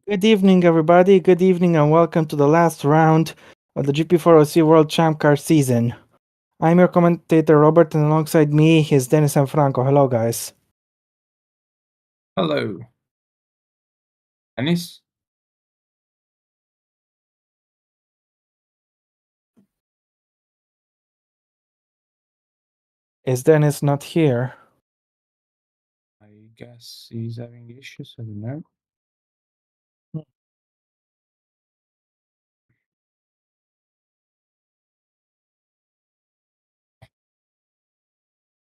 Good evening, everybody. Good evening, and welcome to the last round of the GP4 OC World Champcar season. I'm your commentator, Robert, and alongside me is Dennis and Franco. Hello, guys. Hello. Dennis? Is Dennis not here? I guess he's having issues. I don't know.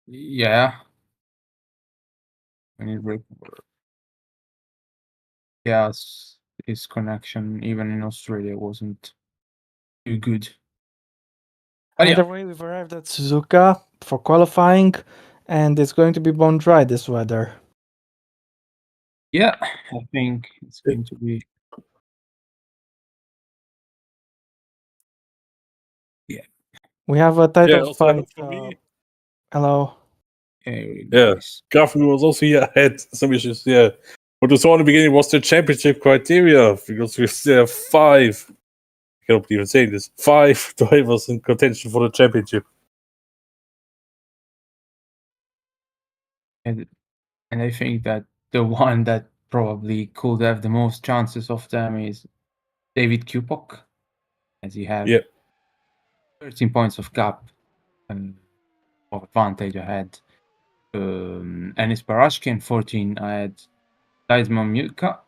Yeah. We need recover. Yes, his connection, even in Australia, wasn't too good. But Either yeah. way, we've arrived at Suzuka for qualifying, and it's going to be bone dry this weather. Yeah, I think it's going to be. Yeah. We have a title also fight. for me. Hello. Yeah, Garfield was also here. Had some issues. Yeah, what we saw in the beginning was the championship criteria because we still have 5. I cannot even say this. 5 drivers in contention for the championship. And I think that the one that probably could have the most chances of them is David Kupok, as he had 13 points of gap of advantage ahead. Enis Barashkin 14. I had Daisman Mutka.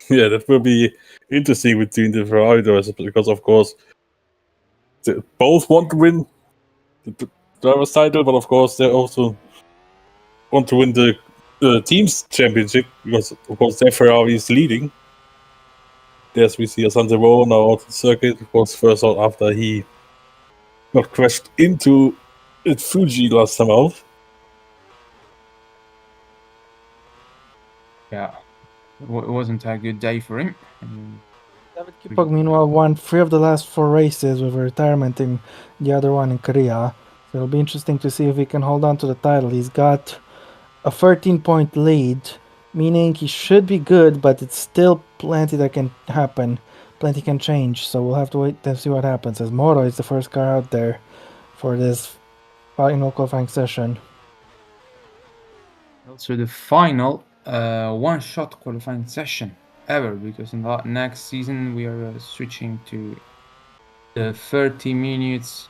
Yeah, that will be interesting between the riders because, of course, they both want to win the driver's title, but of course they also want to win the team's championship because, of course, their Ferrari is leading. There's we see Asante now out the circuit, of course, first out after he got crashed into Fuji last time out. Yeah, it wasn't a good day for him. David Kupok, meanwhile, won 3 of the last 4 races with a retirement in the other one in Korea. So it'll be interesting to see if he can hold on to the title. He's got a 13-point lead, meaning he should be good, but it's still plenty that can happen. Plenty can change, so we'll have to wait and see what happens, as Moro is the first car out there for this final qualifying session. Also, the final one-shot qualifying session ever, because in the next season we are switching to the 30 minutes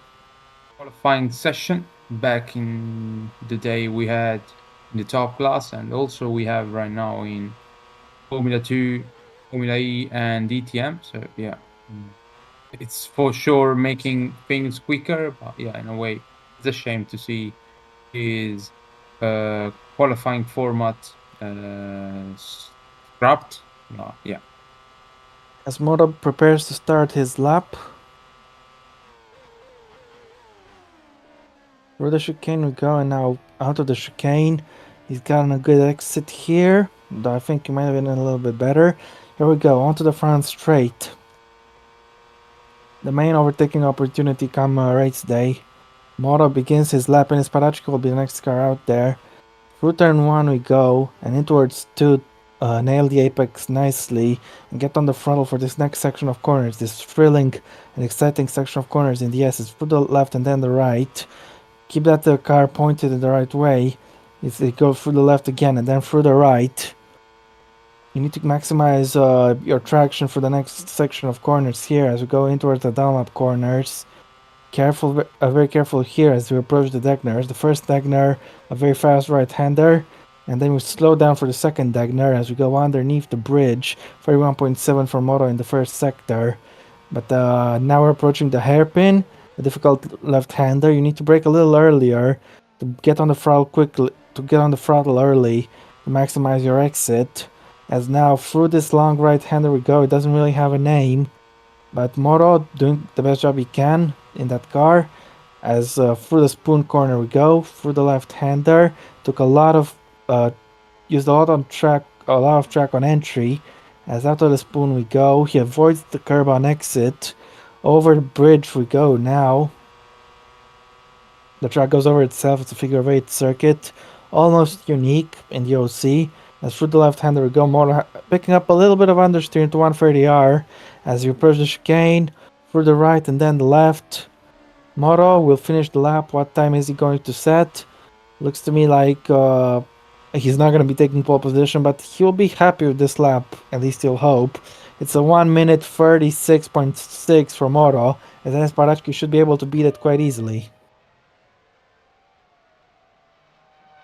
qualifying session back in the day we had in the top class, and also we have right now in Formula 2, Formula E, and DTM. So yeah, it's for sure making things quicker, but yeah, in a way, it's a shame to see his qualifying format scrapped. Yeah. As Moro prepares to start his lap, through the chicane we go, and now out of the chicane. He's gotten a good exit here, though I think he might have been a little bit better. Here we go, onto the front straight. The main overtaking opportunity come race day. Moro begins his lap, and his Parachki will be the next car out there. Through turn 1 we go, and in towards 2, nail the apex nicely, and get on the throttle for this next section of corners, this thrilling and exciting section of corners in the S's, through the left and then the right. Keep that car pointed in the right way. It goes through the left again and then through the right. You need to maximize your traction for the next section of corners here as we go in towards the downlap corners. Careful, very careful here as we approach the Degners. The first Degner, a very fast right-hander, and then we slow down for the second Degner as we go underneath the bridge. 31.7 for Moto in the first sector. But now we're approaching the hairpin, a difficult left-hander. You need to brake a little earlier to get on the throttle quickly, to get on the throttle early to maximize your exit. As now through this long right-hander we go. It doesn't really have a name, but Moro doing the best job he can in that car. As through the spoon corner we go, through the left-hander. Took a lot of, used a lot of track on entry. As out of the spoon we go, he avoids the curb on exit. Over the bridge we go now. The track goes over itself. It's a figure of 8 circuit, almost unique in the OC. As through the left-hander we go, Moto picking up a little bit of understeer into 130R as you approach the chicane, through the right and then the left. Moto will finish the lap. What time is he going to set? Looks to me like he's not going to be taking pole position, but he'll be happy with this lap, at least he'll hope. It's a 1 minute 36.6 for Moto, as Enes Barachki should be able to beat it quite easily.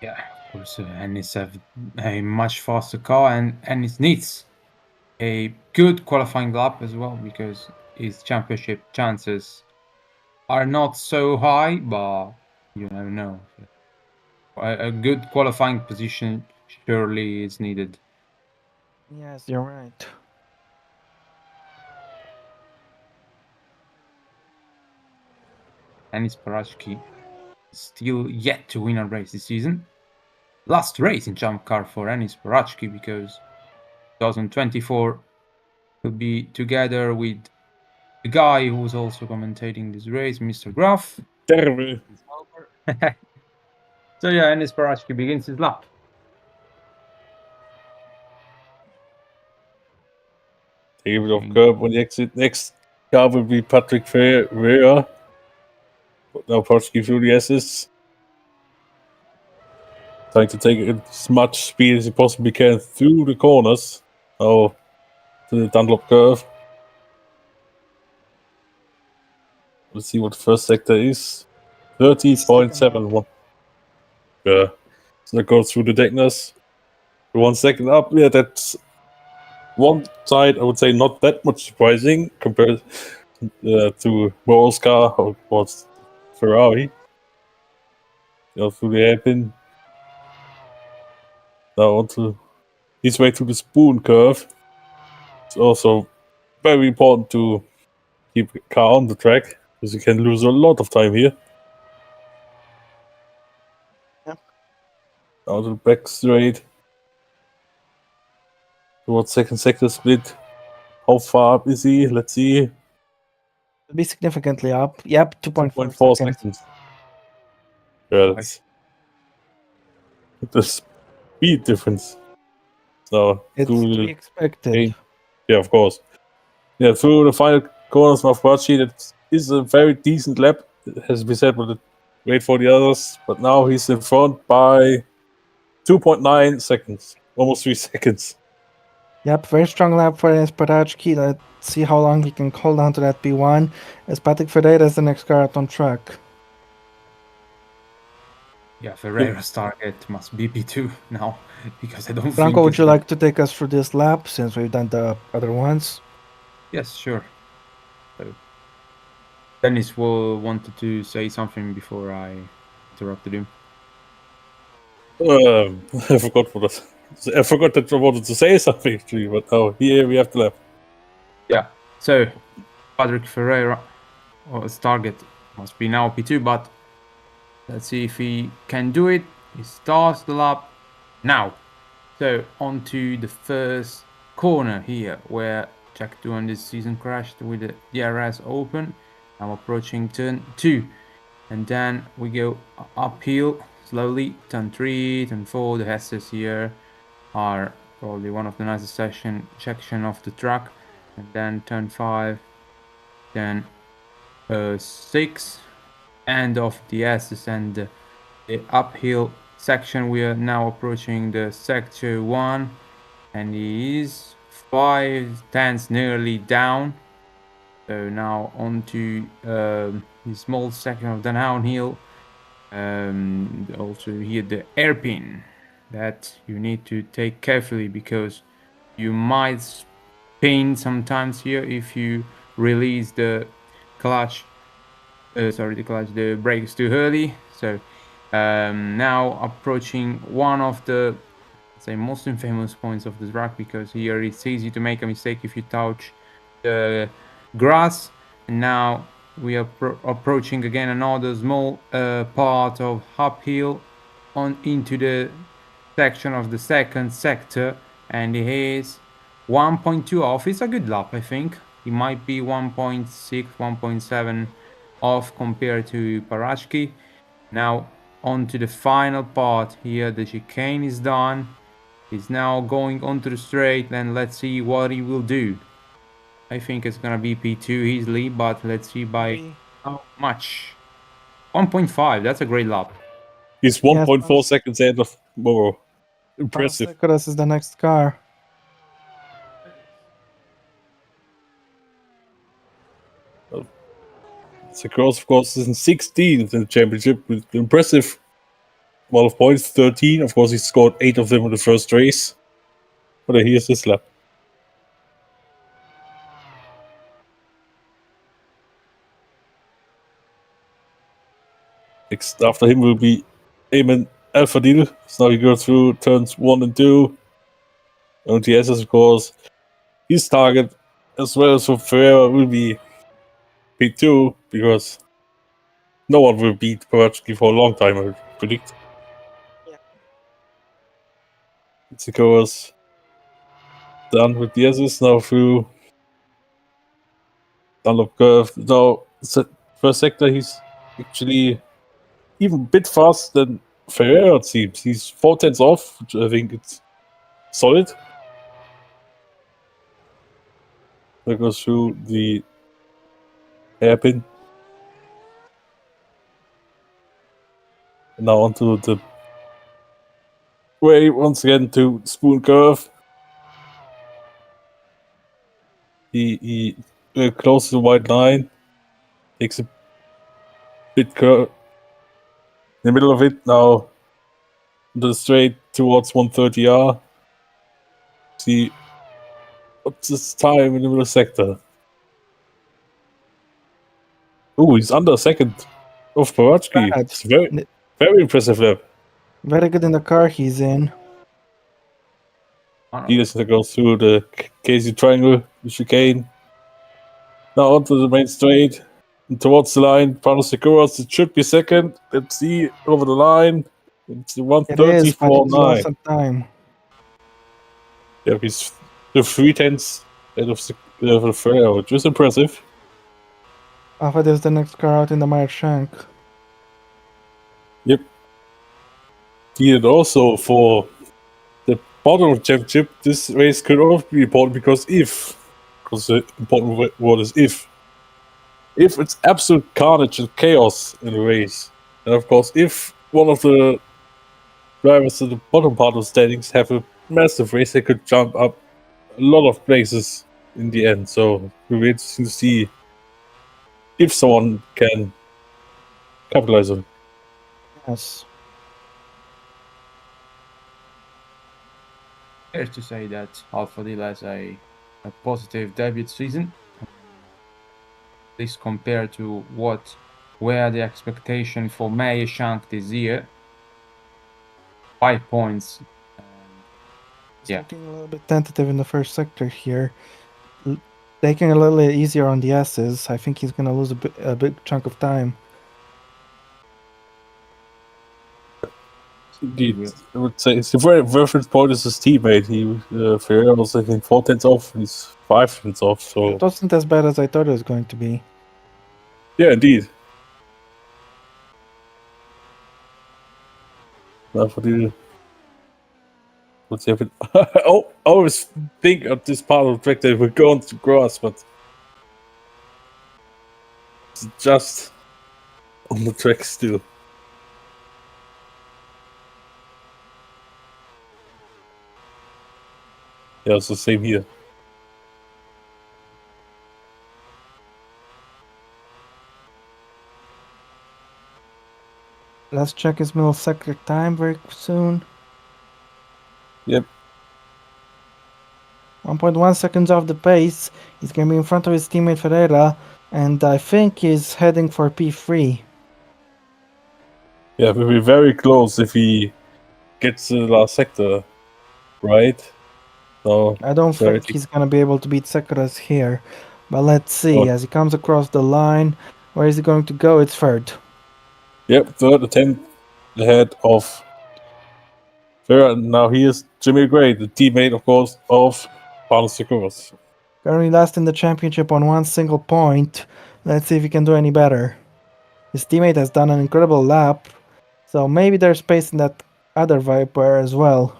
Yeah, of course, Ennis have a much faster car, and Ennis needs a good qualifying lap as well because his championship chances are not so high, but you never know. A good qualifying position surely is needed. Yes, you're right. Ennis Parashki still yet to win a race this season. Last race in Champcar for Ennis Parashki because 2024 will be together with the guy who was also commentating this race, Mr. Graf. Terrible. So yeah, Ennis Parashki begins his lap. Take a bit of curb on the exit. Next car will be Patrick Ferreira. But now Parsky through the S's. Trying to take as much speed as he possibly can through the corners. Oh, to the Dunlop curve. Let's see what the first sector is. 30.71. Yeah. So that goes through the Deckness. 1 second up. Yeah, that's one side, I would say, not that much surprising compared to Moral's car or was Ferrari. Through the hairpin. Now onto his way to the spoon curve. It's also very important to keep the car on the track because you can lose a lot of time here. Yep. Now to the back straight. Towards second sector split. How far up is he? Let's see. It'll be significantly up. Yep, 2.4 2.4 seconds. seconds. Yeah, that's the speed difference. So It's to be expected. yeah, of course. Yeah, through the final corners of Varchi, that is a very decent lap. It has to be said, but wait for the others. But now he's in front by 2.9 seconds, almost 3 seconds. Yep, very strong lap for Enes Parachki. Let's see how long he can hold on to that P1. As Patrick Ferreira is the next car out on track. Yeah, Ferreira's target must be P2 now because I don't Franco, think. would you like to take us through this lap since we've done the other ones? Yes, sure. So, Dennis wanted to say something before I interrupted him. I forgot I forgot that I wanted to say something actually, but now here we have the lap. Yeah. So Patrick Ferreira, his target must be now P2, but let's see if he can do it. He starts the lap now. So onto the first corner here, where Jack 2 on this season crashed with the DRS open. I'm approaching turn 2, and then we go uphill slowly. Turn 3, turn 4. The Hesses here are probably one of the nicest section of the track, and then turn 5, then 6, end of the S's and the uphill section. We are now approaching the sector 1, and he is 5 tenths nearly down. So now onto the small section of the downhill. Also here the hairpin that you need to take carefully because you might spin sometimes here if you release the clutch. The brakes too early. So now approaching one of the, say, most infamous points of the track, because here it's easy to make a mistake if you touch the grass. And now we are approaching again another small part of uphill on into the section of the second sector, and it is 1.2 off. It's a good lap, I think. It might be 1.6, 1.7 off compared to Parashki. Now on to the final part here. The chicane is done, He's now going onto the straight, and let's see what he will do. I think it's gonna be P2 easily, but let's see by how much. 1.5, that's a great lap. He's 1.4 seconds ahead of Moro. Impressive. Sekeras is the next car. Sekeras, of course, is in 16th in the championship with impressive amount of points, 13. Of course, he scored 8 of them in the first race. But here's this lap. Next after him will be Eamon Alfadil. So now he goes through turns 1 and 2. OTS, of course, his target as well as for Ferreira will be P2 because no one will beat Kawachki for a long time, I predict. Yeah. Sekeras done with the S's now through Dunlop curve. Now, first sector, he's actually even a bit faster than Ferreira, it seems. He's 4 tenths off, which I think it's solid. That goes through the hairpin. And now onto the way once again to spoon curve. He closes the white line, takes a bit curve in the middle of it. Now the straight towards 130R. See what's his time in the middle sector. Oh, he's under a second of Pawachki. It's very impressive lap. Very good in the car he's in. He just goes through the Casey Triangle, the chicane. Now onto the main straight. And towards the line, Pano Sekeras, it should be second. Let's see over the line. It's 1:34.9. Some time. Yeah, he's the 3 tenths out of the Ferreira, which is impressive. Alpha is the next car out in the Meyer Shank. Yep. Needed also for the bottom of the championship. This race could also be important because the important word is if it's absolute carnage and chaos in the race, and of course if one of the drivers at the bottom part of the standings have a massive race, they could jump up a lot of places in the end. So it'll be interesting to see if someone can capitalize on it. Yes. Fair to say that Alfadil has a positive debut season. At least compared to what were the expectation for Meyer Shank this year. 5 points. He's looking a little bit tentative in the first sector here. Taking a little easier on the S's. I think he's going to lose a big chunk of time. Indeed, I would say it's a very reference point is his teammate. Ferreira was I think 4 tenths off. He's 5 tenths off. So it wasn't as bad as I thought it was going to be. Yeah, indeed. What's happening? I always think of this part of the track that we're going to grass, but it's just on the track still. Yeah, it's the same here. Let's check his middle sector time very soon. Yep. 1.1 seconds off the pace. He's going to be in front of his teammate Ferreira, and I think he's heading for P3. Yeah, we'll be very close if he gets the last sector, right? So I don't think he's going to be able to beat Sekeras here. But let's see, as he comes across the line, where is he going to go? It's third. Yep, third attempt ahead of Ferreira. Now he is Jimmy Gray, the teammate, of course, of Pano Sekeras. Currently last in the championship on one single point. Let's see if he can do any better. His teammate has done an incredible lap, so maybe there's space in that other Viper as well.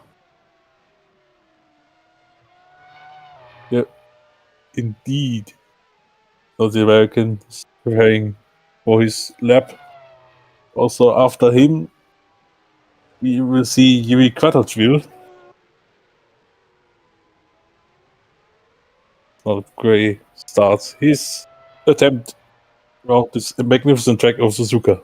indeed. So the American is preparing for his lap. Also, after him, we will see Yuri Quattrocchio. Not a great start. His attempt around this magnificent track of Suzuka.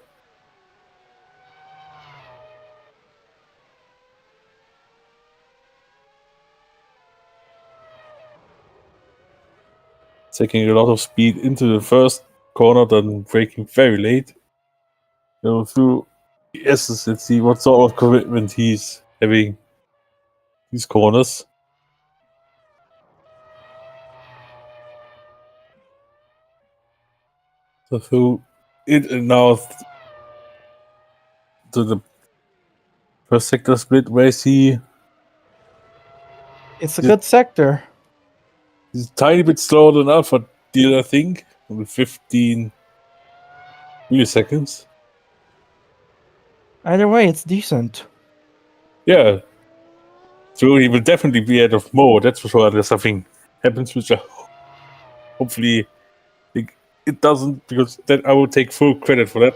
Taking a lot of speed into the first corner, then braking very late. Go through. Yes, let's see what sort of commitment he's having these corners. So through it and now to the first sector split where I see It's a good sector. he's a tiny bit slower than Alpha did, I think, with 15 milliseconds. Either way, it's decent. Yeah. So he will definitely be out of more, that's for sure, unless something happens, which hopefully it doesn't, because then I will take full credit for that.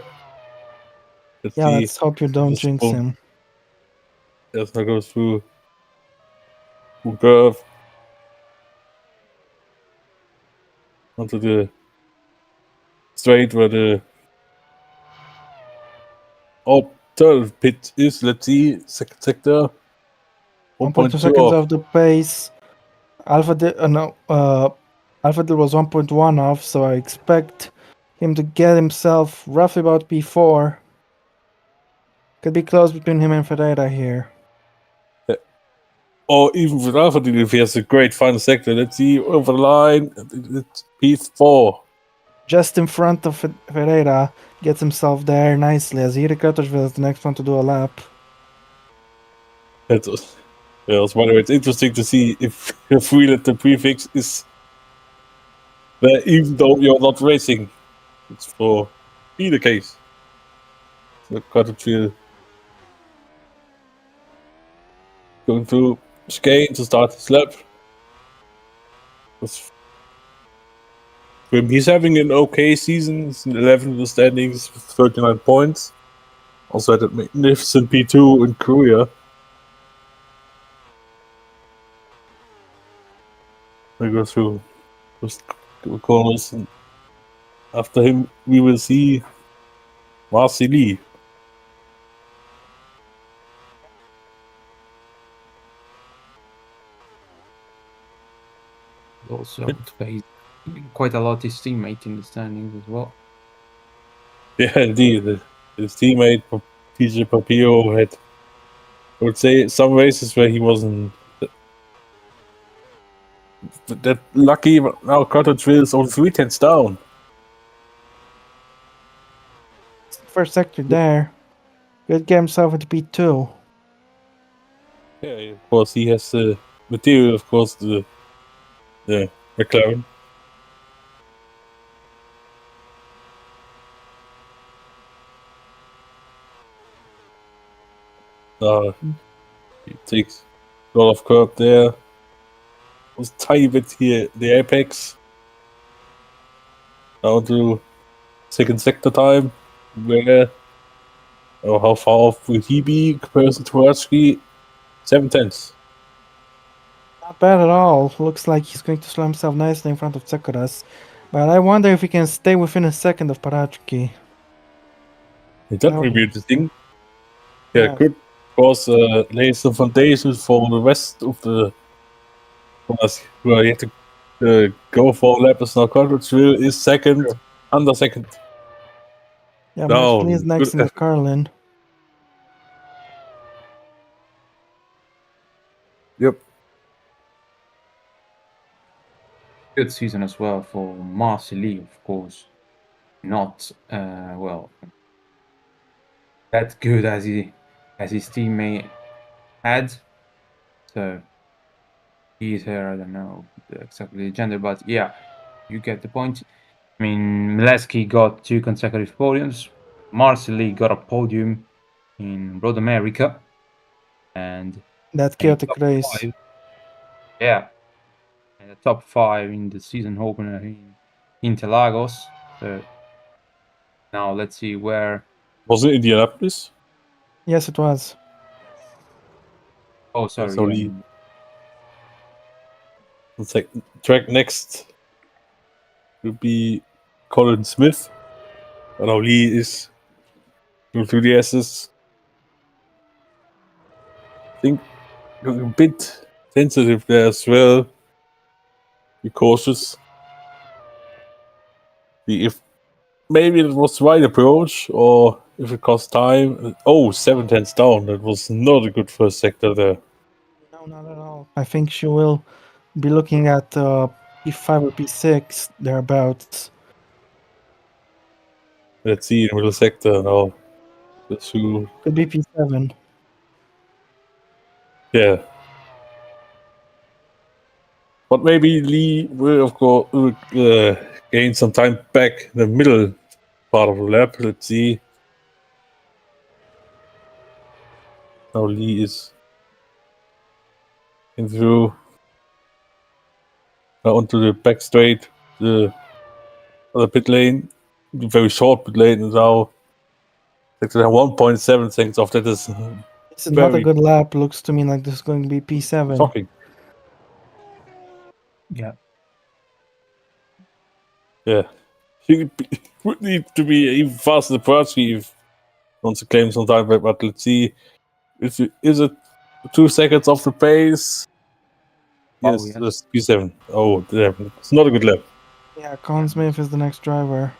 Let's Yeah, see. let's hope you don't jinx him. Let's not go through curve onto the straight where the third pit is. Let's see, second sector. 1.2 1.2 seconds off. off the pace. Alpha was 1.1 off, so I expect him to get himself roughly about P4. Could be close between him and Ferreira here. Or even with Alpha, if he has a great final sector. Let's see, over the line. It's P4. Just in front of Ferreira, gets himself there nicely as Yuri Kotterville is the next one to do a lap. That's by the way, it's interesting to see if we let the prefix is there, even though you're not racing. It's for either case. So Quattrocchio going through chicane to start his lap. He's having an okay season. He's in 11th in the standings with 39 points. Also had a magnificent P2 in Korea. We go through those corners, and after him, we will see Marceli. Also, he's quite a lot his teammate in the standings as well. Yeah, indeed. His teammate PJ Papio had, I would say, some races where he wasn't that lucky. But now Quattrocchio is only 3 tenths down. First sector there. Could get himself into P2. Yeah, of course, he has the material, of course, the McLaren. He takes a lot of curb there. Was tiny bit here, the apex. Down to second sector time. Where, how far off will he be in comparison to Archie? 7 tenths. Not bad at all. Looks like he's going to slow himself nicely in front of Tsukuras. But I wonder if he can stay within a second of Parachki. That will be interesting. Yeah. Good. Of course, lays the foundations for the rest of the class where you have to go for laps now. Quattrocchio is second, under second. Yeah, Down. Marcelin is next in the Carlin. Yep. Good season as well for Marcelli, of course. Not well that good as his teammate had. So he's here. I don't know exactly the gender, but yeah, you get the point. I mean, Mileski got 2 consecutive podiums. Marcelli got a podium in Road America, and That chaotic race. 5. Yeah, and the top 5 in the season opener in Interlagos. So now let's see where. Was it Indianapolis? Yes, it was. Oh, sorry. So Yeah. the track next will be Colin Smith. And now Lee is going through the S's. I think a bit sensitive there as well. Be cautious. See if maybe it was the right approach or if it cost time. Oh, 7 tenths down. That was not a good first sector there. No, not at all. I think she will be looking at P5 or P6 thereabouts. Let's see in the middle sector now. Let's see. Could be P7. Yeah. But maybe Lee will, of course, gain some time back in the middle part of the lap. Let's see. Now Lee is in through. Now onto the back straight, the other pit lane, the very short pit lane, and now 1.7 seconds off. That is This is not a very good lap. Looks to me like this is going to be P7. shocking. Yeah. Yeah. He would need to be even faster than Prachi if he wants to claim some time back, but let's see. Is it 2 seconds off the pace? Yes, yes. that's P7. Oh, damn. It's not a good lap. Yeah, Colin Smith is the next driver.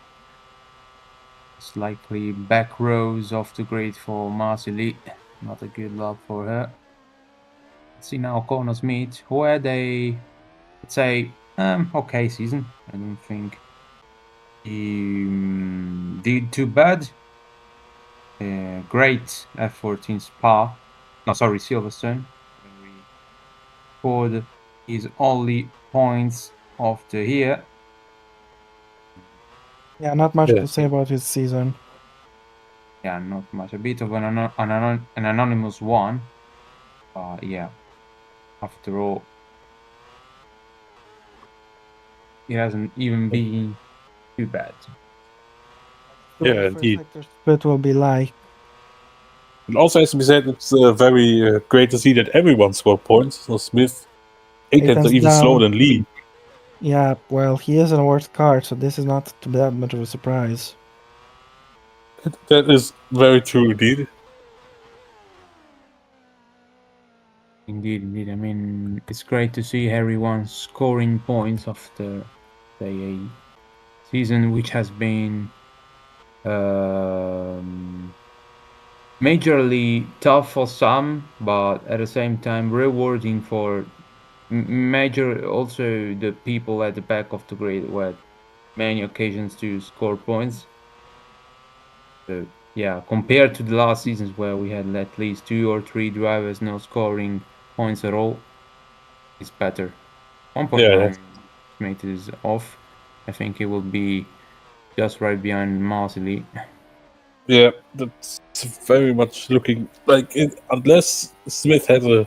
It's likely back rows off the grid for Marceli. Not a good lap for her. Let's see now Connor Smith, who had a, let's say, okay season. I don't think he did too bad. Great effort in Spa. No, sorry, Silverstone. When we scored his only points of the year. Yeah, not much to say about his season. Yeah, not much. A bit of an anonymous one. Yeah, after all, it hasn't even been too bad. Yeah, indeed. Split will be like. And also, as we said, it's very great to see that everyone scored points. So Smith, 8 tenths are even slower than Lee. Yeah, well, he is in a worse car, so this is not that much of a surprise. That is very true, indeed. Indeed. I mean, it's great to see everyone scoring points after a season which has been majorly tough for some, but at the same time rewarding for major also the people at the back of the grid who had many occasions to score points. So yeah, compared to the last seasons where we had at least 2 or 3 drivers not scoring points at all, it's better. 1.9 Smith is off. I think it will be just right behind Marceli. Yeah, that's very much looking like it, unless Smith had a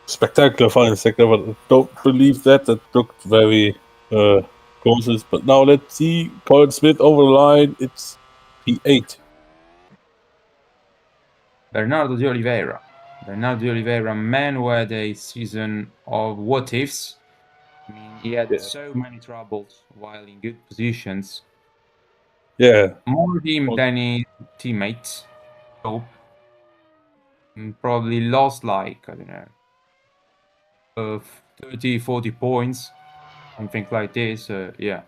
spectacular final sector, but I don't believe that. That looked very cautious. But now let's see Colin Smith over the line. It's P8. Bernardo de Oliveira. Bernardo de Oliveira, man who had a season of what ifs. I mean, he had so many troubles while in good positions. Yeah. More him than his teammates. Hope. Probably lost like, I don't know, 30, 40 points. Something like this. Yeah.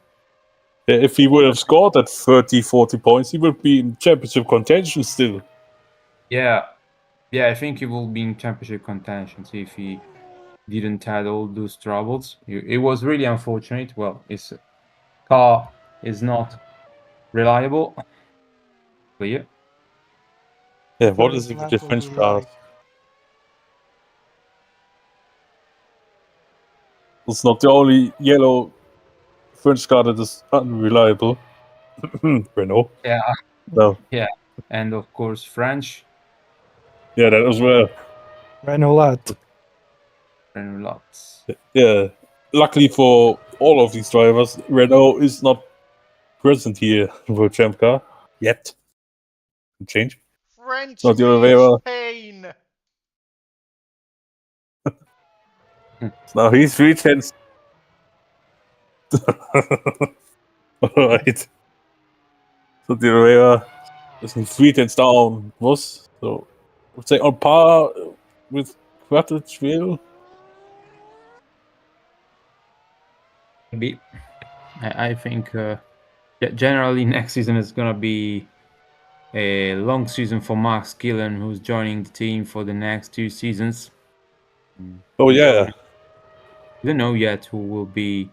If he would have scored at 30, 40 points, he would be in championship contention still. Yeah. Yeah, I think he will be in championship contention if he didn't have all those troubles. It was really unfortunate. Well, his car is not reliable. Clear. Yeah, what is it with the French cars? It's not the only yellow French car that is unreliable. Renault. Yeah. No. Yeah. And of course, French. Yeah, that as well. Renault. Renault. Yeah. luckily for all of these drivers, Renault is not present here for Champcar yet. Change. French Not the other way means around. Spain. Now he's 3 tenths. Alright. So the other way around. There's 3 tenths down. Was so I would say on par with Quattrochill. Maybe. I think generally next season is gonna be a long season for Max Gillen, who's joining the team for the next 2 seasons. Oh yeah. We don't know yet who will be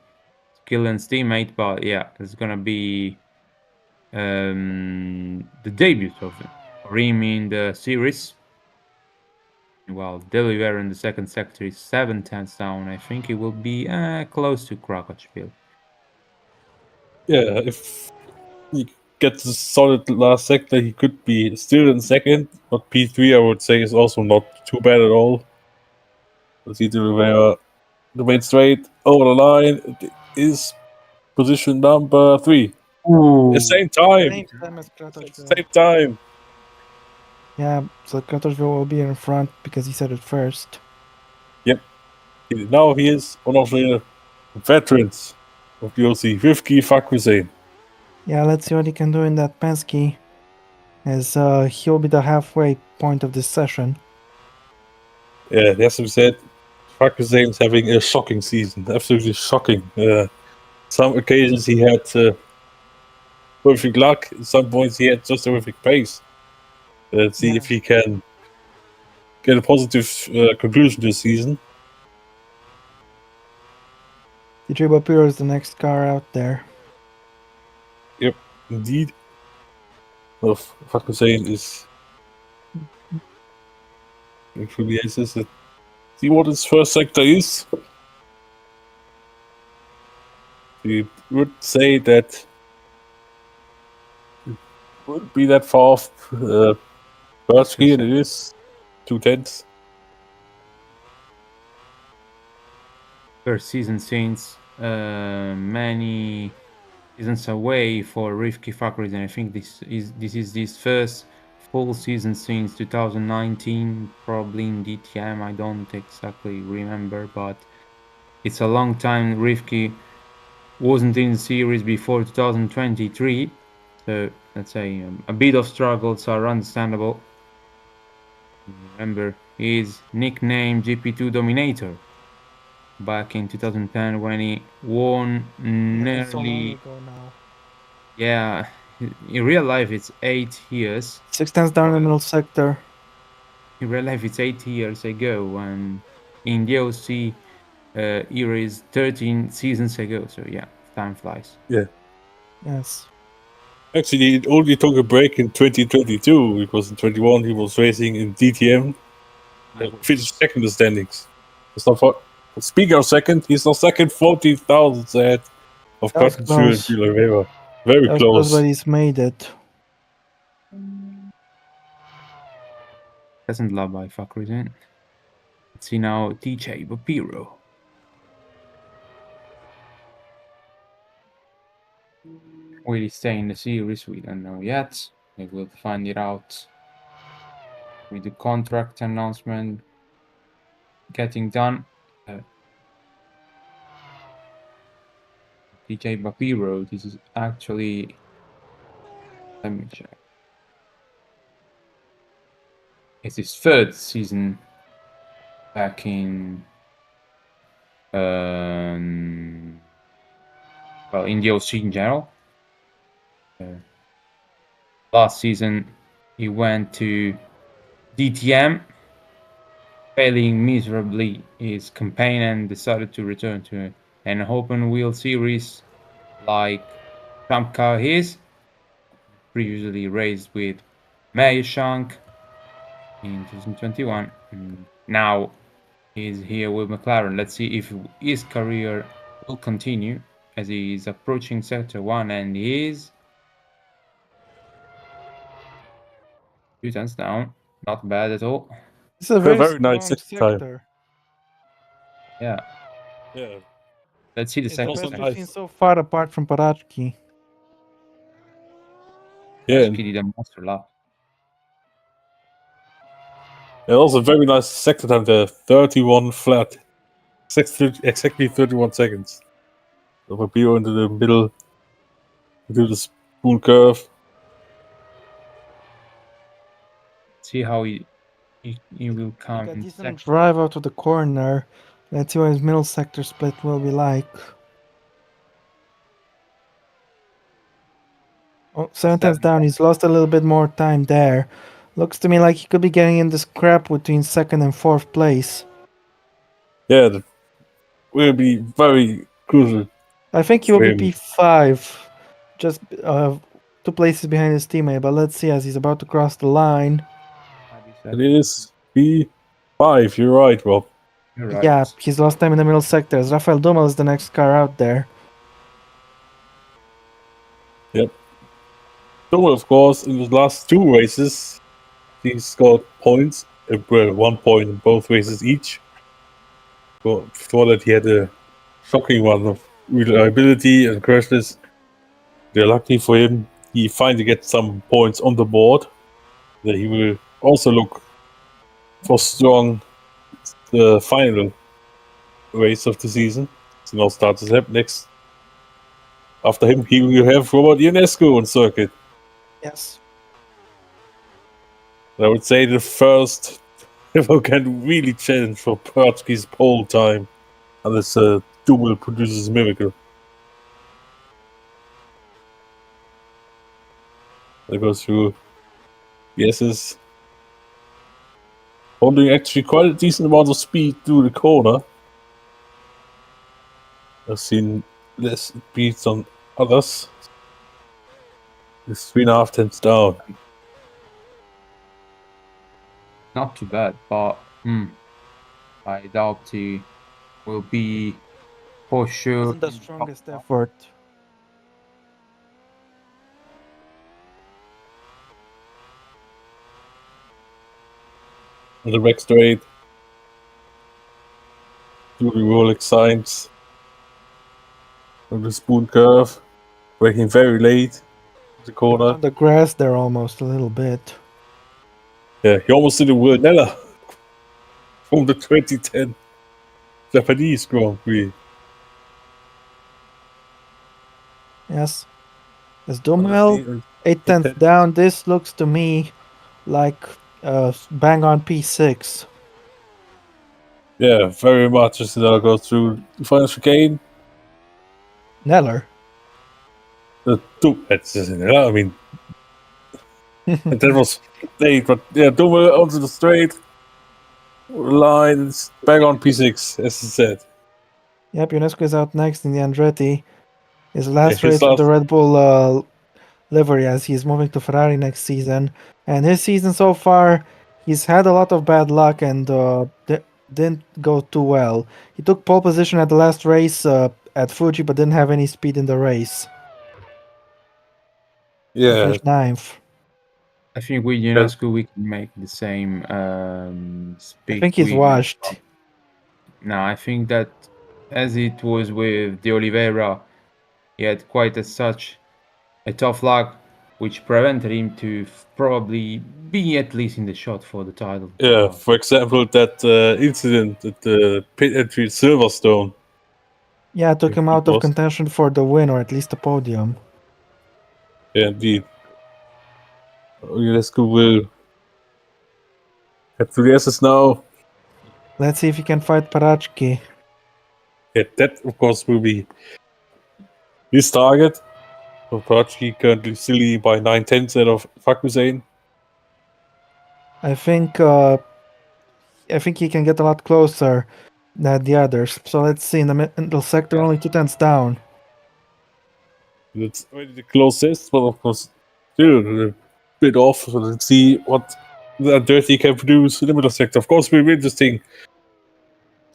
Gillen's teammate, but yeah, it's gonna be the debut of him in the series. While Deliver in the second sector is 7 tenths down, I think it will be close to Krakowsville. Yeah, if he gets a solid last sector, he could be still in second. But P3, I would say, is also not too bad at all. Let's see the main straight over the line. It is position number 3. Ooh. At the same time. Same time as At the Kratochvil. same time. Yeah, so Kratochvil will be in front because he said it first. Yep. Now he is one of the veterans of the OC, Rivki Fakhrizadeh. Yeah, let's see what he can do in that Penske, as he'll be the halfway point of this session. Yeah, as we said, Fakhrizadeh is having a shocking season. Absolutely shocking. Some occasions he had perfect luck. At some points he had just terrific pace. Let's see if he can get a positive conclusion this season. DJ Bapiro is the next car out there. Yep, indeed. Well, Fakhrizadeh is actually aces. See what his first sector is. We would say that it wouldn't be that far off first gear, and it is 2 tenths. First season since many seasons away for Rivki Fakhrizadeh. I think this is his first full season since 2019, probably in DTM. I don't exactly remember, but it's a long time. Rivki wasn't in the series before 2023, so let's say a bit of struggles are understandable. Remember his nickname GP2 Dominator back in 2010 when he won That's so long nearly, ago now. yeah, in real life it's 8 years. 6 tenths down in the middle sector. In real life it's 8 years ago, and in the OC era is 13 seasons ago, so yeah, time flies. Yeah. Yes. Actually, it only took a break in 2022 because in 21 he was racing in DTM. Finished second in the standings. It's not for, speaking of second, he's not second 40,000 ahead of That was Cotton close. and Oliveira. Very That was close, close. but he's made it. Doesn't love by Fakhrizadeh. Let's see now DJ Bapiro. Will he stay in the series? We don't know yet. We will find it out with the contract announcement getting done. DJ Bapiro, this is actually, let me check. It's his third season back in well, in the OC in general. Last season he went to DTM, failing miserably his campaign, and decided to return to an open wheel series like Champcar is. Previously raced with Meyershank in 2021. Now he's here with McLaren. Let's see if his career will continue as he is approaching Sector 1 and he is 2 tenths down. Not bad at all. It's a very Very nice strong second time. sector. Yeah. Yeah. Let's see the It's the second also best session. we've nice. seen so far, apart from Parachki. Yeah, Ashki did a monster lap. and also very nice sector time there, 31 flat, exactly 31 seconds. So Fabio into the middle, into the spoon curve. See how he will He come got in decent second. drive out of the corner. Let's see what his middle sector split will be like. Oh, 7 tenths down. He's lost a little bit more time there. Looks to me like he could be getting in the scrap between second and fourth place. Yeah, that will be very crucial. I think he will For be him. P5, just 2 places behind his teammate. But let's see as he's about to cross the line. It is B5, you're right, Rob. You're right. Yeah, he's lost time in the middle sector. As Rafael Dumal is the next car out there. Yep. So, of course, in the last 2 races, he scored points, 1 point in both races each. But before that, he had a shocking one of reliability and crashes. They're lucky for him. He finally gets some points on the board. That he will also look for strong the final race of the season. So now starts his lap next. After him, he will have Robert Ionescu on circuit. Yes. I would say the first ever can really challenge for Pertski's pole time, unless Dummel produces a miracle. That goes through yeses. Holding actually quite a decent amount of speed through the corner. I've seen less beats on others. It's 3.5 tenths down. Not too bad, but I doubt he will be for sure. Wasn't the strongest effort. On the back straight. Through the Rolex signs. On the spoon curve. Breaking very late. The corner. On the grass there almost a little bit. Yeah, he almost did a Nella from the 2010 Japanese Grand Prix. Yes. As Dummel, 8 tenths down. This looks to me like bang on P6. Yeah, very much. As now goes through the final chicane. Neller. I mean, that was late, but yeah, Dummel onto the straight lines, bang on P6, as I said. Yep, Ionescu is out next in the Andretti. His last his race with the last- Red Bull livery as he's moving to Ferrari next season. And his season so far, he's had a lot of bad luck and didn't go too well. He took pole position at the last race at Fuji, but didn't have any speed in the race. He Yeah, finished ninth. I think with UNESCO we can make the same speed. I think he's washed. No, I think that as it was with De Oliveira, he had quite as such a tough luck, which prevented him to probably be at least in the shot for the title. yeah. For example, that incident at the pit entry at Silverstone. Yeah, it took him It out of was- contention for the win or at least the podium. Yeah, indeed. UNESCO will head to the S's now. Let's see if he can fight Parachki. Yeah, that of course will be his target. So Parachi currently still leading by 9 tenths out of Fakuzain. I think he can get a lot closer than the others. So let's see in the middle sector, only 2 tenths down. It's already the closest, but of course still a bit off. So let's see what the Dirty can produce in the middle sector. Of course, it will be interesting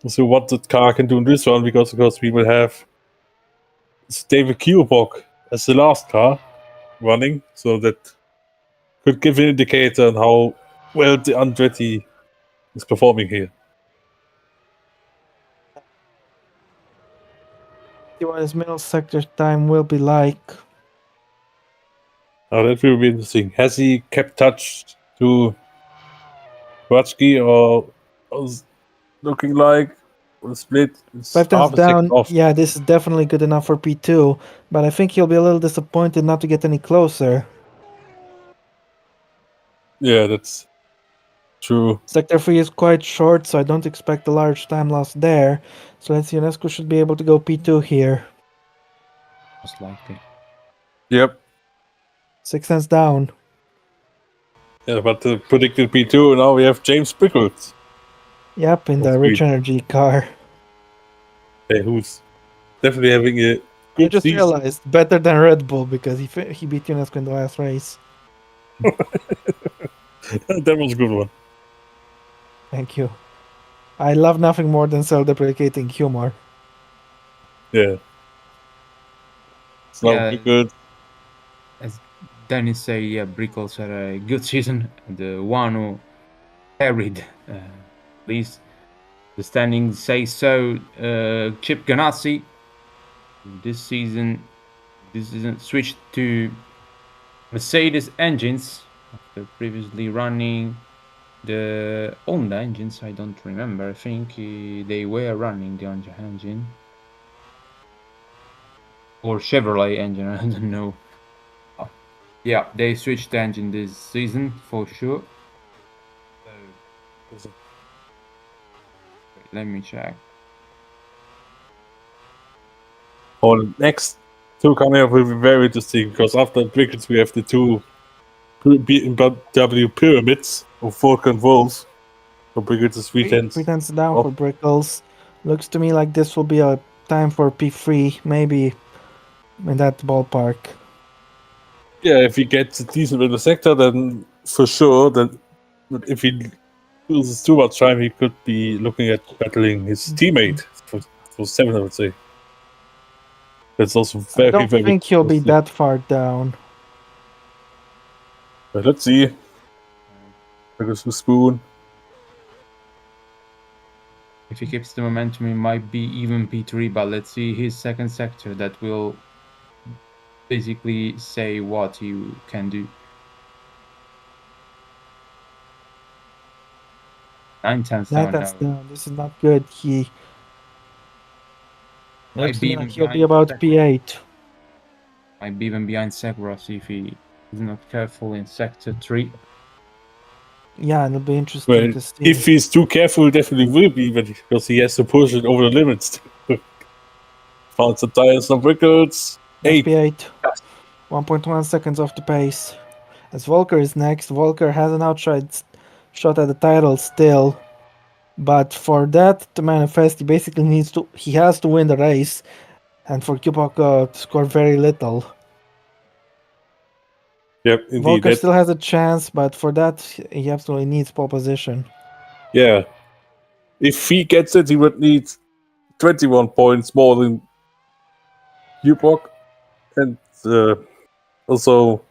to see what the car can do in this one, because of course we will have David Kubok as the last car running, so that could give an indicator on how well the Andretti is performing here. see what his middle sector time will be like. Now that will be interesting. Has he kept touch to Watsky, or was looking like the split? It's 5 tenths half a second down. off. Yeah, this is definitely good enough for P2, but I think he'll be a little disappointed not to get any closer. Yeah, that's true. Sector 3 is quite short, so I don't expect a large time loss there. So let's see, UNESCO should be able to go P2 here. Most likely. Yep. 6 tenths down. Yeah, but the predicted P2, now we have James Pickles. Yep, in the That's Rich great. Energy car. Who's definitely having a I good just season. realized, better than Red Bull, because he beat UNESCO in the last race. That was a good one. Thank you. I love nothing more than self-deprecating humor. Yeah. It's now Yeah. good. As Dennis say, yeah, Brickles had a good season. The one who carried, at least the standings say so. Chip Ganassi this season switched to Mercedes engines after previously running the Honda engines. I don't remember. I think they were running the Honda engine or Chevrolet engine. I don't know. Yeah, they switched the engine this season for sure. So, wait, let me check. Oh, the next two coming up will be very interesting, because after Brickets we have the two BMW pyramids of Falcon Wolves. So Brickets is 3 tenths. 3 tenths down Oh. for Brickles. Looks to me like this will be a time for P3, maybe in that ballpark. Yeah, if he gets a decent in the sector, then for sure. Then if he loses too much time, he could be looking at battling his teammate for 7, I would say. That's also I very, don't very think he'll be interesting. that far down. But let's see. There goes the spoon. If he keeps the momentum, it might be even P3, but let's see his second sector that will basically say what you can do. 9 tenths 9 down tenths now. down. This is not good. He Might looks to be me even like he'll be behind about Sekura. P8. Might be even behind Seguros if he is not careful in sector 3. Yeah, it'll be interesting Well, to see. if he's too careful, definitely will be, but because he has to push it over the limits. Found some tires, some Brickles. That's 8. P8. 1.1 seconds off the pace. As Volker is next, Volker has an outside shot at the title still. But for that to manifest, he basically he has to win the race. And for Kupak to score very little. Yep, indeed. Volker still has a chance, but for that, he absolutely needs pole position. Yeah. If he gets it, he would need 21 points more than Ubok, and also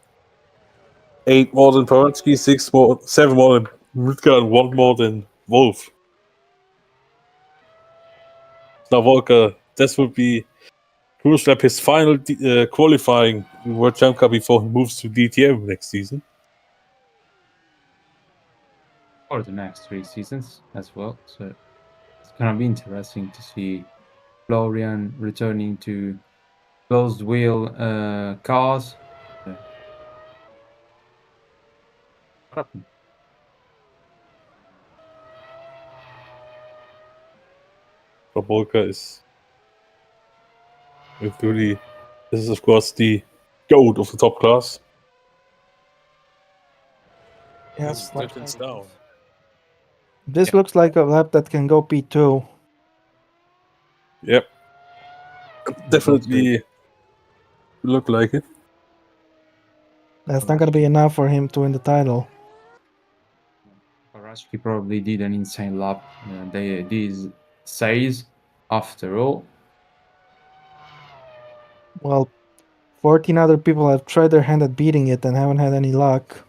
8 more than Paratsky, 7 more than Rutka, and 1 more than Wolf. Now Volker, this would be crucial his final qualifying World Champcar before he moves to DTM next season. Or the next 3 seasons as well. So it's gonna be interesting to see Florian returning to closed wheel cars. What happened? But Volker is really, this is of course the goat of the top class. Yes, This down. This looks like a lap that can go P2. Yep. Definitely look like it. That's not going to be enough for him to win the title. Parashki probably did an insane lap. These says after all. Well, 14 other people have tried their hand at beating it and haven't had any luck.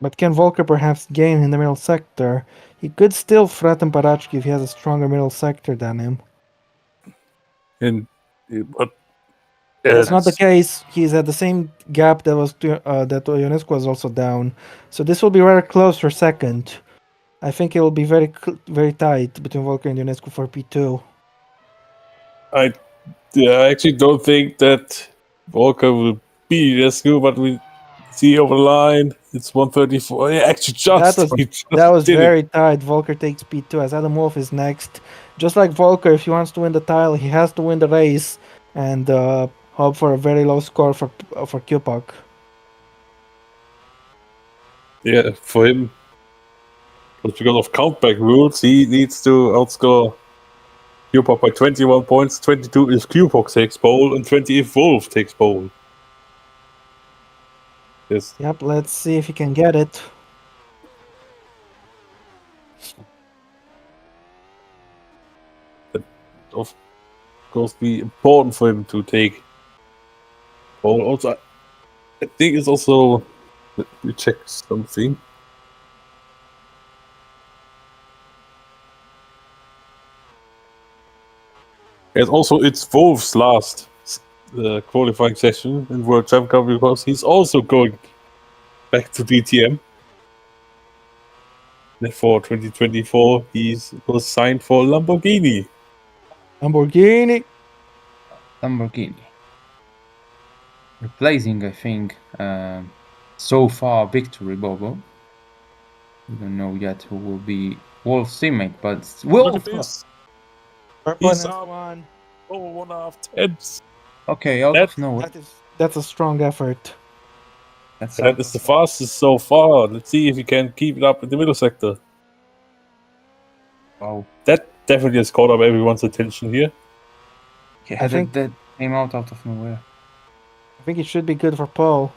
But can Volker perhaps gain in the middle sector? He could still threaten Parachki if he has a stronger middle sector than him. And but That's not the case. He's at the same gap that that Ionescu was also down. So this will be rather close for second. I think it will be very tight between Volker and Ionescu for P2. I actually don't think that Walker will be Ionescu, but we see over the line. It's 134. Yeah, actually, That was did very tight. Volker takes P2 as Adam Wolf is next. Just like Volker, if he wants to win the title, he has to win the race and hope for a very low score for Kupak. Yeah, for him, but because of countback rules, he needs to outscore Kupak by 21 points. 22 if Kupak takes pole, and 20 if Wolf takes pole. Yes. Yep, let's see if he can get it. Of course, be important for him to take pole. Also, I think it's also. Let me check something. And also, it's Wolf's last qualifying session in World Champcar because he's also going back to DTM. For 2024, he was signed for Lamborghini. Lamborghini. Replacing, I think, so far Victory Bobo. We don't know yet who will be Wolf's teammate, but Look at this. He's up one. over 1.5 tenths. Okay, out of nowhere. That's a strong effort. That is the fastest so far. Let's see if he can keep it up in the middle sector. Wow. That definitely has caught up everyone's attention here. Yeah, I think that came out of nowhere. I think it should be good for Paul.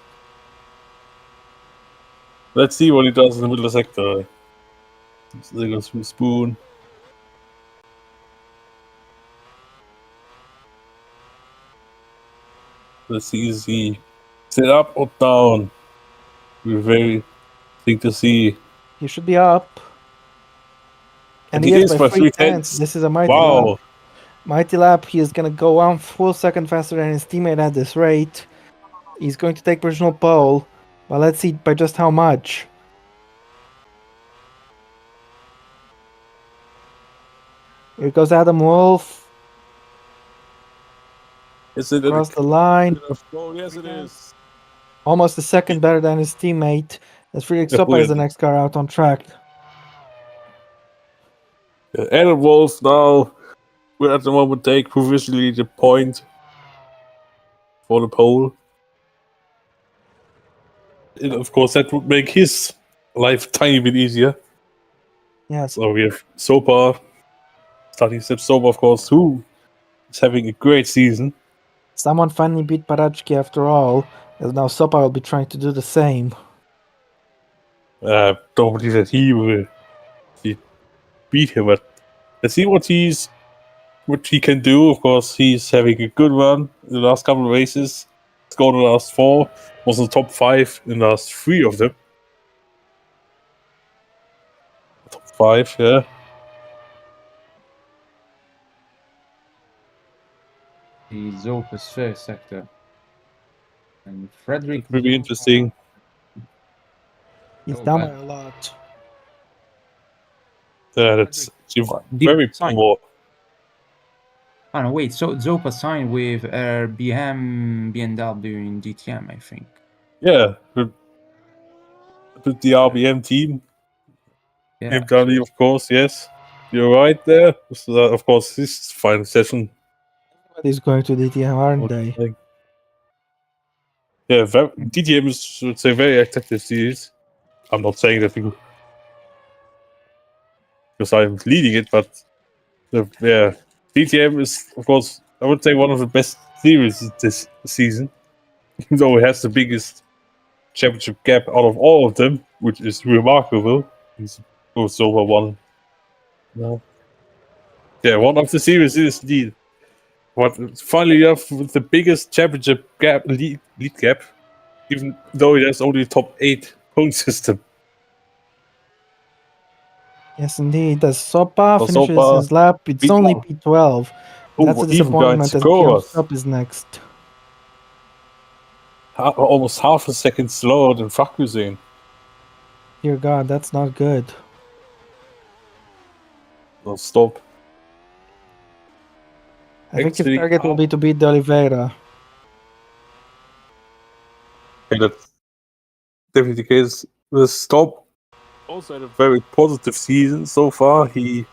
Let's see what he does in the middle sector. So there goes Spoon. Let's see, is he set up or down? We're very thing to see. He should be up. And he is by 3 tenths. This is a mighty lap. Mighty lap. He is going to go 1 full second faster than his teammate at this rate. He's going to take personal pole. But let's see by just how much. Here goes Adam Wolf. Is it across the line? Oh, yes, it is. Almost a second better than his teammate. As Friedrich Sopa is the next car out on track. Adam Wolf now will at the moment take provisionally the point for the pole. And of course, that would make his life a tiny bit easier. Yes. So we have Sopa, starting step Sopa, of course, who is having a great season. Someone finally beat Parachki after all, as now Sopa will be trying to do the same. Don't believe that he will beat him, but let's see what he can do. Of course, he's having a good run in the last couple of races. Scored the last 4, was in the top 5 in the last 3 of them. Top 5, yeah. The Zopa's first sector. And Frederick. Will be interesting. He's down by a lot. Yeah, that's very poor. Oh no, wait. So Zopa signed with BMW in DTM, I think. Yeah, with the RBM team. Yeah. BMW, of course, yes. You're right there. So, of course, this final session. Everybody's going to DTM, aren't they? Yeah, DTM is, I would say, very attractive series. I'm not saying that because I'm leading it, but yeah, DTM is, of course, I would say one of the best series this season, even though it has the biggest championship gap out of all of them, which is remarkable. It's over one. No. Yeah, one of the series is indeed. What finally you have the biggest championship gap, lead gap, even though it has only top 8 point system. Yes, indeed. As Sopa So finishes Sopa, his lap, it's only P12. P12. That's a Even behind disappointment as Guillaume Seguros. Stop is next. Almost half a second slower than Fakusin. Dear God, that's not good. No, stop. I think his Actually, target will be to beat De Oliveira. okay, that's definitely the case. The stop also had a very positive season so far. He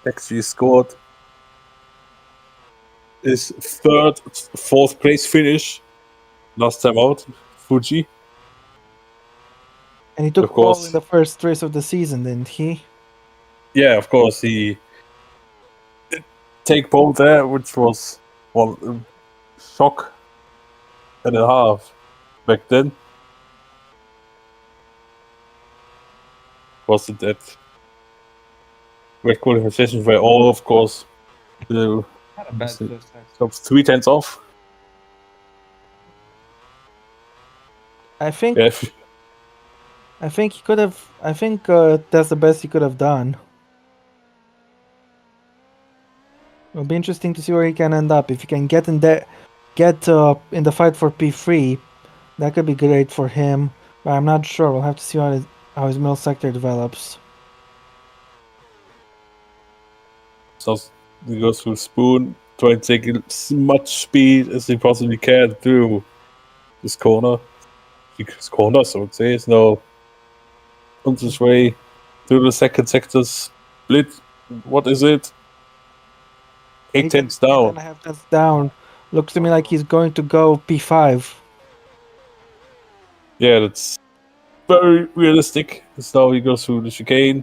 actually scored his fourth place finish last time out, Fuji. And he took Of pole course, in the first race of the season, didn't he? yeah, of course, he did take pole there, which was, well, a shock and a half back then. Was it that red qualification where all, of course, the Not a bad first act. stops 3 tenths off? I think Yeah, he could have. I think that's the best he could have done. It'll be interesting to see where he can end up. If he can get in there, in the fight for P3, that could be great for him. But I'm not sure. We'll have to see how his middle sector develops. so he goes through Spoon, trying to take as much speed as he possibly can through this corner. His corners, I would say, is now on his way through the second sector split. What is it? 8 tenths down. 8.5 tenths down. Looks to me like he's going to go P5. Yeah, that's very realistic. That's how he goes through the chicane.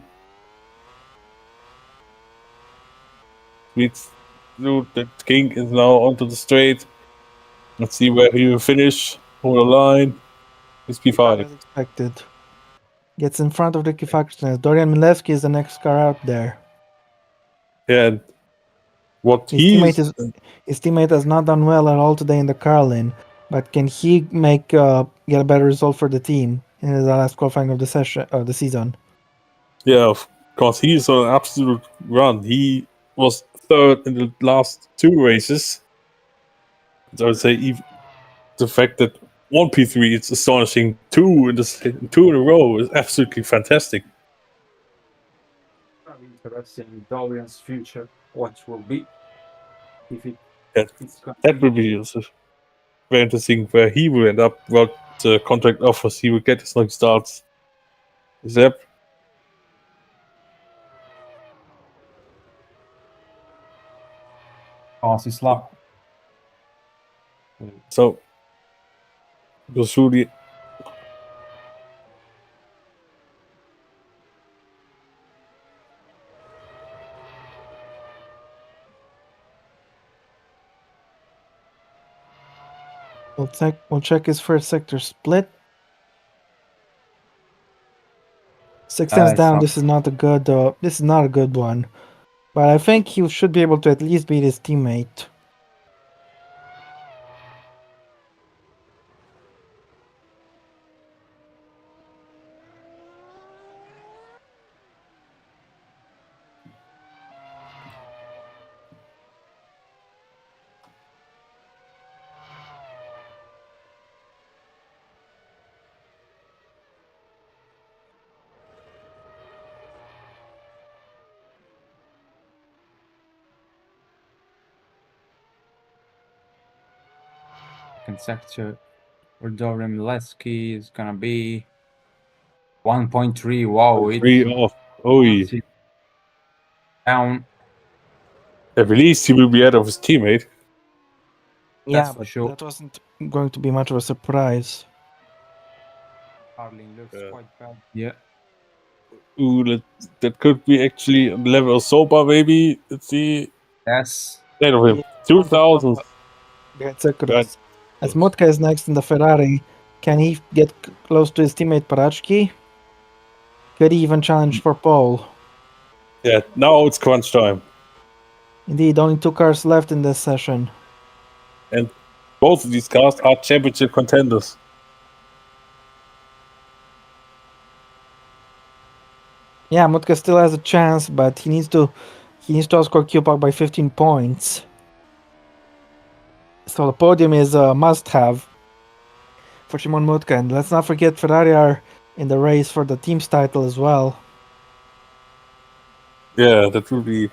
Leads through the king is now onto the straight. Let's see where he will finish over the line. It's P5. As expected. Gets in front of Ricky Fakrsnes. Dorian Milevski is the next car out there. Yeah, and what His teammate has not done well at all today in the Carlin, but can he get a better result for the team in his last qualifying of the season? Yeah, of course, he's on an absolute run. He was third in the last 2 races. So I would say even the fact that one P3 is astonishing. Two in a row is absolutely fantastic. Very interesting in Dorian's future, what will be. If it's going That will be also very interesting where he will end up, what contract offers he will get as long as he starts. Zep. pass his lap. So goes through the We'll check his first sector split. 6 tenths down. This is not a good one. But I think he should be able to at least beat his teammate. second sector for Dorian Milevski is gonna be 1.3. Wow, three off. Oh, down. at least he will be ahead of his teammate. Yeah, for but sure. that wasn't going to be much of a surprise. Carlin looks Yeah. quite bad. Yeah. Ooh, that could be actually on the level of Sopa, maybe. Let's see. Yes. Ahead of him. 2,000. Behind Sekuras. As Mutka is next in the Ferrari, can he get close to his teammate Parachki? Could he even challenge for pole? Yeah, now it's crunch time. Indeed, only 2 cars left in this session. And both of these cars are championship contenders. Yeah, Mutka still has a chance, but he needs to outscore Q-Puck by 15 points. So the podium is a must-have for Shimon Mutka, and let's not forget Ferrari are in the race for the team's title as well. Yeah, that will be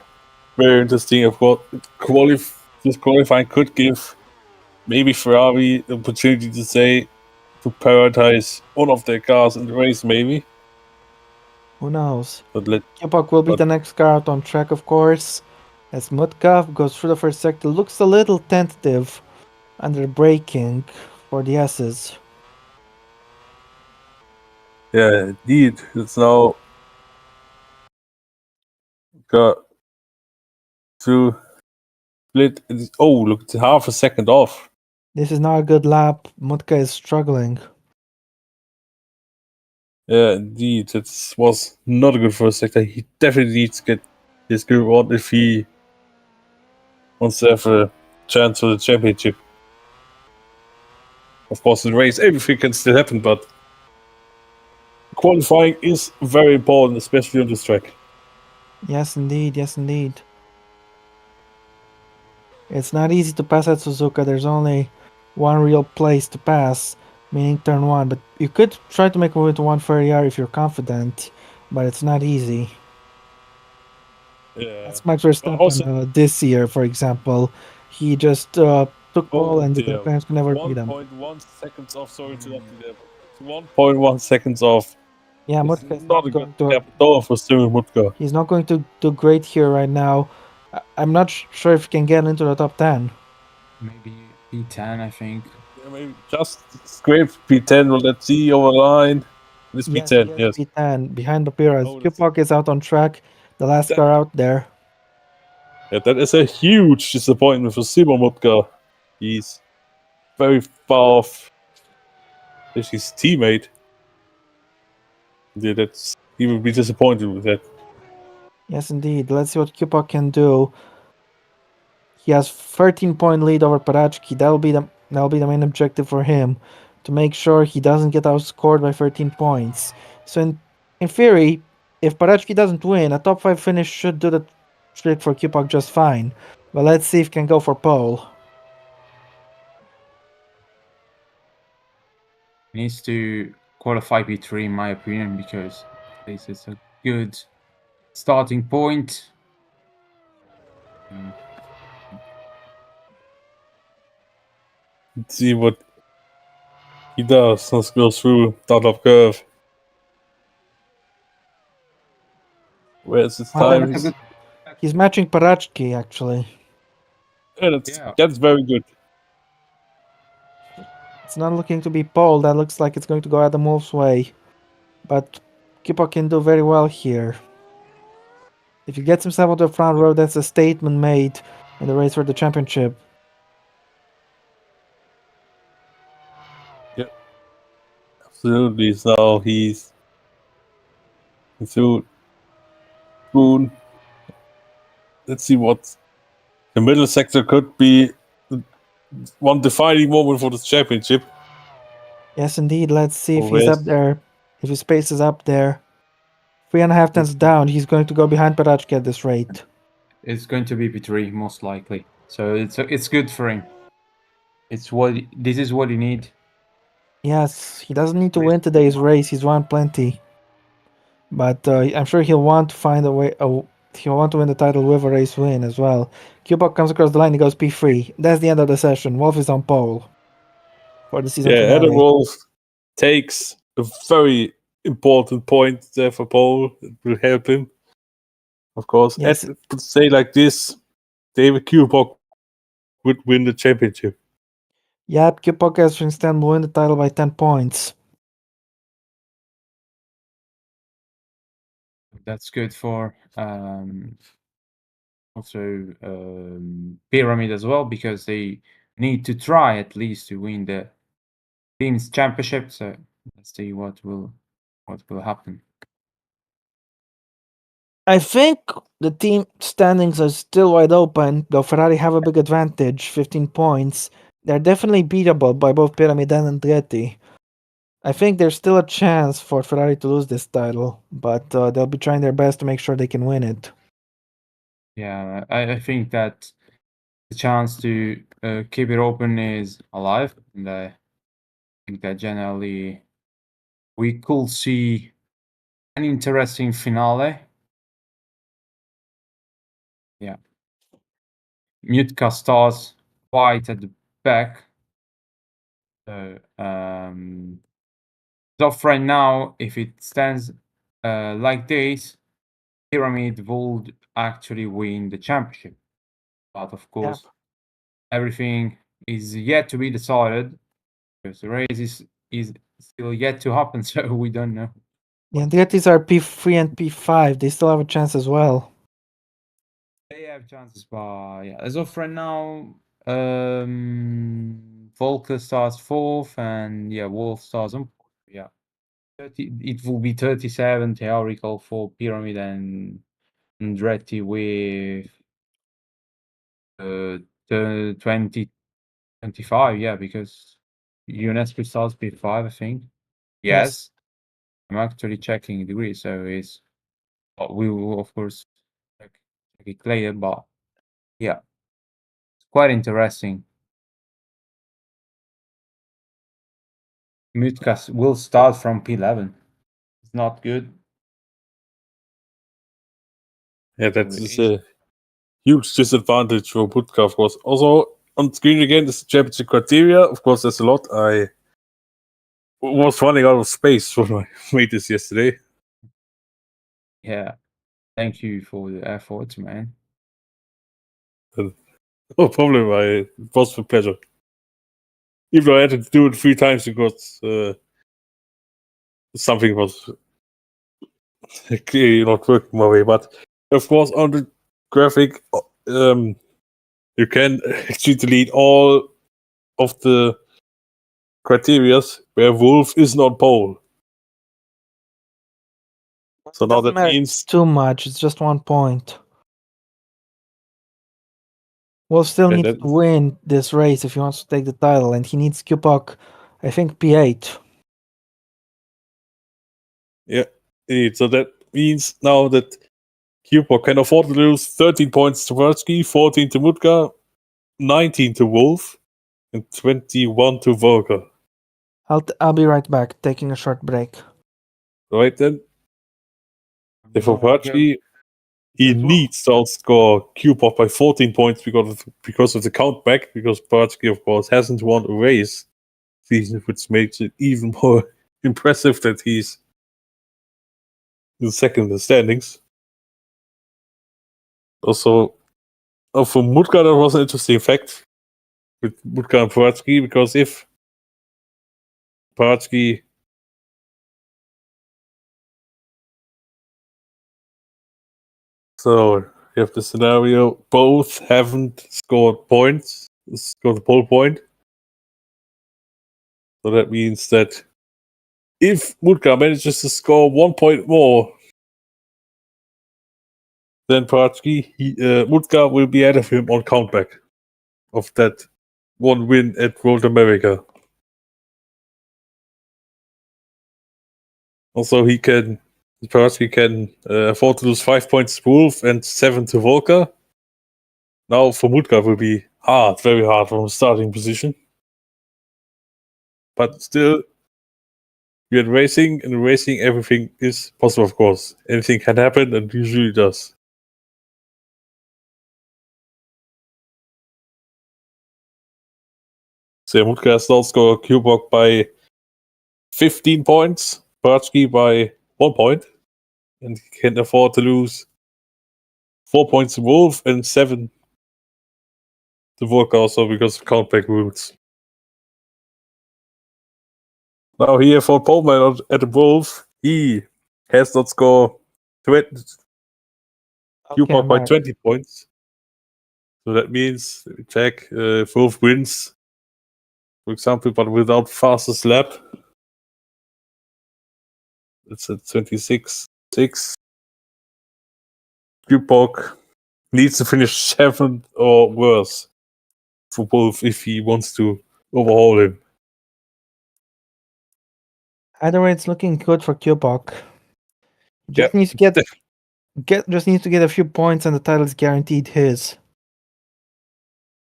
very interesting. Of course, this qualifying could give maybe Ferrari the opportunity to say to prioritize one of their cars in the race, maybe. Who knows? But let Q-Puck will be but the next car out on track, of course, as Mutka goes through the first sector. Looks a little tentative under braking for the S's. yeah, indeed, it's now got to split. Oh, look, it's half a second off. This is not a good lap. Mutka is struggling. Yeah, indeed, it was not a good first sector. He definitely needs to get his group on if he wants to have a chance for the championship. Of course, in the race, everything can still happen, but qualifying is very important, especially on this track. Yes, indeed. Yes, indeed. It's not easy to pass at Suzuka. There's only one real place to pass, meaning turn one. But you could try to make a move into 130R if you're confident, but it's not easy. Yeah. That's Max But Verstappen also, this year, for example. He just took pole oh and the dear, McLarens could never beat him. 1.1 seconds off. Sorry to interrupt you there. But 1.1 seconds off. Yeah, It's Mutka is not not a good going to. gap at all for Steven Mutka. He's not going to do great here right now. I'm not sure if he can get into the top 10. Maybe P10, I think. Yeah, maybe just scrape P10. Well, let's see over the line. This Yes, he P10, has yes. P10 behind the Piras. Oh, that's Q-Puck is out on track. The last that, car out there. yeah, that is a huge disappointment for Simon Mutka. He's very far off his teammate. Yeah, that's he will be disappointed with that. Yes, indeed. Let's see what Q-Puck can do. He has 13-point lead over Parachki. That'll be the main objective for him, to make sure he doesn't get outscored by 13 points. So in theory, if Parachki doesn't win, a top 5 finish should do the trick for Q-Puck just fine. But let's see if he can go for pole. He needs to qualify P3, in my opinion, because this is a good starting point. Let's see what he does. Let's go through that up curve. Where's his Well, time? he's matching Parachki actually. Yeah, that's very good. It's not looking to be pole. That looks like it's going to go Adam Wolf's way. But Q-Puck can do very well here. If he gets himself on the front row, that's a statement made in the race for the championship. Yeah, absolutely. So he's through Spoon. Let's see what the middle sector could be one defining moment for the championship. Yes, indeed. Let's see if Oh, he's yes. up there. If his pace is up there. 3.5 tenths down. He's going to go behind Parachki at this rate. It's going to be P3 most likely, so it's good for him. This is what you need. Yes, he doesn't need to win today's race. He's won plenty. But I'm sure he'll want to find a way. He'll want to win the title with a race win as well. Q-Puck comes across the line. He goes P3. That's the end of the session. Wolf is on pole for the season Yeah, Adam finale. Wolf takes a very important point there for Paul. It will help him, of course. Yes. And to say like this, David Kubok would win the championship. Yep, Q-Puck has instead win the title by 10 points. That's good for also Pyramid as well, because they need to try at least to win the team's championship. So let's see what will happen. I think the team standings are still wide open, though Ferrari have a big advantage, 15 points. They're definitely beatable by both Pyramid and Andretti. I think there's still a chance for Ferrari to lose this title, but they'll be trying their best to make sure they can win it. Yeah, I think that the chance to keep it open is alive, and I think that generally we could see an interesting finale. Yeah. Mutka starts right at the back. So, right now, if it stands like this, Pyramid would actually win the championship. But of course, everything is yet to be decided because the race is still yet to happen, so we don't know. Yeah, these are P3 and P5. They still have a chance as well. They have chances, but yeah, as of right now, Volker starts fourth, and yeah, Wolf starts on. Yeah, 30, it will be 37 theoretical for Pyramid and Andretti with 20, 25. Yeah, because UNESCO starts P5, I think. Yes, I'm actually checking the degree, so it's. We will of course check it later, but yeah, it's quite interesting. Mutkas will start from P11. It's not good. Yeah, that is a huge disadvantage for Putka, of course. Also, on screen again is the championship criteria. Of course, there's a lot. I was running out of space when I made this yesterday. Yeah, thank you for the effort, man. No problem. It was a pleasure. Even though I had to do it 3 times because something was clearly not working my way. But of course, on the graphic, you can actually delete all of the criterias where Wolf is not pole. So now Doesn't that matter means too much. It's just 1 point. Wolf still needs to win this race if he wants to take the title, and he needs Kupok, I think, P8. Yeah, so that means now that Kupok can afford to lose 13 points to Varsky, 14 to Mutka, 19 to Wolf, and 21 to Volker. I'll be right back, taking a short break. Right then, for Varsky, he needs to outscore Kupok by 14 points because of the count back, because Varsky, of course, hasn't won a race season, which makes it even more impressive that he's in second in the standings. Also, for Mutka, that was an interesting fact with Mutka and Pavatsky, because if Pavatsky so you have the scenario, both haven't scored points, scored a pole point. So that means that if Mutka manages to score 1 point more than Pavatsky, Mutka will be ahead of him on countback of that one win at World America. Also, Pavatsky can afford to lose 5 points to Wolf and 7 to Volker. Now for Mutka will be hard, very hard from a starting position. But still, we're in racing, and in racing everything is possible, of course. Anything can happen, and usually does. So Mutka has now scored Kubok by 15 points, Pavatsky by 1 point, and he can afford to lose 4 points to Wolf and 7 to Volker also because of countback rules. Now here for Poleman at the Wolf, he has not scored Kubok by 20 points. So that means, let me check, if Wolf wins, for example, but without fastest lap, it's at 26.6. Kubok needs to finish 7th or worse for Wolf if he wants to overhaul him. Either way, it's looking good for Kubok. Just Yeah. needs to get a few points, and the title is guaranteed his.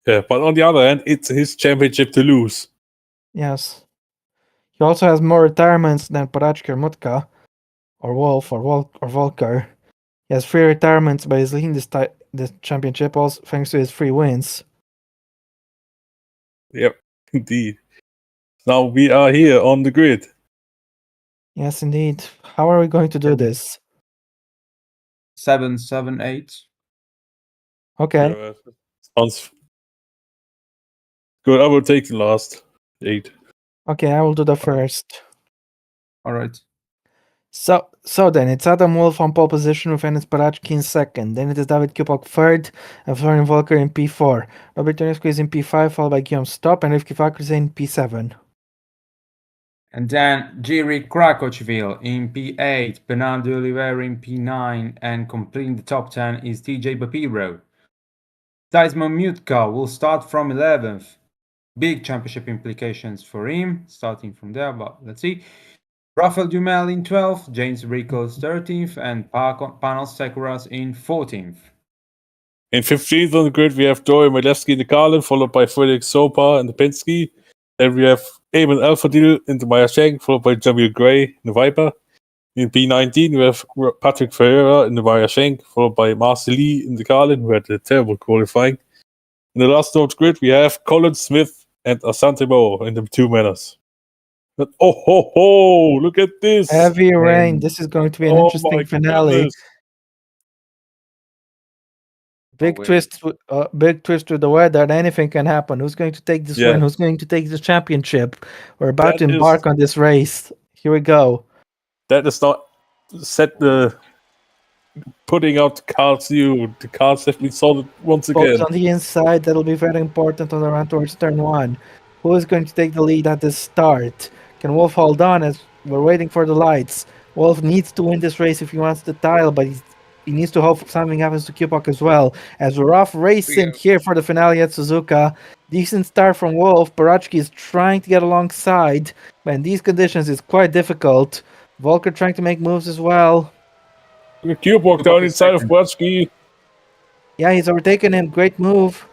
Yeah, but on the other hand, it's his championship to lose. Yes. He also has more retirements than Parachka or Mutka, or Wolf, or Volker. He has 3 retirements, but he's leading this championship also thanks to his 3 wins. Yep, indeed. Now we are here on the grid. Yes, indeed. How are we going to do this? 7, 7, 8. Okay. Sounds good. I will take the last 8. Okay, I will do the first. All right. So then it's Adam Wolf on pole position with Enes Parachki in second. Then it is David Kupok third and Florian Volker in P4. Robert Ionescu is in P5, followed by Guillaume Stopp and Rivki Fakr in P7. And then Jiri Krakochville in P8, Bernardo Oliveira in P9, and completing the top 10 is TJ Bapiro. Tysman Mutka will start from 11th. Big championship implications for him, starting from there, but let's see. Rafael Dumel in 12th, James Rickles 13th, and Panos Sekuras in 14th. In 15th on the grid, we have Dori Milewski in the Carlin, followed by Felix Sopa in the Penske. Then we have Eamon Alfadil in the Mayashank, followed by W. Gray in the Viper. In P19, we have Patrick Ferreira in the Mayashank, followed by Marcel Lee in the Carlin, who had a terrible qualifying. In the last North grid, we have Colin Smith and Asante Mo in the 2 manners. But, oh ho ho! Look at this! Heavy rain. This is going to be an interesting finale. Goodness. Big twist with the weather, and anything can happen. Who's going to take this win? Who's going to take this championship? We're about to embark on this race. Here we go. That is not set the putting out the cards. The cards have been sorted once again. Focus on the inside. That'll be very important on the run towards turn 1. Who is going to take the lead at the start? Can Wolf hold on as we're waiting for the lights? Wolf needs to win this race if he wants the title, but he needs to hope something happens to Kupok as well. As we're off racing here for the finale at Suzuka. Decent start from Wolf. Parachki is trying to get alongside, but in these conditions it's quite difficult. Volker trying to make moves as well. Kupok down inside of Parachki. Yeah, he's overtaken him. Great move.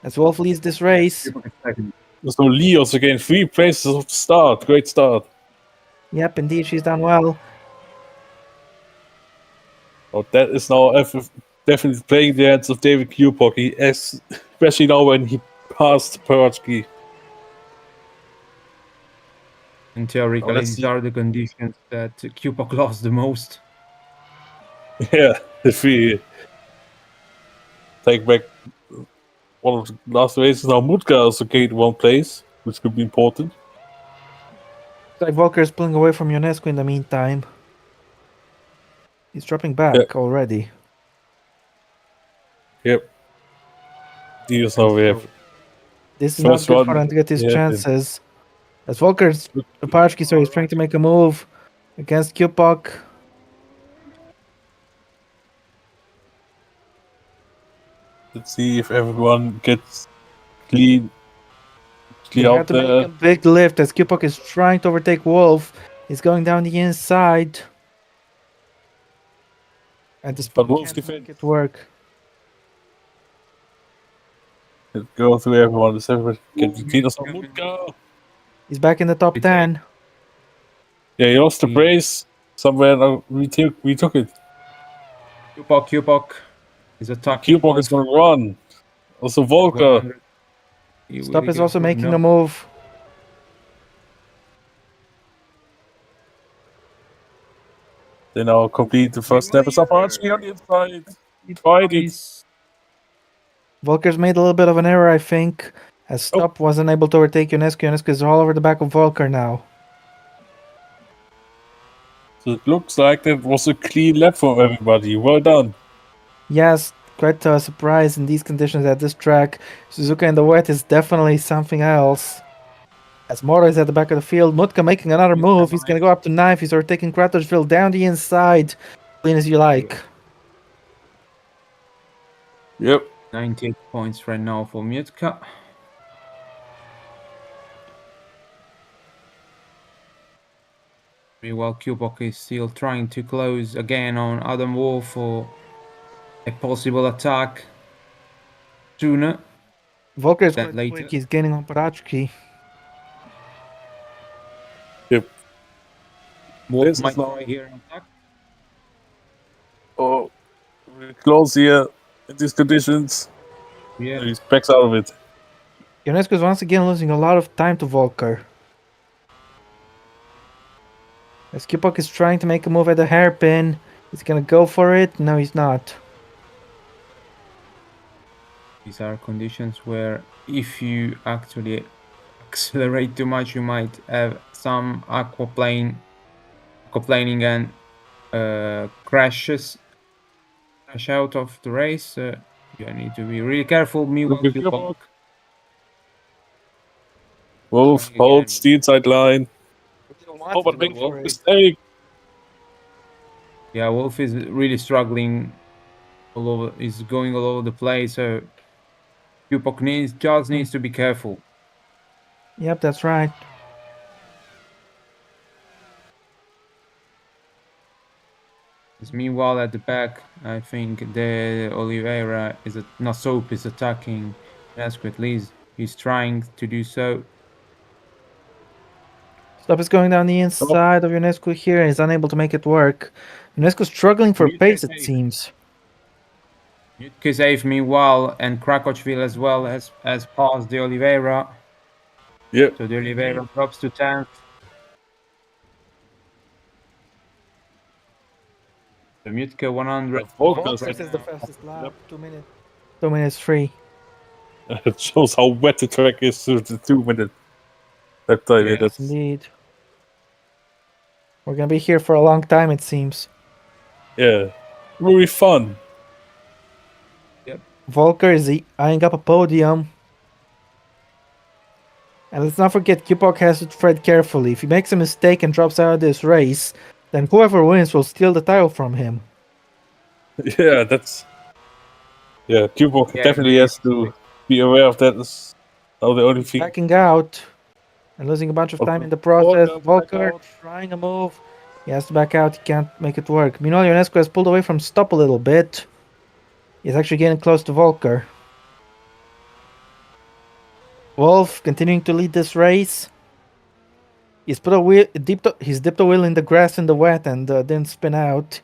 As Wolf leads this race. So Lee also gained 3 places of the start. Great start. Yep, indeed, she's done well. Oh, that is now definitely playing the hands of David Kupok, especially now when he passed Parachki. And theoretically, these are the conditions that Kupok lost the most. Yeah, if we take back one of the last races, now Mutka also gained 1 place, which could be important. Looks like Volker is pulling away from Ionescu in the meantime. He's dropping back already. Yep. This is not good for him to get his chances. As Volker's Parachki, so he's trying to make a move against Kupok. Let's see if everyone gets clean out there. Make a big lift as Kupok is trying to overtake Wolf. He's going down the inside. And this but Wolf's can't make it work. Let's go through everyone. He's back in the top 10. Yeah, he lost the race somewhere. We took it. Kupok is attacking. Kupok is going to run. Also Volker. Stopp is also making a move. They now complete the first step. It's Parachki on the inside. He tried it. Volker's made a little bit of an error, I think, as Stopp wasn't able to overtake Ionescu. Ionescu is all over the back of Volker now. So it looks like that was a clean lap for everybody. Well done. Yes, quite a surprise in these conditions at this track. Suzuka in the wet is definitely something else. As Mora is at the back of the field, Mutka making another move. He's going to go up to 9th. He's overtaking Kratochville down the inside. Clean as you like. Yep. 98 points right now for Mutka. While Kubok is still trying to close again on Adam Wolf for a possible attack sooner Volker is than quite later. quick. He's gaining on Parachki. Yep. Wolf This is might now. try here an attack. Oh, we're close here in these conditions. Yeah. He backs out of it. Ionescu is once again losing a lot of time to Volker. As Kupok is trying to make a move at the hairpin. He's gonna go for it. No, he's not. These are conditions where if you actually accelerate too much, you might have some aquaplaning and crash out of the race. You need to be really careful. Meanwhile, Look at Kubok Kubok. Wolf trying holds again. the inside line. He wants Oh, to but go make for a it. mistake. Yeah, Wolf is really struggling all over. Is going all over the place. So Kubok needs to be careful. Yep, that's right. Meanwhile, at the back, I think the Oliveira Nasop is attacking Ionescu at least. He's trying to do so. Stop is going down the inside of Ionescu here and is unable to make it work. Ionescu struggling for Mute pace, it safe. seems. Kisev, meanwhile, and Krakowville as well has passed the Oliveira. Yep. So the Oliveira drops to 10th. The Mutka 100. Volker Volker is the now. fastest lap. Yep. 2 minutes. 2 minutes free. It shows how wet the track is to the 2-minute lap time. Yes. That's Indeed. We're gonna be here for a long time, it seems. yeah, really fun. Volker is eyeing up a podium. And let's not forget, Kupok has to tread carefully. If he makes a mistake and drops out of this race, then whoever wins will steal the title from him. Yeah, that's Kubok Yeah, definitely has to be aware of that. Is now the only thing. Backing out and losing a bunch of time in the process. Volker trying a move. He has to back out. He can't make it work. Meanwhile, Ionescu has pulled away from stop a little bit. He's actually getting close to Volker. Wolf continuing to lead this race. He's put a wheel, he's dipped a wheel in the grass in the wet and didn't spin out.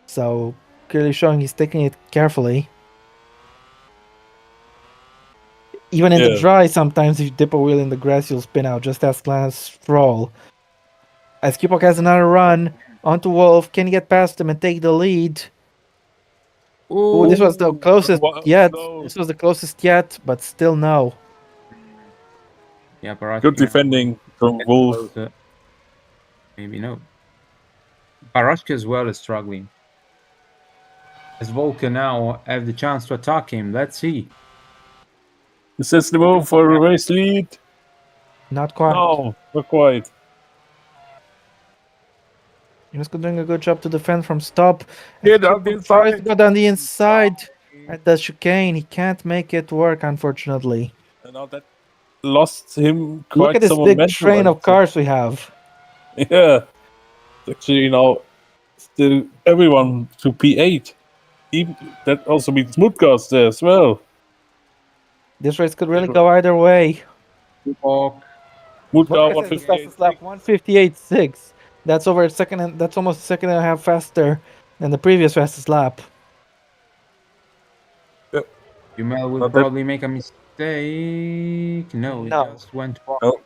So clearly showing he's taking it carefully. Even in the dry, sometimes if you dip a wheel in the grass, you'll spin out. Just ask Lance Stroll. As Kupok has another run onto Wolf, can he get past him and take the lead? Oh, this was the closest yet. This was the closest yet, but still no. Yeah, Parachki Good defending from Wolf. Maybe no. Parachki as well is struggling. As Volker now have the chance to attack him. Let's see. Is this the move for a race lead? Not quite. No, not quite. Ionescu doing a good job to defend from stop. Yeah, down the Tries to inside. go down the inside at the chicane. He can't make it work, unfortunately. And now that lost him quite Look at this some big momentum, train of cars we have. Yeah. Actually, still everyone to P8. Even, that also means Mutgast there as well. This race could really go either way. Mutgast Volker says the fastest lap 158.6. That's over a second. That's almost a second and a half faster than the previous fastest lap. Yep. Jumel will probably make a mistake. No, it just went wide. No.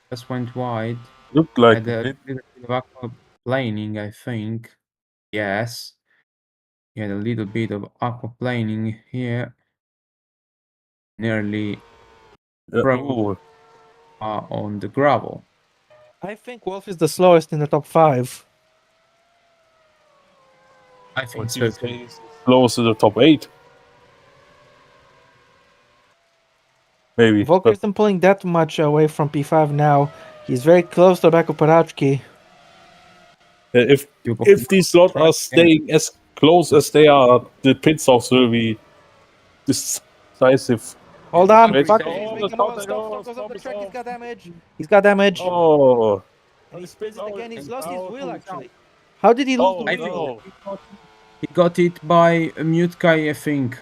Just went wide. Looked like Had a little bit of aquaplaning, I think. Yes. He had a little bit of aquaplaning here. Nearly on the gravel. I think Wolf is the slowest in the top 5. I think so. Close to the top 8. Maybe. Volker isn't pulling that much away from P5 now. He's very close to the back of Parachki. If these slots are staying as close as they are, the pit stops will be decisive. Hold on, Stop. He's got damage. He's got damage. Oh, And he spins it again. He's lost his Oh, wheel, no. actually. How did he lose Oh, the I wheel? think no. he got it by Mutkai, I think.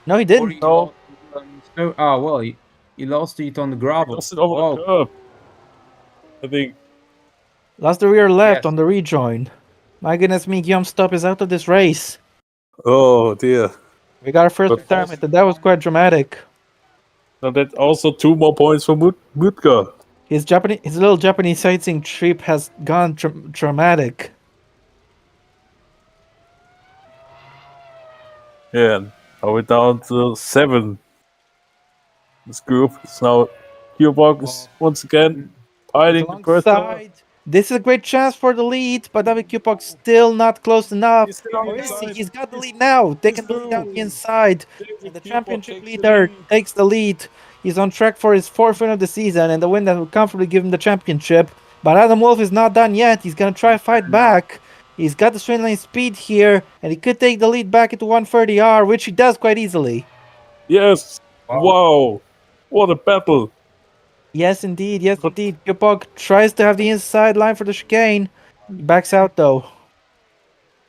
No, he Or didn't. he No. lost it on snow. Ah, well, he lost it on the gravel. Lost it over Oh, the curb. I think. Lost the rear left yes. on the rejoin. My goodness me, Guillaume Stop is out of this race. Oh dear. We got our first But retirement, and that was quite dramatic. now that also 2 more points for Mutka. His little Japanese sightseeing trip has gone dramatic. Yeah, and now we're down to 7. This group is now Gearbox once again He's hiding the first car. alongside. This is a great chance for the lead, but David Kupok still not close enough. He's still on Or the is he? inside. He's got the lead now, taking the lead down through. the inside. And the David Gearbox championship takes the leader lead. takes the lead. He's on track for his 4th win of the season and the win that will comfortably give him the championship. But Adam Wolf is not done yet. He's gonna try fight back. He's got the straight line speed here, and he could take the lead back into 130R, which he does quite easily. Yes. Wow. Wow. What a battle. Yes, indeed. Yes, indeed. Kupok tries to have the inside line for the chicane. He backs out though.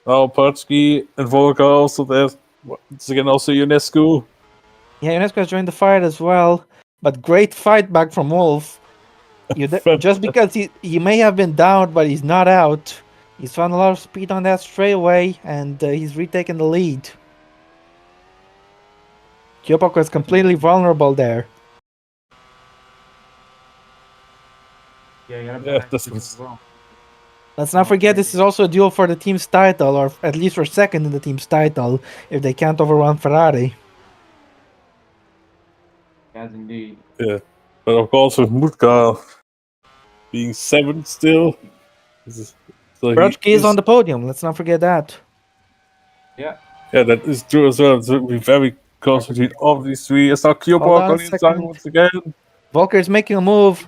Now Patsky and Volker also there. Once again also UNESCO. Yeah, UNESCO has joined the fight as well. But great fight back from Wolf. Just because he may have been down, but he's not out. He's found a lot of speed on that straightaway, and he's retaken the lead. Kupok was completely vulnerable there. Yeah, this was Let's not forget this is also a duel for the team's title, or at least for second in the team's title, if they can't overrun Ferrari. Yes, indeed. yeah. But of course with Mutka being 7 still. So Brodsky is on the podium, let's not forget that. Yeah. Yeah, that is true as well. So we're very close between all of these three. It's now Hold Gearbox on on a the inside second. once again. Volker is making a move.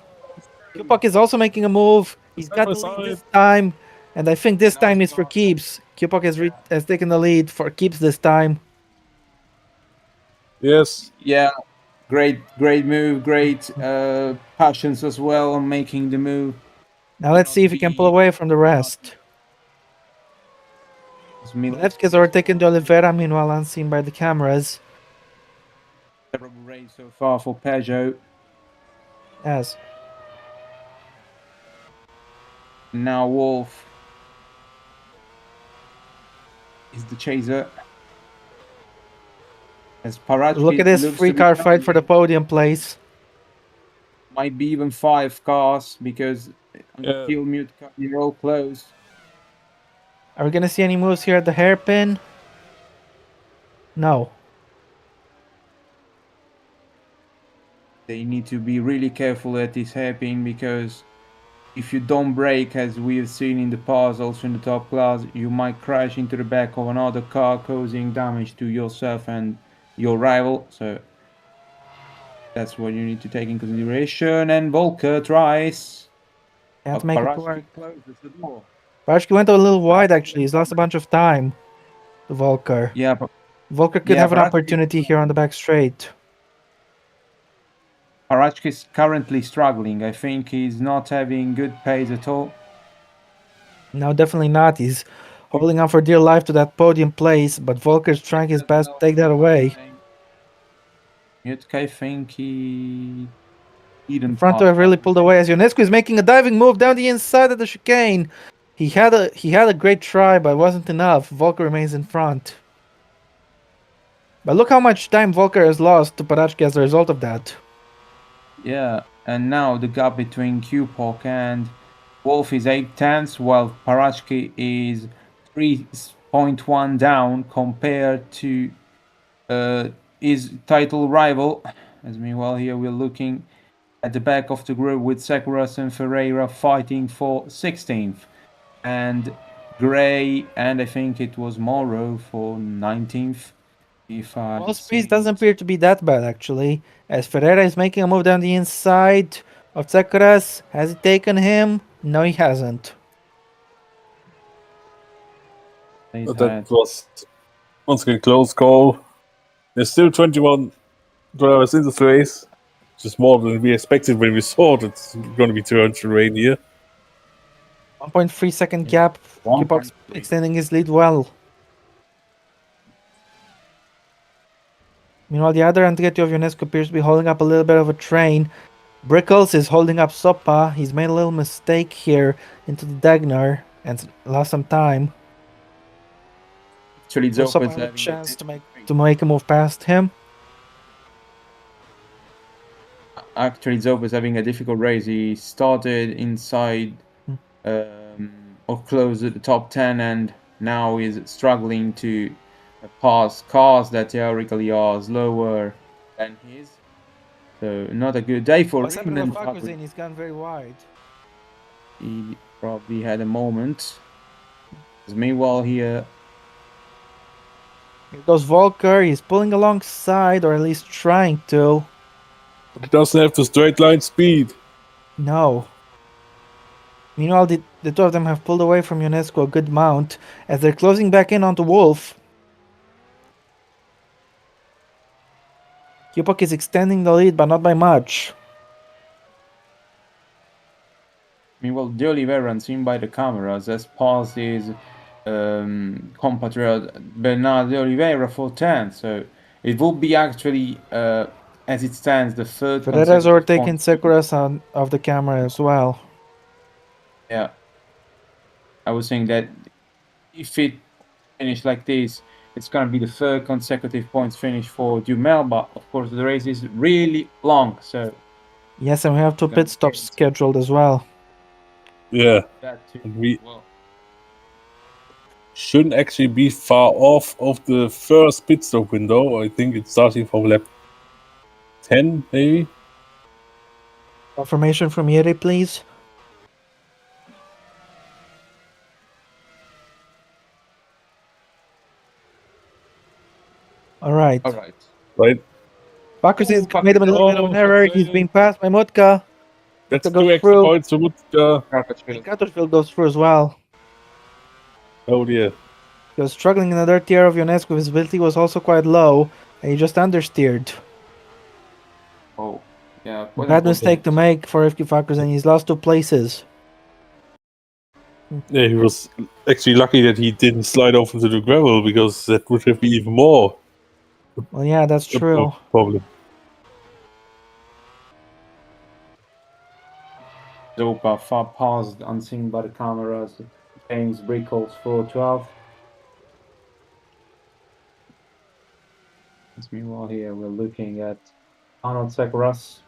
Kupok is also making a move. He's got the lead this time, and I think this time is for keeps. Kupok has taken the lead for keeps this time. Yes. Yeah. Great move. Great passions as well on making the move. Now let's see if he can pull away from the rest. Milevski has overtaken the Oliveira, meanwhile unseen by the cameras. Terrible race so far for Peugeot. Yes. Now Wolf is the chaser. As Paratsky Look at this looks to free be car fight for the dominating. podium place. Might be even 5 cars because Yeah. until mute car, you're all close. Are we gonna see any moves here at the hairpin? No. They need to be really careful at this hairpin because if you don't brake, as we've seen in the past, also in the top class, you might crash into the back of another car, causing damage to yourself and your rival. So that's what you need to take in consideration. And Volker tries. Can't But make it Paratsky work. closes the door. Varshki went a little wide actually. He's lost a bunch of time to Volker. Yeah, but Volker could yeah, have an Paratsky- opportunity here on the back straight. Paratsky is currently struggling. I think he's not having good pace at all. No, definitely not. He's holding on for dear life to that podium place, but Volker's trying his best to take that away. Yutka, I think he The didn't front pass have really that. pulled away as Ionescu is making a diving move down the inside of the chicane. He had a great try, but it wasn't enough. Volker remains in front. But look how much time Volker has lost to Paratsky as a result of that. Yeah, and now the gap between Kupok and Wolf is 8 tenths, while Paratsky is 3.1 down compared to his title rival. As meanwhile, here we're looking at the back of the group with Sakuras and Ferreira fighting for 16th, and Gray and I think it was Morrow for 19th. Well, Prix doesn't appear to be that bad actually, as Ferreira is making a move down the inside of Sakuras. Has he taken him? No, he hasn't. That was once again close call. There's still 21 drivers in this race. just more than we expected when we saw that it's going to be 200 rain here. 1.3 second gap. 1.3. Q-Box extending his lead well. Meanwhile, the other Andretti of Ionesco appears to be holding up a little bit of a train. Brickles is holding up Sopa. He's made a little mistake here into the Dagner and lost some time. Actually, Will Sopa Zopa's have a having chance to make a move past him? Zopa's having a difficult race. He started inside or close at the top 10 and now is struggling to pass cars that theoretically are slower than his. So not a good day for What's him. happening And with Fakhrizin? He's gone very wide. he probably had a moment. Meanwhile here goes Volker. He's pulling alongside, or at least trying to. But it doesn't have the straight line speed. No. Meanwhile, the two of them have pulled away from Ionesco a good amount as they're closing back in onto Wolf. Q-Puck is extending the lead, but not by much. Meanwhile, De Oliveira, unseen by the cameras, has passed his compatriot Bernard De Oliveira for 10. So it will be actually, as it stands, the third Ferreira's consecutive overtaken point. Sekuras of the camera as well. Yeah. I was saying that if it finished like this, it's going to be the third consecutive points finish for Dumel, but of course the race is really long, so... Yes, and we have two pit stops scheduled as well. Yeah. That too. And we shouldn't actually be far off of the first pit stop window. I think it's starting from lap 10, maybe. Confirmation from Yeri, please. All right. Right. Fakhrizin's made a little bit of an error. He's being passed by Mutka. That's Mutka goes 2 extra through. points to Mutka. Catterfield goes through as well. Oh dear. He was struggling in the third tier of Ionesco. Visibility was also quite low, and he just understeered. Oh, yeah. Bad mistake to make for FQ Fakhrizin. He's lost 2 places. Yeah, he was actually lucky that he didn't slide off into the gravel, because that would have been even more. Well, yeah, that's true. Problem. Zopa far past, unseen by the cameras. James Brickles for 12. Meanwhile here we're looking at Arnold Sekuras.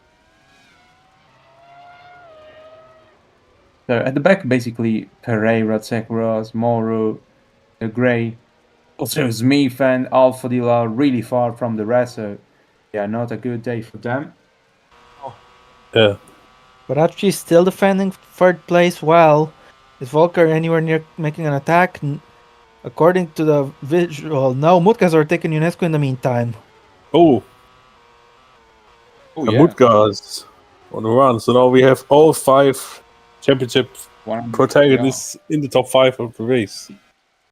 So at the back, basically, Pereira, Sekuras, Moro, the Grey. Also, Smith and Alfadil are really far from the rest, so yeah, not a good day for them. Yeah. But actually still defending third place well. Is Volker anywhere near making an attack? According to the visual, no. Mutka's are taking Ionesco in the meantime. Oh. Oh, And yeah. Mutka is on the run. So now we have all 5 championship protagonists in the top 5 of the race.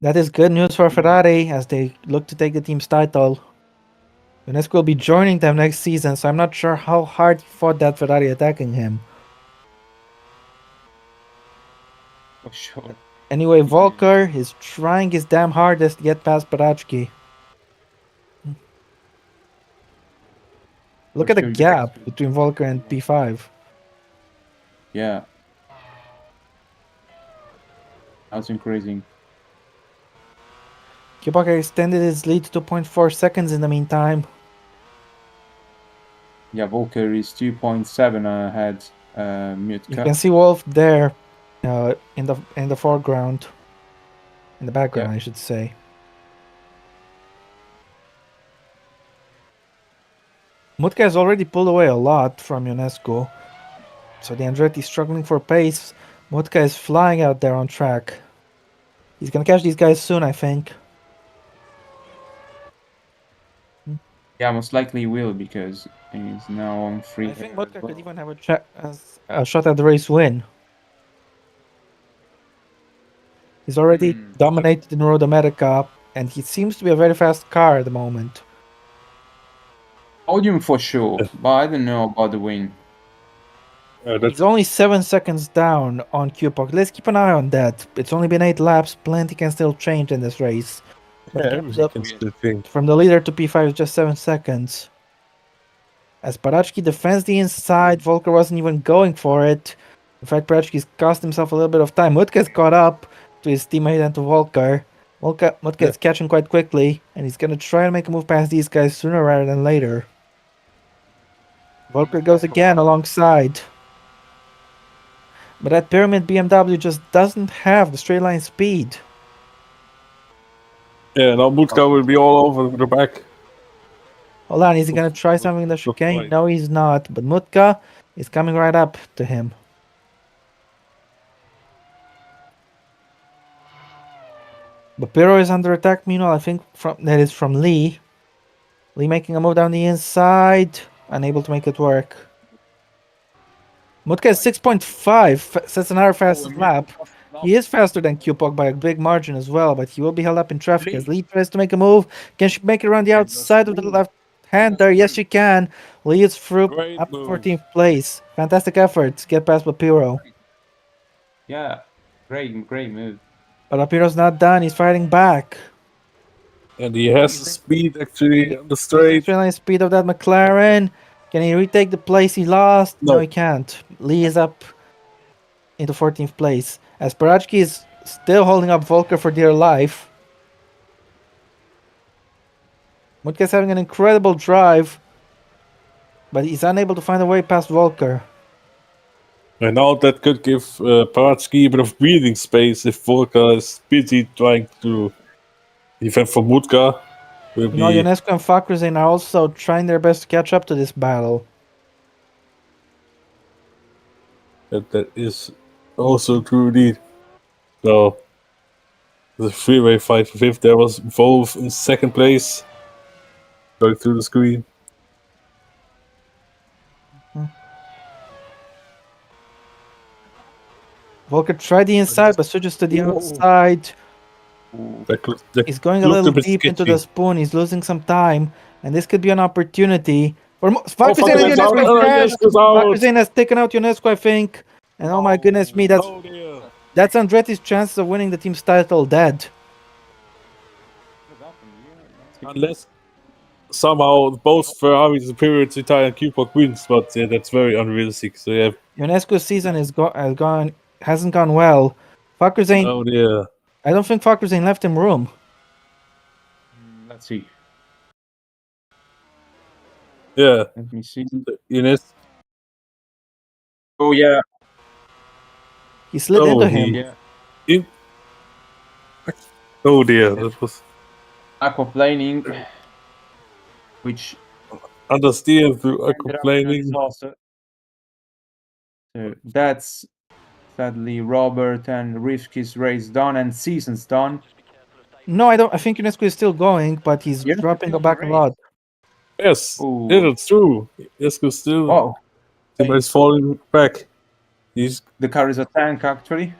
That is good news for Ferrari as they look to take the team's title. Ionesco will be joining them next season, so I'm not sure how hard he fought that Ferrari attacking him. For sure. Anyway, Volker is trying his damn hardest to get past Barachki. Look at the gap between Volker and P5. Yeah. That's increasing. Q-Puck extended his lead to 2.4 seconds in the meantime. Yeah, Volker is 2.7 ahead. Mutka. You can see Wolf there, in the foreground, in the background, I should say. Mutka has already pulled away a lot from Ionesco, so the Andretti is struggling for pace. Mutka is flying out there on track. He's gonna catch these guys soon, I think. Yeah, most likely will, because he's now on free. I think Mutka could even have a shot at the race win. He's already dominated in Road America, and he seems to be a very fast car at the moment. Podium for sure, but I don't know about the win. He's only 7 seconds down on Q-Puck. Let's keep an eye on that. It's only been 8 laps. Plenty can still change in this race. But everything can still change. from the leader to P5 is just 7 seconds. As Parachki defends the inside, Volker wasn't even going for it. In fact, Parachki's cost himself a little bit of time. Mutka's caught up to his teammate and to Volker. Mutka is catching quite quickly, and he's going to try and make a move past these guys sooner rather than later. Volker goes again alongside. But that Pyramid BMW just doesn't have the straight line speed. Yeah, now Mutka will be all over the back. Hold on, is he going to try something in the chicane? No, he's not. But Mutka is coming right up to him. But Piro is under attack, meanwhile, I think that is from Lee. Lee making a move down the inside. Unable to make it work. Mutka is 6.5, sets another fastest lap. He is faster than Q-Puck by a big margin as well, but he will be held up in traffic as Lee tries to make a move. Can she make it around the outside of the left hander? Yes, she can. Lee is through up to 14th place. Fantastic effort. Get past Papiro. Yeah, great move. But Papiro's not done. He's fighting back. And he has the speed actually on the straight. Straight line speed of that McLaren. Can he retake the place he lost? No, he can't. Lee is up into 14th place. As Parachki is still holding up Volker for dear life. Mutka's having an incredible drive, but he's unable to find a way past Volker. And now that could give Paratsky a bit of breathing space if Volker is busy trying to defend from Mutka. Ionescu and Fakruzin are also trying their best to catch up to this battle. That is also true indeed. So the three-way fight for fifth. There was Wolf in second place. Going through the screen. Volker tried the inside, but switches to the outside. He's going a little deep into the spoon. He's losing some time, and this could be an opportunity for Fakruzin and Ionescu. Fakruzin has taken out Ionescu, I think. And oh my goodness me, that's Andretti's chances of winning the team's title dead. Unless somehow both Ferrari superior to Italian and Q-Puck wins, but yeah, that's very unrealistic. So yeah, Ionescu's season hasn't gone well. Fakruzin. Oh yeah. I don't think Fakruzin left him room. Let's see. Yeah. Let me see. Ines. Oh yeah. He slid into him. Yeah. Oh dear, that was aquaplaning, which understeer to aquaplaning. So that's sadly Robert and Rivki's race done and season's done. No, I don't. I think Ionescu is still going, but he's dropping back a lot. Yes, yeah, that's true. Ionescu still. Oh, he's falling back. The car is a tank actually.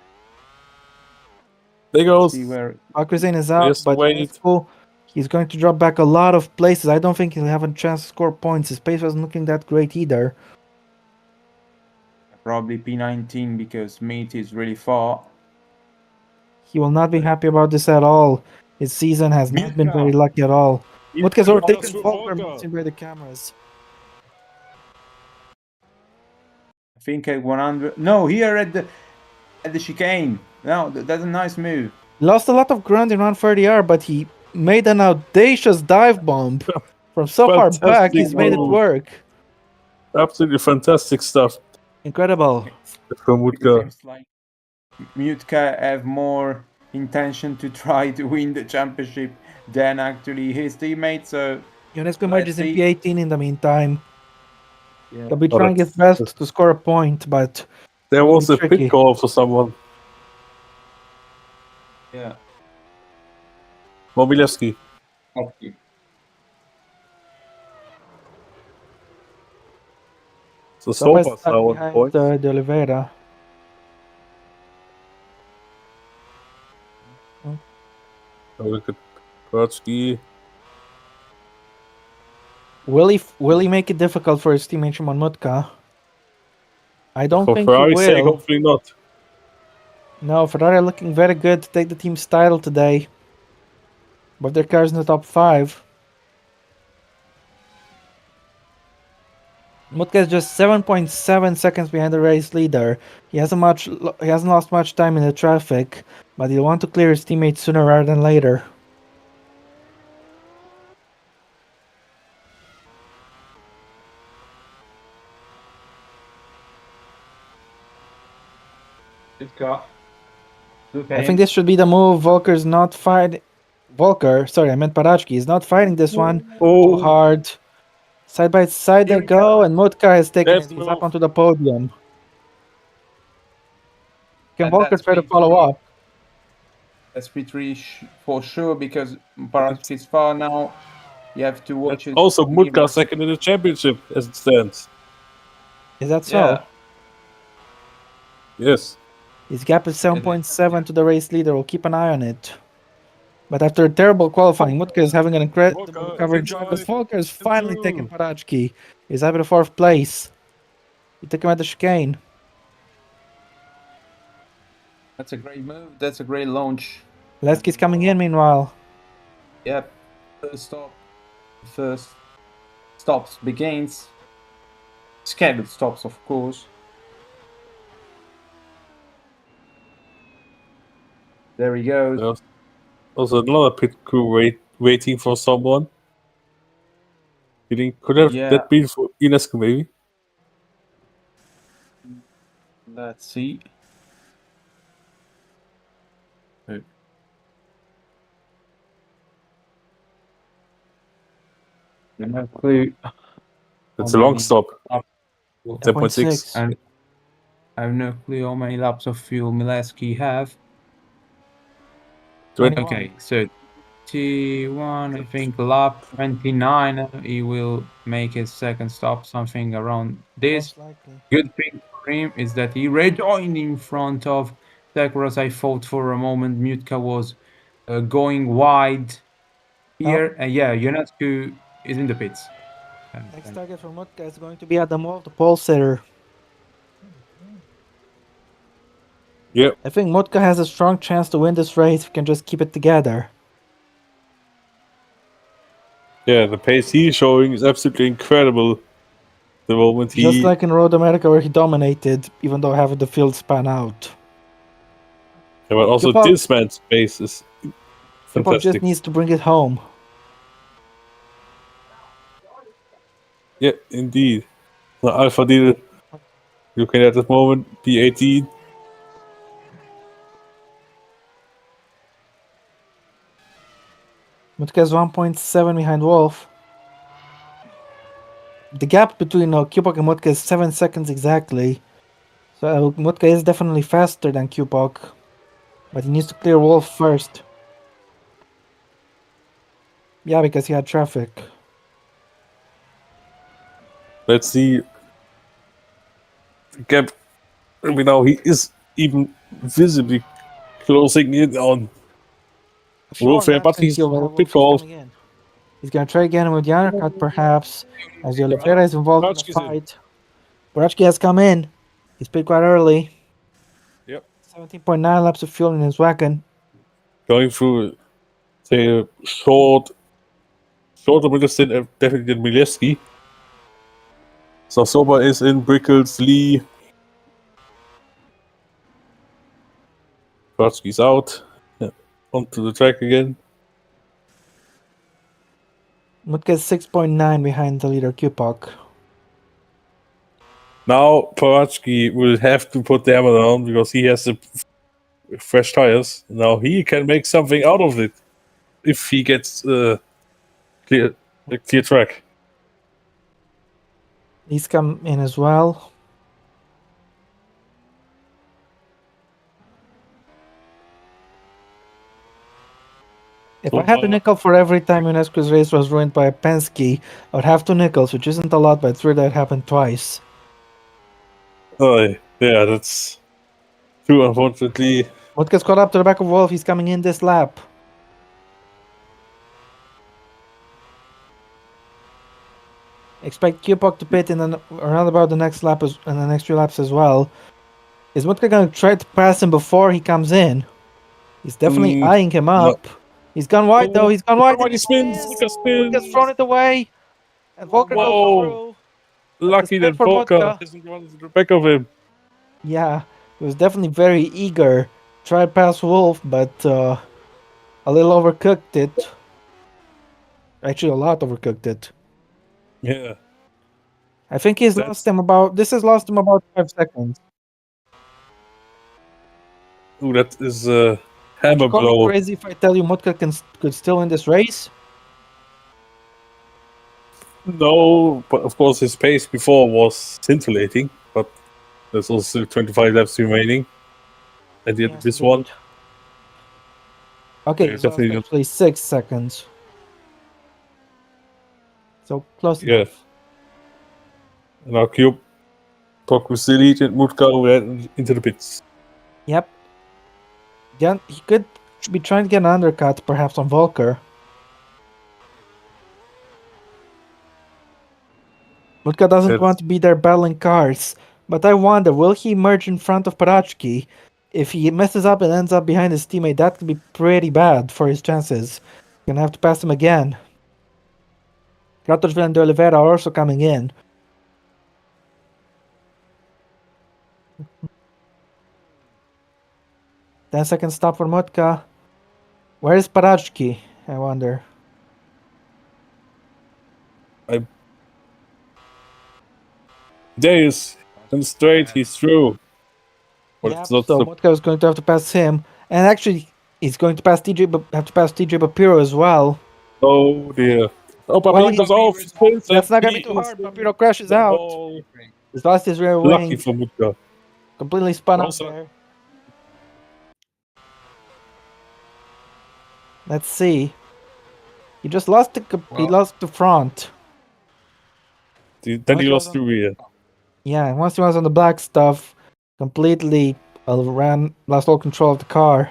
There goes. Fakruzin is out, but Ionescu, he's going to drop back a lot of places. I don't think he'll have a chance to score points. His pace wasn't looking that great either. Probably P19 because meat is really far. He will not be happy about this at all. His season has not been very lucky at all. Mutka's overtaken Volker seen by the cameras. I think at 100. No, here at the chicane. No, that's a nice move. He lost a lot of ground in 130R, but he made an audacious dive bomb from so far back. He's made it work. Absolutely fantastic stuff. Incredible. From Mutka. Seems like Mutka have more intention to try to win the championship than actually his teammates. So Ionescu emerges in P18 in the meantime. He'll be trying his best to score a point, but there was a pit call for someone. Yeah. Mobilewski. Okay. So far now on point. De Oliveira. Look at Kratsky. Will he make it difficult for his teammate Shimon Mutka? I don't For think he Ferrari's sake, will. hopefully not. No, Ferrari are looking very good to take the team's title today. But their car's in the top 5. Mutka is just 7.7 seconds behind the race leader. He hasn't lost much time in the traffic, but he'll want to clear his teammates sooner rather than later. Good car. I think this should be the move. Volker's not fighting. Volker, sorry, I meant Parachki, is not fighting this one too Oh, hard. Side by side they go, and Mutka has taken that's it. He's up move. onto the podium. Can And Volker that's try to follow P3. up? That's P3 for sure because Paratsky is far now. You have to watch That's it. also Mutka second in the championship as it stands. Is that so? Yeah. Yes. His gap is 7.7 to the race leader. We'll keep an eye on it. But after a terrible qualifying, Mutka is having an incredible Volker, recovery in enjoy. drivers. Volker is Come finally through. taking Parachki. He's having a 4th place. He took him at the chicane. That's a great move. That's a great launch. Lesky's coming in meanwhile. Yep. First stops begins. Scheduled stops, of course. There he goes. There's also another pit crew waiting for someone. Could have Yeah. that been for Ines maybe? Let's see. No clue. It's how a long many stop. laps- 10.6. And I have no clue how many laps of fuel Mileski have. 21. Okay, so T1, I think lap 29, he will make his second stop, something around this. Most likely. Good thing for him is that he rejoined in front of Tekros. I thought for a moment Mutka was going wide here. And yeah, Ionescu is in the pits. Next target for Mutka is going to be at the mall, the pole sitter. Yep. I think Mutka has a strong chance to win this race if he can just keep it together. Yeah, the pace he's showing is absolutely incredible. The moment Just like in Road America where he dominated, even though having the field span out. Yeah, but also Kupok- this man's pace is Kupok fantastic. just needs to bring it home. Yeah, indeed. The Alpha deal looking at this moment, P18. Mutka is 1.7 behind Wolf. The gap between Kupok and Mutka is 7 seconds exactly. So Mutka is definitely faster than Kupok. But he needs to clear Wolf first. Yeah, because he had traffic. Let's see. The gap. Now he is even visibly closing in on Wolf here, but he's pit call. He's gonna try again with the undercut, perhaps, as the Oliveira is involved in the Barachki's in. fight. Barachki has come in. He's pit quite early. Yep. 17.9 laps of fuel in his wagon. Going through, say, a shorter middle stint, definitely than Milewski. So Soba is in, Brickles, Lee. Barachki's out. Yeah. Onto the track again. Mutka is 6.9 behind the leader Kupok. Now Parachki will have to put the hammer down because he has the fresh tires. Now he can make something out of it if he gets a clear track. He's come in as well. If I had a nickel for every time Ionescu's race was ruined by a Penske, I would have 2 nickels, which isn't a lot, but it's weird that it happened twice. Oh, yeah, that's true, unfortunately. Mutka's caught up to the back of Wolf. He's coming in this lap. Expect Q-Puck to pit around about the next lap in the next few laps as well. Is Mutka gonna try to pass him before he comes in? He's definitely eyeing him No. up. He's gone wide though. He's gone wide. Somebody spins. Luca Muska's spins. thrown it away, and Volker goes Whoa. through. But the Lucky spin that for Volker Mutka. isn't running to the back of him. Yeah, he was definitely very eager. Tried past Wolf, but a little overcooked it. Actually, a lot overcooked it. Yeah. I think he's lost him about. This has lost him about 5 seconds. Ooh, that is a Would hammer you call me blow. crazy if I tell you Mutka could still win this race? No, but of course his pace before was scintillating, but there's also 25 laps remaining. And yet Yes, this indeed. one, Okay, yeah, so definitely not. actually 6 seconds. So close Yeah. enough. Now Cube talk with the lead and Mutka went into the pits. Yep. Then he could be trying to get an undercut, perhaps on Volker. Mutka doesn't want to be there battling cars, but I wonder, will he merge in front of Parachki? If he messes up and ends up behind his teammate, that could be pretty bad for his chances. Gonna have to pass him again. Kratovsville and De Oliveira are also coming in. Ten-second stop for Mutka. Where is Parachki? I wonder. There he is. And straight, he's through. But Yep, it's not so the Mutka is going to have to pass him. And actually, he's going to pass TJ, but have to pass TJ Papiro as well. oh dear. Oh, Papiro Well, goes off. Spins that's and not gonna be he too is hard. in Papiro crashes the out. wall. He's lost his rear Lucky wing. for Mutka. Completely spun out Also- there. Let's see. He just lost he lost the front. Then he lost the rear. Yeah, once he was on the black stuff, completely lost all control of the car.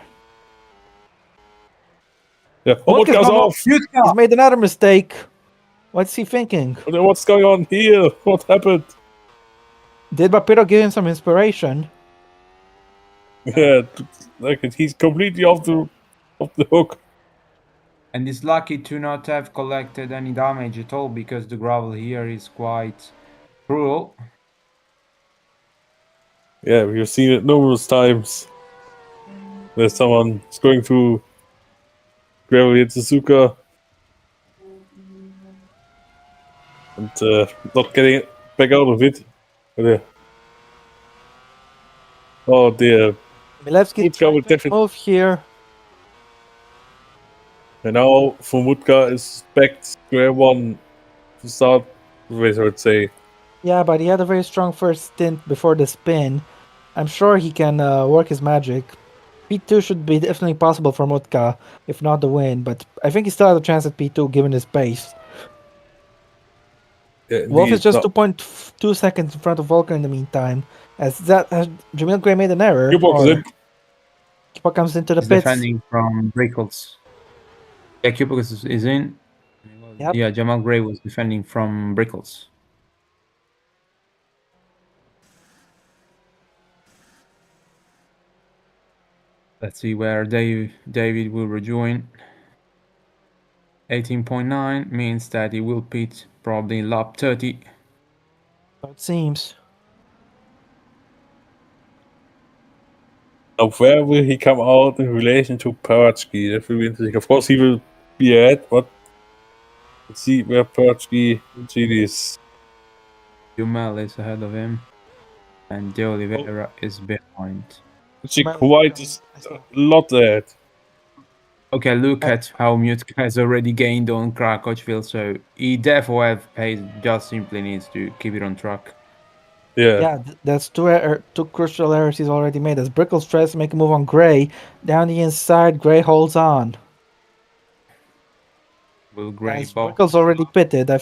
Yeah. Oh, Mutka's Mutka's gone off. He's made another mistake. What's he thinking? What's going on here? What happened? Did Papiro give him some inspiration? Yeah, like he's completely off the hook. And is lucky to not have collected any damage at all because the gravel here is quite cruel. Yeah, we've seen it numerous times. There's someone going through gravel at Suzuka and not getting back out of it. But, oh dear. Milevski Mutka trying will to definitely. move here. And now for Mutka is back to square one to start with, I would say. Yeah, but he had a very strong first stint before the spin. I'm sure he can work his magic. P2 should be definitely possible for Mutka, if not the win, but I think he still has a chance at P2 given his pace. Yeah, Wolf is indeed. just 2.2 seconds in front of Volker in the meantime. Has Jamil Gray made an error? Kipa comes into the He's pits. defending from Brickles. Yeah, Cupid is in. Yep. Yeah, Jamal Gray was defending from Brickles. Let's see where David will rejoin. 18.9 means that he will pit probably in lap 30. So it seems. Now, where will he come out in relation to Paratsky? That will be interesting. Of course, he will be ahead, but let's see where Paratsky is. Jumel is ahead of him, and De Oliveira is behind. Actually, quite a lot ahead. Okay, look at how Mutka has already gained on Krakowsville, so he therefore have pace, just simply needs to keep it on track. Yeah, that's two crucial errors he's already made. As Brickles tries to make a move on Gray, down the inside, Gray holds on. Will Gray As Brickles already pitted, I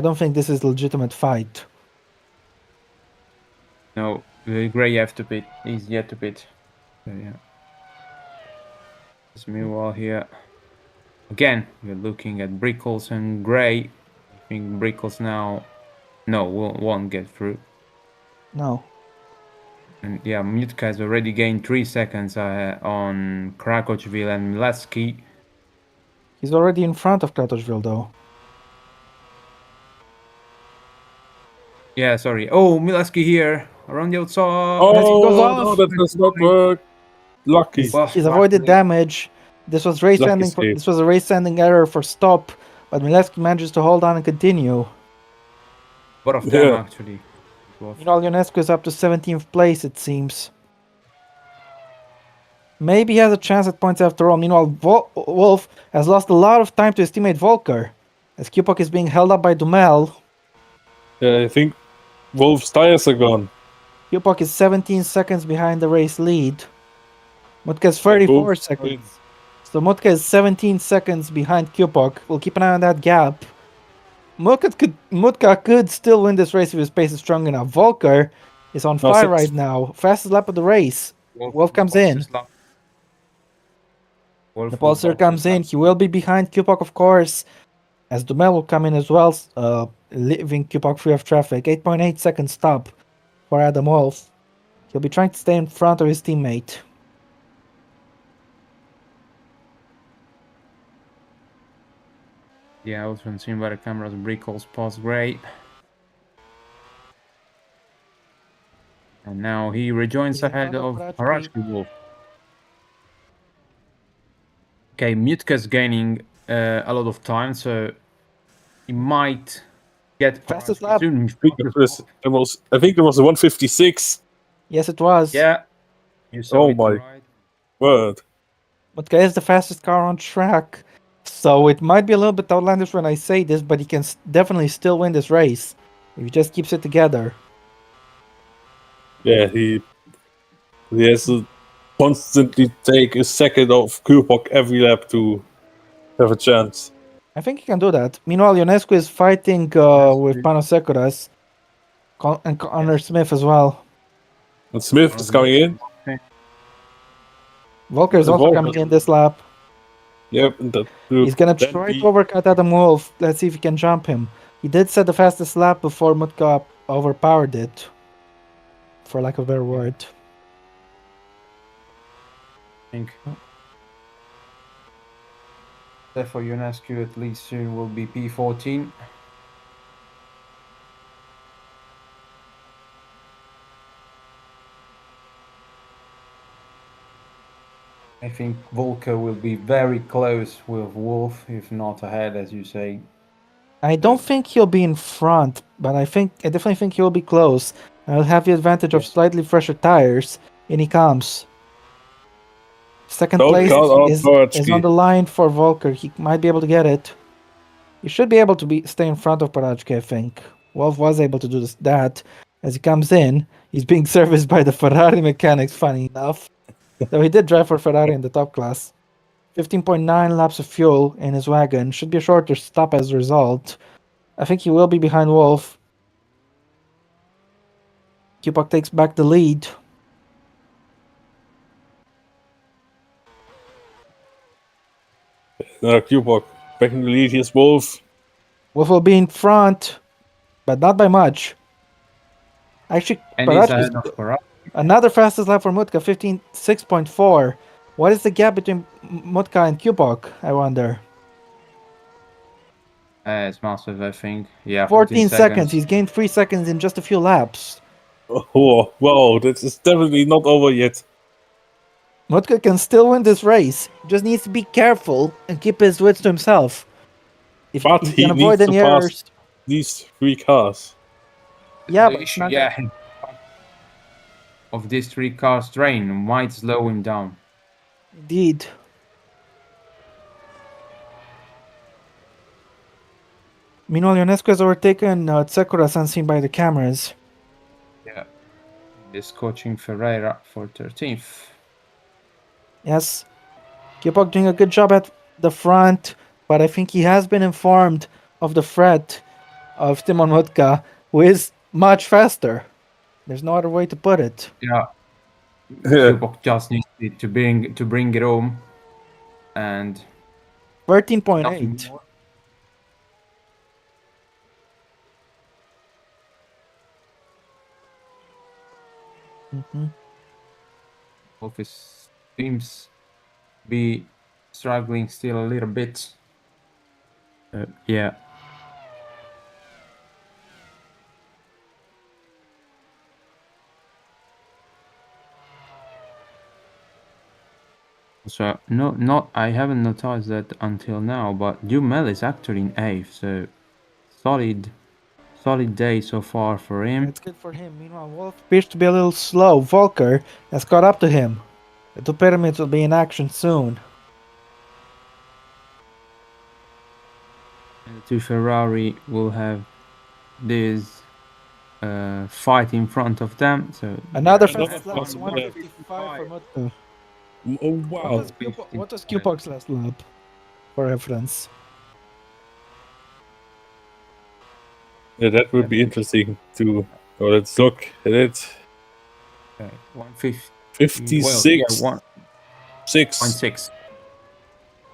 don't think this is a legitimate fight. No, Gray have to pit. He's yet to pit. So yeah. It's Millwall here. Again, we're looking at Brickles and Gray. think Brickles now, no, won't get through. No. And yeah, Mutka has already gained 3 seconds on Krakowville and Mileski. He's already in front of Kratochville, though. Yeah, sorry. Oh, Mileski here around the outside. Mileski goes Oh, off. no, that does not work. Lucky. He's avoided luckily- damage. This was race Lucky ending. escape. This was a race ending error for stop, but Mileski manages to hold on and continue. Both of them Yeah. actually. Meanwhile, Ionescu is up to 17th place, it seems. Maybe he has a chance at points after all. Meanwhile, Wolf has lost a lot of time to his teammate Volker, as Kupok is being held up by Dumel. Yeah, I think Wolf's tires are gone. Kupok is 17 seconds behind the race lead. Mutka is 34 Wolf- seconds. So Mutka is 17 seconds behind Kupok. We'll keep an eye on that gap. Mutka could still win this race if his pace is strong enough. Volker is on fire right now. Fastest lap of the race. Wolf comes in. The Pulsar comes in. He will be behind Kupok, of course, as Dumel will come in as well, leaving Kupok free of traffic. 8.8 second stop for Adam Wolf. He'll be trying to stay in front of his teammate. Yeah, also seen by the cameras, Brickles past Gray. And now he rejoins He's in ahead front of of Parachki. Parachki Wolf. Okay, Mutka's gaining a lot of time, so he might get Fastest Parachki lap. soon. I think it was a 156. Yes, it was. Yeah, you saw Oh it my. right. Word. Mutka is the fastest car on track. So it might be a little bit outlandish when I say this, but he can definitely still win this race if he just keeps it together. Yeah, he has to constantly take a second of Kupok every lap to have a chance. I think he can do that. Meanwhile, Ionescu is fighting with Yes, Panos Sekuras and Connor Smith as well. And Smith is coming in. Volker is also Volker. coming in this lap. Yep. And He's gonna try to overcut Adam Wolf. Let's see if he can jump him. He did set the fastest lap before Mutka overpowered it, for lack of a better word. I think. Therefore, UNESCO at least soon will be P14. I think Volker will be very close with Wolf, if not ahead, as you say. I don't think he'll be in front, but I definitely think he'll be close. I'll have the advantage of slightly fresher tires. In he comes. Second Don't place count on is Parachki. on the line for Volker. He might be able to get it. He should be able to stay in front of Parachki, I think. Wolf was able to do that. As he comes in, he's being serviced by the Ferrari mechanics, funny enough. Though he did drive for Ferrari in the top class. 15.9 laps of fuel in his wagon. Should be a shorter stop as a result. I think he will be behind Wolf. Kupok takes back the lead. Kupok back in the lead. Here's Wolf. Wolf will be in front, but not by much. Actually, And he's Parachki ahead of Parachki. another fastest lap for Mutka, 15.6.4. What is the gap between Mutka and Kupok, I wonder? It's massive, I think. Yeah, 14 seconds. He's gained 3 seconds in just a few laps. Oh, wow, this is definitely not over yet. Mutka can still win this race. He just needs to be careful and keep his wits to himself. If But he he can avoid needs to any pass errors. these 3 cars. Yeah, the but issue, of this 3-car strain might slow him down. Indeed. Meanwhile, Ionescu has overtaken Tsukuras unseen by the cameras. Yeah. This coaching Ferreira for 13th. Yes. Kupok doing a good job at the front, but I think he has been informed of the threat of Timon Mutka, who is much faster. There's no other way to put it. Yeah. Yeah. Kupok just needs to bring it home. And 13.8. Mm-hmm. Wolf seems to be struggling still a little bit. Yeah. So I haven't noticed that until now, but Dumel is actually in 8th, so solid day so far for him. It's good for him. Meanwhile, Wolf appears to be a little slow. Volker has caught up to him. The two pyramids will be in action soon. And the two Ferrari will have this fight in front of them. So Another Another fast lap, fast lap. 155 for Mutka. Oh wow! What was Q-Park's last lap? For reference. Yeah, that would be interesting too. Oh, let's look at it. 150. 56, Well, yeah, 6. 1.6.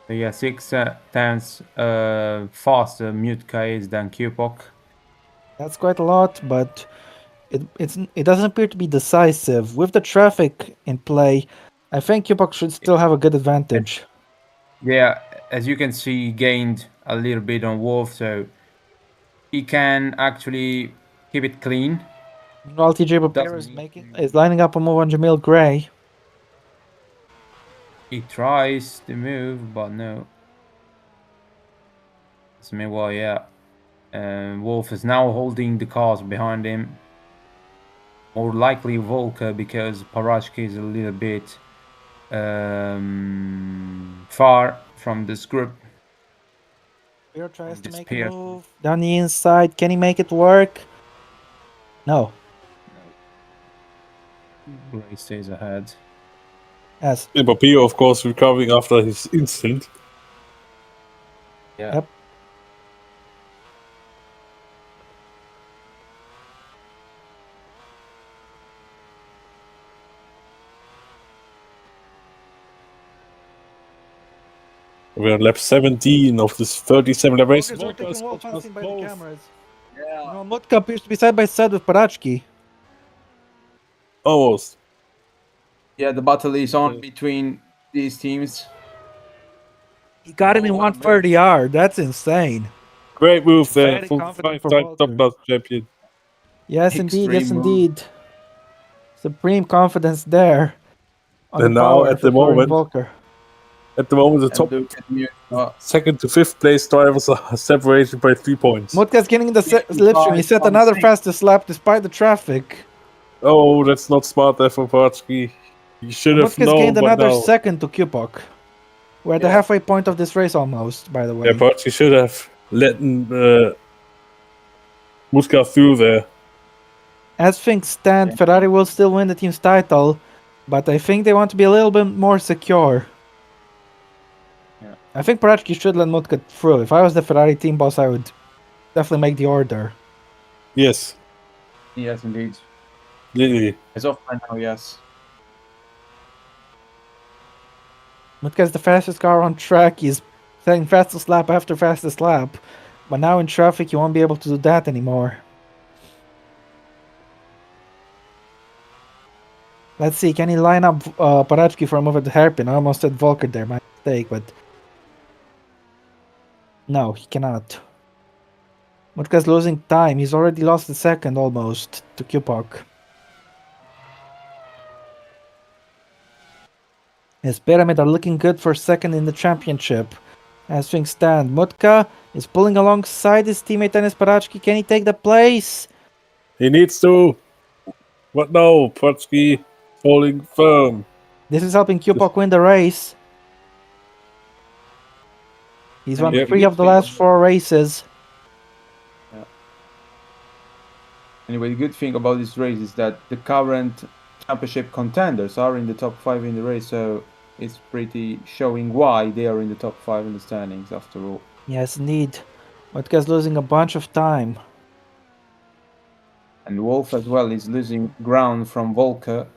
So yeah, 6 times faster Mutka is than Q-Park. That's quite a lot, but it doesn't appear to be decisive. With the traffic in play, I think Q-Park should still have a good advantage. Yeah, as you can see, he gained a little bit on Wolf, so he can actually keep it clean. Meanwhile, TJ Papir is lining up a move on Jamil Gray. He tries to move, but no. So meanwhile, yeah, Wolf is now holding the cars behind him. More likely Volker because Parashki is a little bit far from this group. Papir tries to this make pair. a move down the inside. Can he make it work? No. Gray stays ahead. Yes. Papio, of course, recovering after his incident. Yeah. Yep. We're on lap 17 of this 37 lap race. Wolf passing by the Wolf. cameras. Yeah. No, Mutka appears to be side by side with Parachki. Almost. Yeah, the battle is on between these teams. He got him in 130R. That's insane. Great move there Very for confident for 5-time Volker. top class champion. Yes, indeed. Yes, Extreme move. indeed. Supreme confidence there. On And the now power at the for Florian moment, Volker. the top And look at Mutka. second to fifth place drivers are separated by 3 points. Mutka's getting in the slipstream. He set another fastest lap despite the traffic. Oh, that's not smart there for Patsky. You should have Mutka's known gained by another now. second to Kupok. We're at the halfway point of this race almost, by the way. Yeah, Patsky should have let Mutka through there. As things stand, Ferrari will still win the team's title, but I think they want to be a little bit more secure. Yeah. I think Parachki should let Mutka through. If I was the Ferrari team boss, I would definitely make the order. Yes, Yes, indeed. literally. As of right now, yes. Mutka's the fastest car on track. He's setting fastest lap after fastest lap. But now in traffic, you won't be able to do that anymore. Let's see, can he line up Parachki for a move at the hairpin? I almost said Volker there, my mistake, but... No, he cannot. Mutka's losing time. He's already lost a second almost to Kupok. His Pyramid are looking good for second in the championship. As things stand, Mutka is pulling alongside his teammate Dennis Parachki. Can he take the place? He needs to. What no? Patsky holding firm. This is helping Kupok win the race. He's won 3 of the last 4 races. Yeah. Anyway, the good thing about this race is that the current championship contenders are in the top 5 in the race, so it's pretty showing why they are in the top 5 in the standings after all. Yes, indeed. Mutka's losing a bunch of time. And Wolf as well is losing ground from Volker.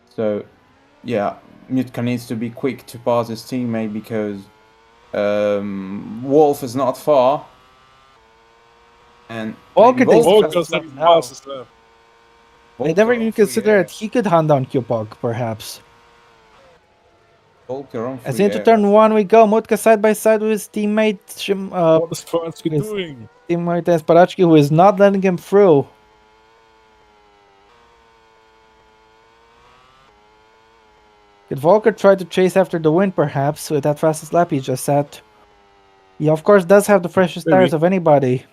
So, yeah, Mutka needs to be quick to pass his teammate because Wolf is not far. And Volker takes Volker's having fastest lap. I never even on free considered air. that he could hunt down Cupog, perhaps. Volker on As free into air. turn 1 we go, Mutka side by side with his teammate, What is Fransky his doing? teammate Esparachki, who is not letting him through. Could Volker try to chase after the win, perhaps, with that fastest lap he just set? He, of course, does have the freshest Maybe. tires of anybody.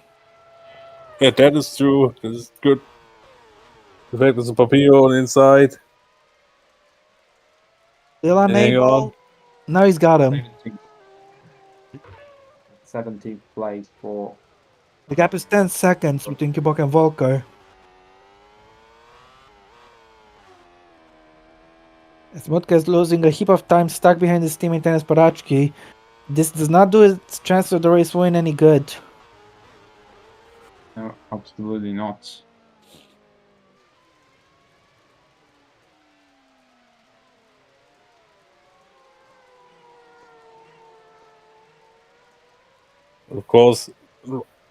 Yeah, that is true. That is good. The fact there's a Papillo on the inside. Still Hang unable. on. Now he's got him. 17th place for. The gap is 10 seconds between Cupog and Volker. As Mutka is losing a heap of time stuck behind his teammate Dennis Parachki. This does not do its chance of the race win any good. No, absolutely not. Of course,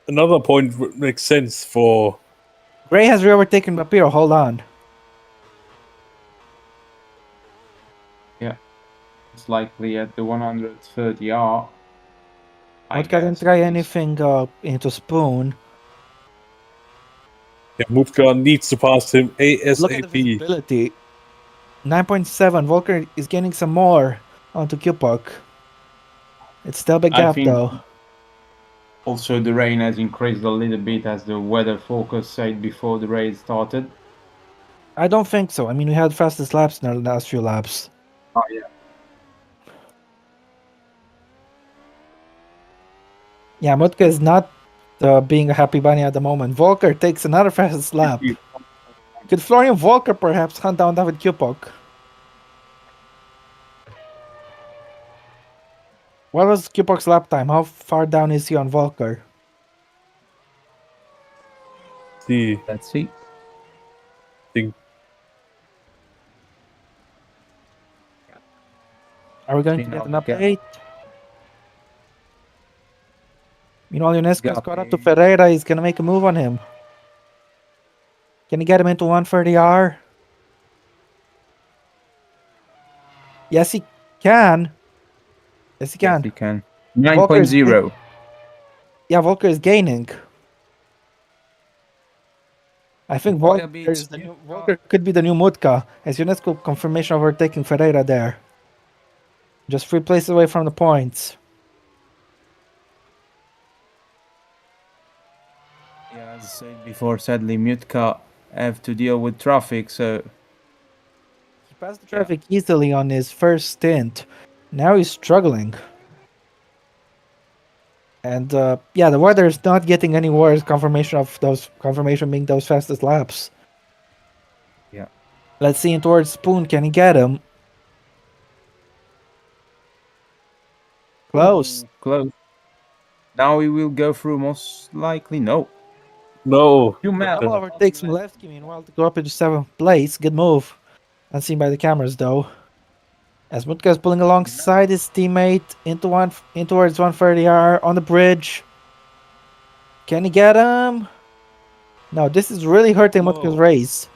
another point would make sense for. Gray has re-overtaken Papiro, hold on. Yeah. It's likely at the 130R. Mutka didn't try anything into Spoon. Yeah, Mufka needs to pass him Look at the ASAP. visibility. 9.7. Volker is gaining some more onto Cupog. It's still a big I gap think though. also the rain has increased a little bit as the weather focus said before the race started. I don't think so. I mean, we had fastest laps in our last few laps. Oh yeah. Yeah, Mutka is not being a happy bunny at the moment. Volker takes another fastest lap. Could Florian Volker perhaps hunt down David Cupog? What was Cupog's lap time? How far down is he on Volker? See, Let's see. think Are we going to get an update? Meanwhile, Ionesco's caught up to Ferreira. He's going to make a move on him. Can he get him into 130R? Yes, he can. Yes, he can. Yes, he can. 9.0. Yeah, Volker is gaining. I think Volker could be the new Mutka, as UNESCO confirmation overtaking Ferreira there. Just 3 places away from the points. Yeah, as I said before, sadly, Mutka have to deal with traffic, so. He passed the traffic easily on his first stint. Now he's struggling. And yeah, the weather is not getting any worse. Confirmation being those fastest laps. Yeah. Let's see in towards Spoon. Can he get him? Close. Close. Now we will go through most likely. No. no. Overtakes Milevski meanwhile to go up into 7th place. Good move. Unseen by the cameras though. As Mutka is pulling alongside his teammate in towards 130R on the bridge. Can he get him? No, this is really hurting Mutka's race.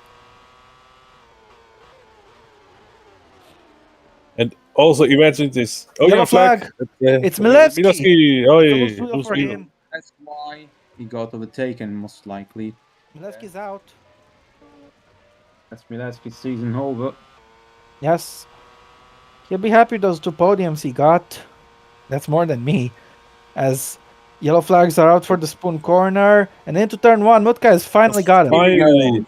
And also imagine this. Oh, Yellow yeah, flag. It's Milevski. Milevski. Oh, yeah. For him. That's why he got overtaken, most likely. Milevski's out. That's Milevski's season over. Yes. He'll be happy with those 2 podiums he got. That's more than me. As yellow flags are out for the Spoon corner. And into turn 1, Mutka has finally got him. Finally.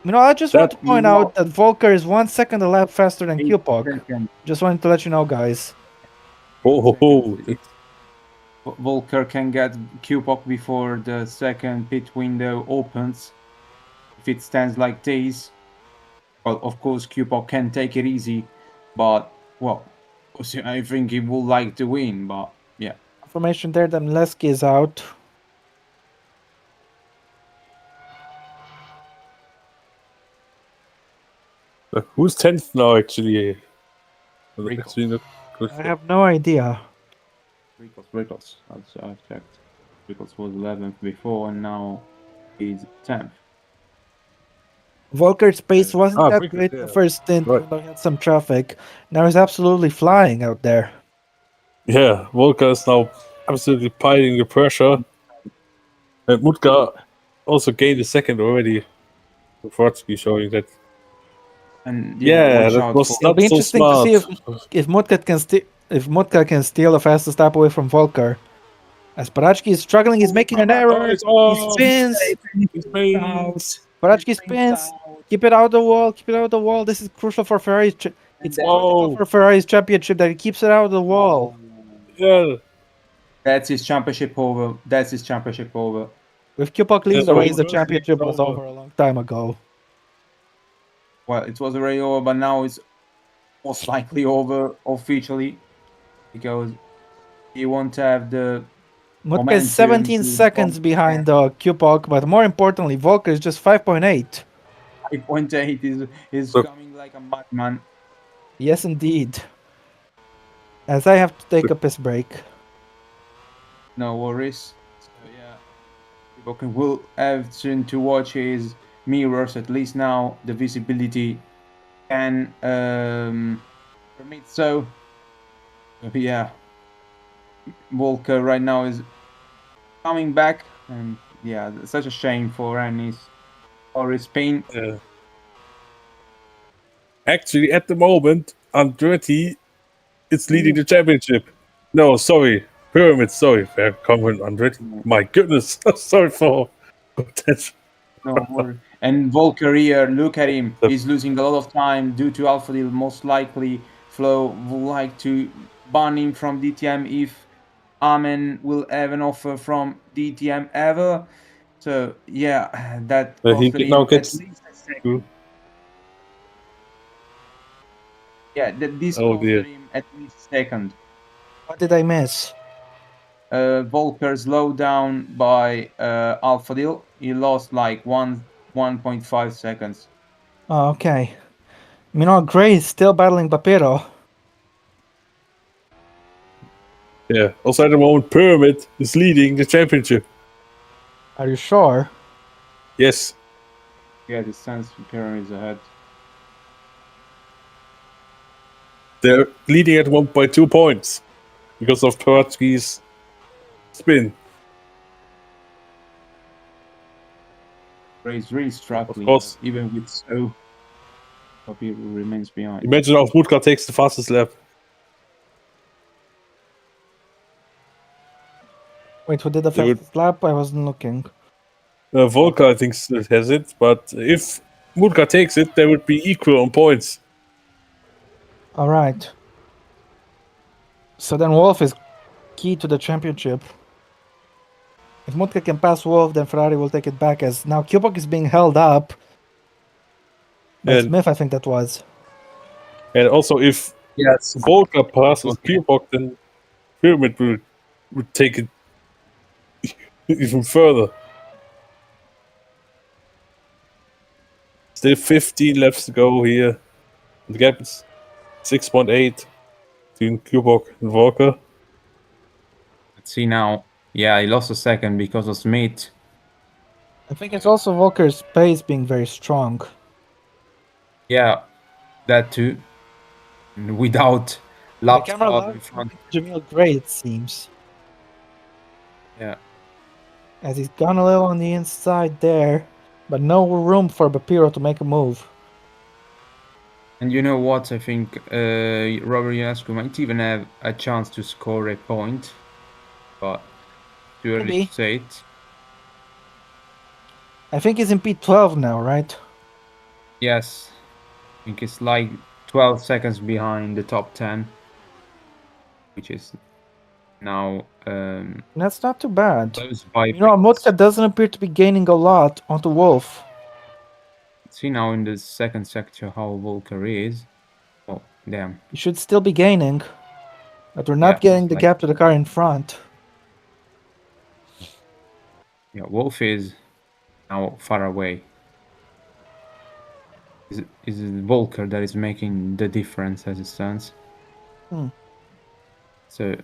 I just want to point out that Volker is 1 second a lap faster than Cupog. Just wanted to let you know, guys. Oh. Volker can get Cupog before the second pit window opens. If it stands like this, well, of course, Cupog can take it easy, but, well, I think he would like to win, but, yeah. Information there that Milevski is out. Who's 10th now, actually? I have no idea. Rickles. I've checked. Rickles was 11th before, and now he's 10th. Volker's pace wasn't that Prix, great in the yeah. first stint, Right. even though he had some traffic. Now he's absolutely flying out there. Yeah, Volker is now absolutely piling the pressure. And Mutka also gained a second already. Unfortunately, showing that. And Yeah, watch that out was for It'll not be so interesting to see smart. if Mutka can steal the fastest lap away from Volker. As Parachki is struggling, he's making an error. It's He off. spins. It means. Parachki spins. Keep it out of the wall. Keep it out of the wall. This is crucial for Ferrari's. It's critical Whoa. for Ferrari's championship that he keeps it out of the wall. Yeah. That's his championship over. That's his championship over. With Kupok leading the So race, the first championship it's was over. over a long time ago. Well, it was already over, but now it's most likely over officially because he won't have the Mutka is momentum 17 to seconds behind Kupok, but more importantly, Volker is just 5.8. 5.8 is So- coming like a madman. Yes, indeed. As I have to take a piss break. No worries. So yeah, people will have soon to watch his mirrors. At least now the visibility can permit so. Yeah, Volker right now is coming back, and yeah, such a shame for Anis or his pain. Yeah. Actually, at the moment, Andretti is leading the championship. No, sorry. Pyramid, sorry. Wer kommt mit Andretti? My goodness. Sorry for that. No worry. And Volker here, look at him. He's losing a lot of time due to Alpha Deal. Most likely, Flo would like to ban him from DTM if Amen will have an offer from DTM ever. So yeah, that He costed now him at gets least a second. Yeah, this Oh, dear. costed him at least a second. What did I miss? Volker slowed down by Alpha Deal. He lost like 1.5 seconds. Oh, okay. Meanwhile, Gray is still battling Papiro. Yeah. Also, at the moment, Pyramid is leading the championship. Are you sure? Yes. Yeah, the Sands Pyramid is ahead. They're leading at 1.2 points because of Paratsky's spin. Ray's really struggling, course. even with so. Papiro remains behind. Imagine if Mutka takes the fastest lap. Wait, who did the They would- fastest lap? I wasn't looking. Volker, I think, still has it, but if Mutka takes it, they would be equal on points. Alright. So then Wolf is key to the championship. If Mutka can pass Wolf, then Ferrari will take it back, as now Kupok is being held up by And- Smith, I think that was. And also, if Yes. Volker passes Okay. Kupok, then Pyramid would take it even further. Still 15 laps to go here. The gap is 6.8 between Kupok and Volker. Let's see now. Yeah, he lost a second because of Smith. I think it's also Volker's pace being very strong. Yeah, that too. And without The lap camera start in loves front. Jamil Gray, it seems. Yeah. As he's gone a little on the inside there, but no room for Papiro to make a move. And you know what? I think Robert Ionescu might even have a chance to score a point, but too early Maybe. to say it. I think he's in P12 now, right? Yes, I think it's like 12 seconds behind the top 10, which is now That's not too bad. close by. You know, Mutka doesn't appear to be gaining a lot onto Wolf. See now in the second sector how Volker is. Oh, damn. He should still be gaining, but we're not Yeah, getting the like- gap to the car in front. Yeah, Wolf is now far away. Is Volker that is making the difference as it stands. Hmm. So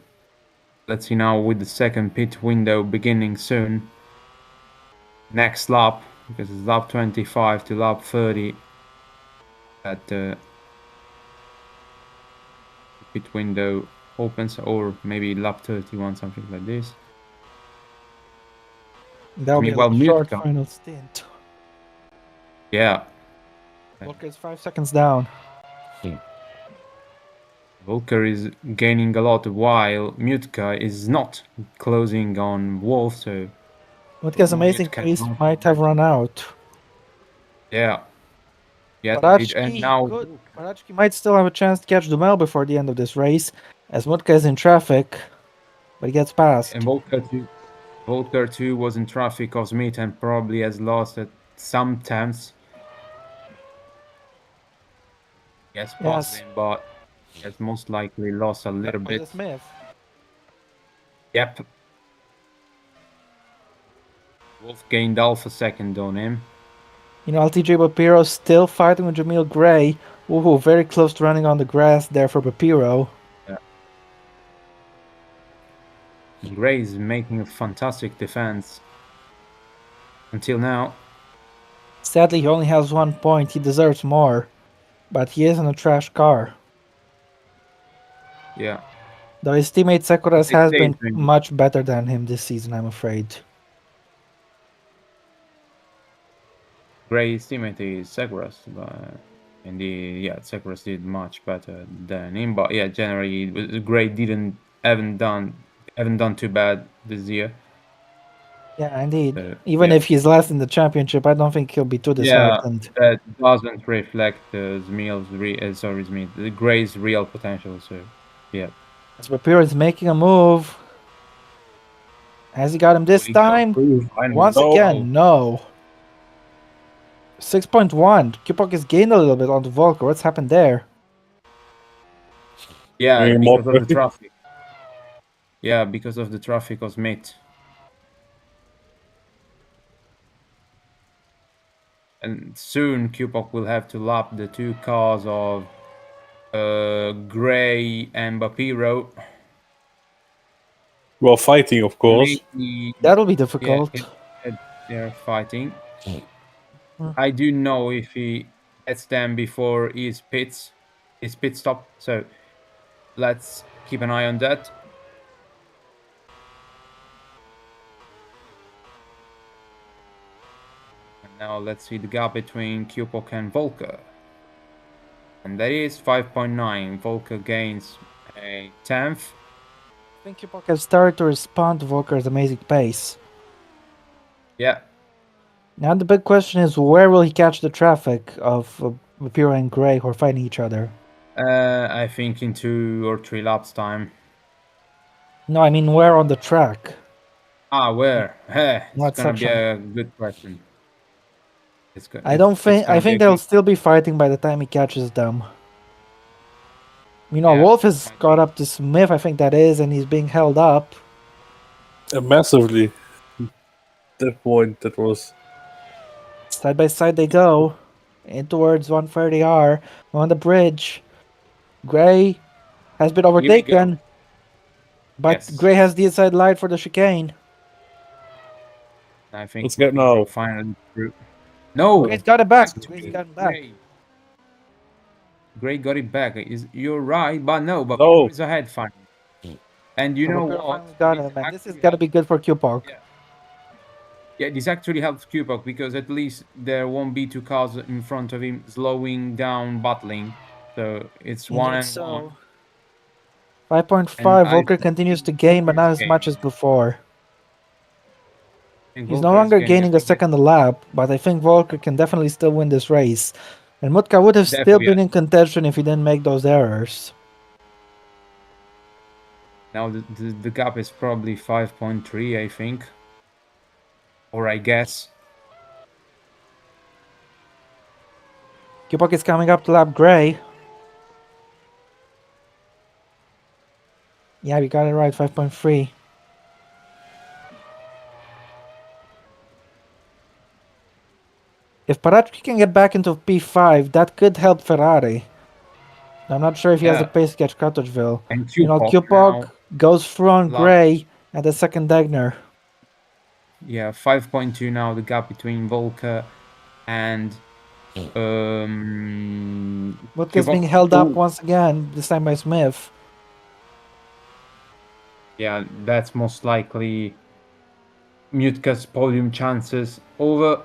let's see now with the second pit window beginning soon. Next lap, because it's lap 25 to lap 30 that the pit window opens, or maybe lap 31, something like this. That'll be a Meanwhile, short Mutka, final stint. yeah, Volker is 5 seconds down. Volker is gaining a lot while Mutka is not closing on Wolf, so Mutka's amazing Mutka pace is not might have run out. yeah. Yes, indeed. And Parachki now could. Parachki might still have a chance to catch Dumel before the end of this race, as Mutka is in traffic, but he gets past. and Volker too was in traffic of Smith and probably has lost at some times. Yes, passed him, but has most likely lost a little bit. Smith. Yep. Wolf gained half a second on him. You know, LTJ Papiro still fighting with Jamil Gray. Ooh, very close to running on the grass there for Papiro. Gray is making a fantastic defense until now. Sadly, he only has 1 point. He deserves more, but he is in a trash car. Yeah. Though his teammate Sekuras has been Daydream. much better than him this season, I'm afraid. Gray's teammate is Seguras, but Seguras did much better than him. But yeah, generally Gray haven't done too bad this year. Yeah, indeed. So, Even if he's last in the championship, I don't think he'll be too disheartened. that doesn't reflect Gray's real potential. So yeah. As Papiro is making a move. Has he got him this time? Once again, no. 6.1. Kupok has gained a little bit on the Volker. What's happened there? Yeah, because of the traffic. Yeah, because of the traffic of Smith. And soon Kupok will have to lap the two cars of Gray and Papiro. Well, fighting, of course. That'll be difficult. Yeah, they're fighting. I do know if he gets them before his pit stop. So let's keep an eye on that. And now let's see the gap between Kupok and Volker. And that is 5.9. Volker gains a 10th. I think Kupok has started to respond to Volker's amazing pace. Yeah. Now the big question is, where will he catch the traffic of Papiro and Gray who are fighting each other? I think in 2 or 3 laps time. No, I mean where on the track? Where? It's gonna be section? a good question. I think they'll still be fighting by the time he catches them. You know, Wolf has got up to Smith, I think that is, and he's being held up. Massively. That point, that was... Side by side they go. In towards 130R. On the bridge. Gray has been overtaken. But Gray has the inside light for the chicane. I think let's get now. Finally through. No! Gray's got it back. Gray's got it back. Gray got it back. You're right, but no. He's ahead finally. And you know what? Got him, man. This is gotta be good for Kupok. Yeah, this actually helps Kupok because at least there won't be 2 cars in front of him slowing down, battling. So it's 1 and 1. 5.5. Volker continues to gain, but not as much as before. He's no longer gaining a second lap, but I think Volker can definitely still win this race. And Mutka would have still been in contention if he didn't make those errors. Now the gap is probably 5.3, I think. Or I guess. Kupok is coming up to lap Gray. Yeah, we got it right, 5.3. If Parachki can get back into P5, that could help Ferrari. I'm not sure if he has the pace to catch Cottageville. And Kupok goes through on Gray at the second Degner. Yeah, 5.2 now, the gap between Volker and Vodka's being held up once again, this time by Smith. Yeah, that's most likely Mutka's podium chances over.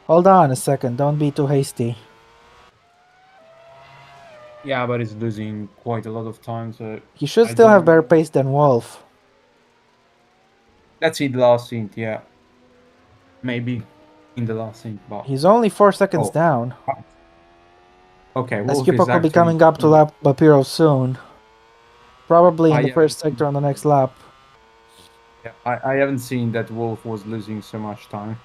Hold on a second, don't be too hasty. Yeah, but he's losing quite a lot of time, so He should I still have don't- better pace than Wolf. Let's see the last stint, yeah. Maybe in the last stint, but He's only 4 seconds Oh. down. Okay, As Wolf is Kupok will be actually coming up to lap Bapiro soon. Probably in the yeah, first sector on the next lap. Yeah, I haven't seen that Wolf was losing so much time.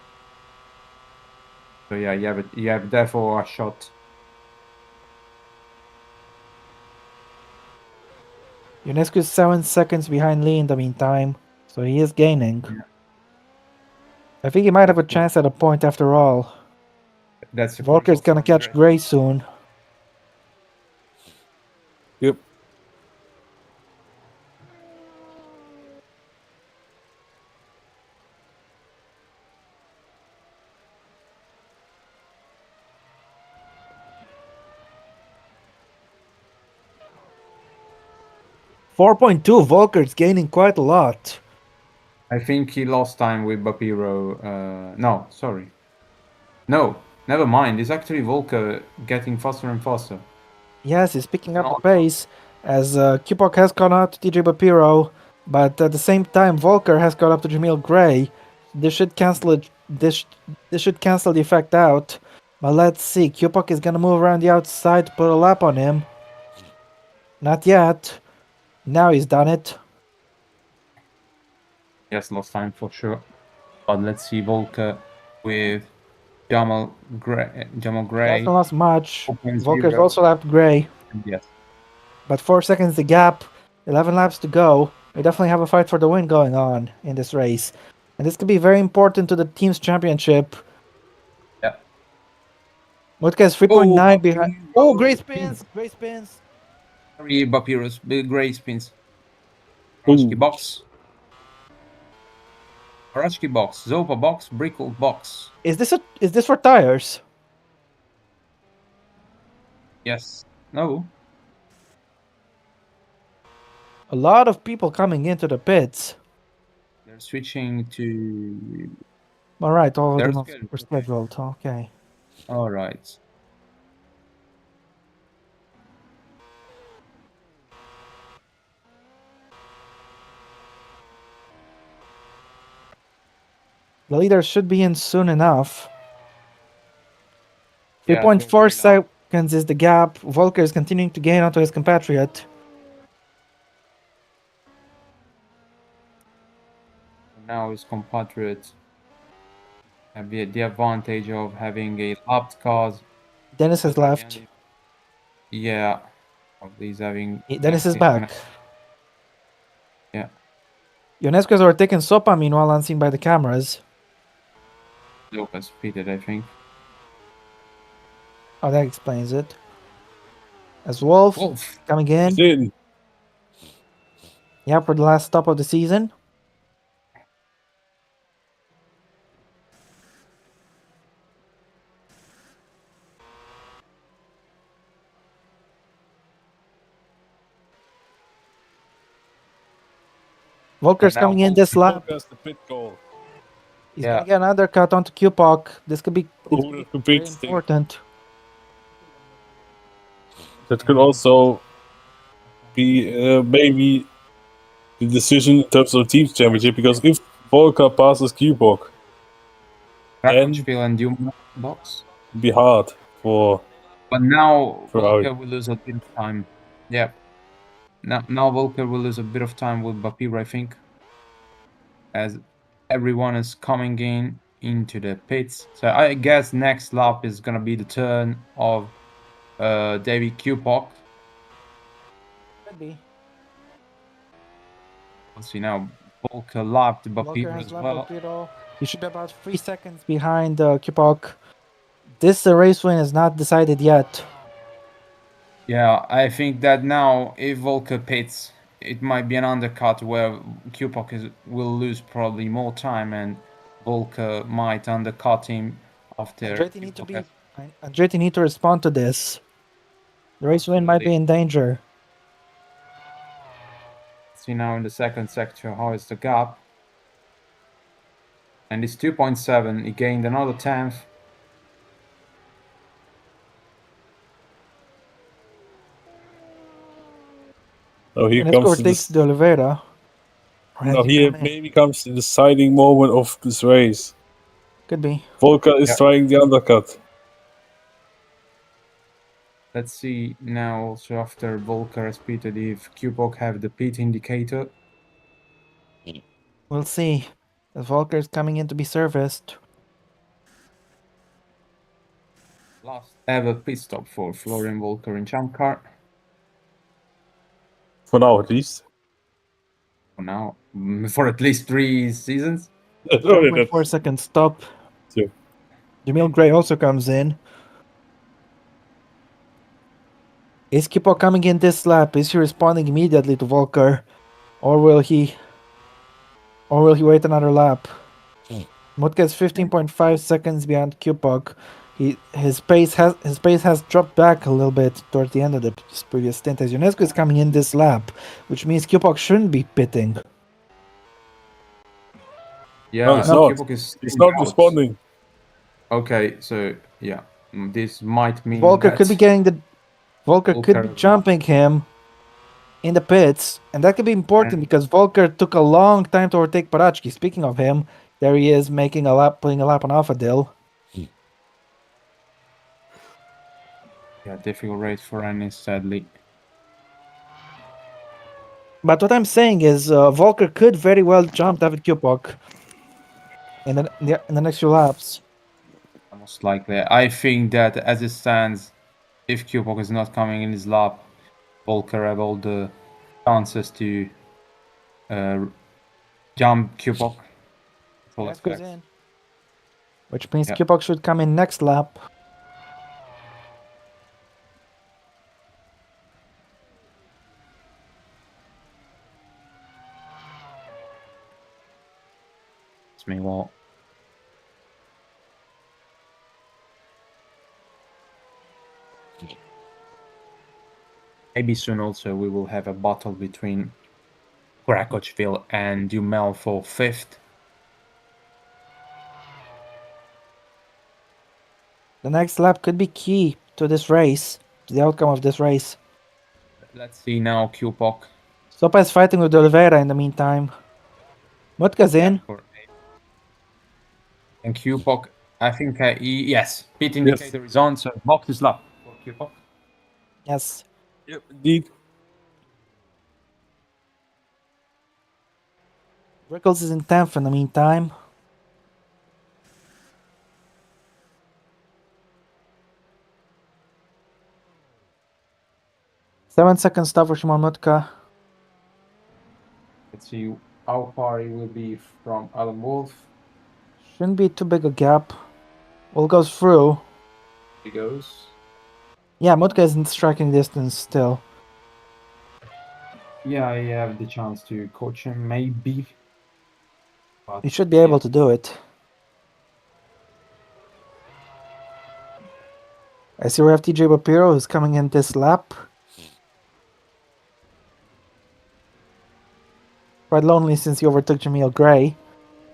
So yeah, you have therefore a shot. UNESCO is 7 seconds behind Lee in the meantime, so he is gaining. Yeah. I think he might have a chance at a point after all. That's Volker's gonna catch Gray soon. Yep. .2, Volker's gaining quite a lot. I think he lost time with Bapiro. No, sorry. No, never mind. It's actually Volker getting faster and faster. Yes, he's picking up the pace as Kupok has caught up to TJ Bapiro, but at the same time Volker has caught up to Jamil Gray. This should cancel it. This should cancel the effect out. But let's see. Kupok is gonna move around the outside to put a lap on him. Not yet. Now he's done it. Yes, lost time for sure. But let's see Volker with Jamal Gray. Hasn't lost much. 4.0. Volker's also lapped Gray. Yes. But 4 seconds the gap. 11 laps to go. We definitely have a fight for the win going on in this race. And this could be very important to the team's championship. Yeah. Mutka is 3.9 behind. Oh, Gray spins! Gray spins! Sorry, Bapiro's big Gray spins. Arachki box. Arachki box. Zopa box. Brickle box. Is this for tires? Yes. No. A lot of people coming into the pits. They're switching to. Alright, all of They're them were scheduled. Okay. All right. The leaders should be in soon enough. Yeah, 3.4 seconds is the gap. Volker is continuing to gain onto his compatriot. Now his compatriot have the advantage of having a lapped cars. Dennis has left. Yeah. He's having. Dennis is back. Yeah. Ionescu has overtaken Sopa, meanwhile unseen by the cameras. Lucas pitted, I think. Oh, that explains it. As Wolf coming in. Yeah, for the last stop of the season. Volker's coming in this lap. He's gonna get another cut onto Kupok. This could be very important. That could also be maybe the decision in terms of team championship, because if Volker passes Kubok, then box be hard for. But now Volker will lose a bit of time. Yeah. Now Volker will lose a bit of time with Bapiro, I think, as everyone is coming into the pits. So I guess next lap is gonna be the turn of David Kupok. Could be. Let's see now. Volker lapped Bapiro as well. Bapiro. He should be about 3 seconds behind Kupok. This race win is not decided yet. Yeah, I think that now if Volker pits, it might be an undercut where Kupok will lose probably more time, and Volker might undercut him after. Andretti need to respond to this. The race win might be in danger. See now in the second sector how is the gap, and it's 2.7. He gained another 10th. Oh, here And comes takes the Oliveira. No, here maybe comes the deciding moment of this race. Could be. Volker is trying the undercut. Let's see now also after Volker has pitted if Kupok have the pit indicator. We'll see. As Volker is coming in to be serviced. Last ever pit stop for Florian Volker in Champcar. For now, at least. For now, for at least 3 seasons. 4-second stop. Sure. Jamil Gray also comes in. Is Kupok coming in this lap? Is he responding immediately to Volker? Or will he wait another lap? Mutka is 15.5 seconds behind Kupok. His pace has dropped back a little bit towards the end of the previous stint, as UNESCO is coming in this lap, which means Kupok shouldn't be pitting. Yeah, no, it's not. He's not responding. Okay, so yeah, this might mean Volker that could be getting the Volker could be jumping him in the pits, and that could be important because Volker took a long time to overtake Parachki. Speaking of him, there he is putting a lap on Alpha Dill. Yeah, difficult race for Ennis, sadly. But what I'm saying is, Volker could very well jump David Kupok in the next few laps. Most likely. I think that as it stands, if Kupok is not coming in his lap, Volker have all the chances to jump Kupok. Goes in. Which means Kupok should come in next lap. Meanwhile, maybe soon also we will have a battle between Krakochville and Dumel for 5th. The next lap could be key to this race, to the outcome of this race. Let's see now, Kupok. Sopa is fighting with Oliveira in the meantime. Mutka's in. And Kupok, I think, yes, pit indicator is on, so box is lap for Kupok. Yes. Yep, indeed. Rickles is in 10th in the meantime. Seven-second stop for Shimon Mutka. Let's see how far he will be from Alan Wolf. Shouldn't be too big a gap. Will goes through. He goes. Yeah, Mutka is in striking distance still. Yeah, I have the chance to coach him, maybe. But, he should be able to do it. I see we have TJ Bapiro who's coming in this lap. Quite lonely since he overtook Jamil Gray.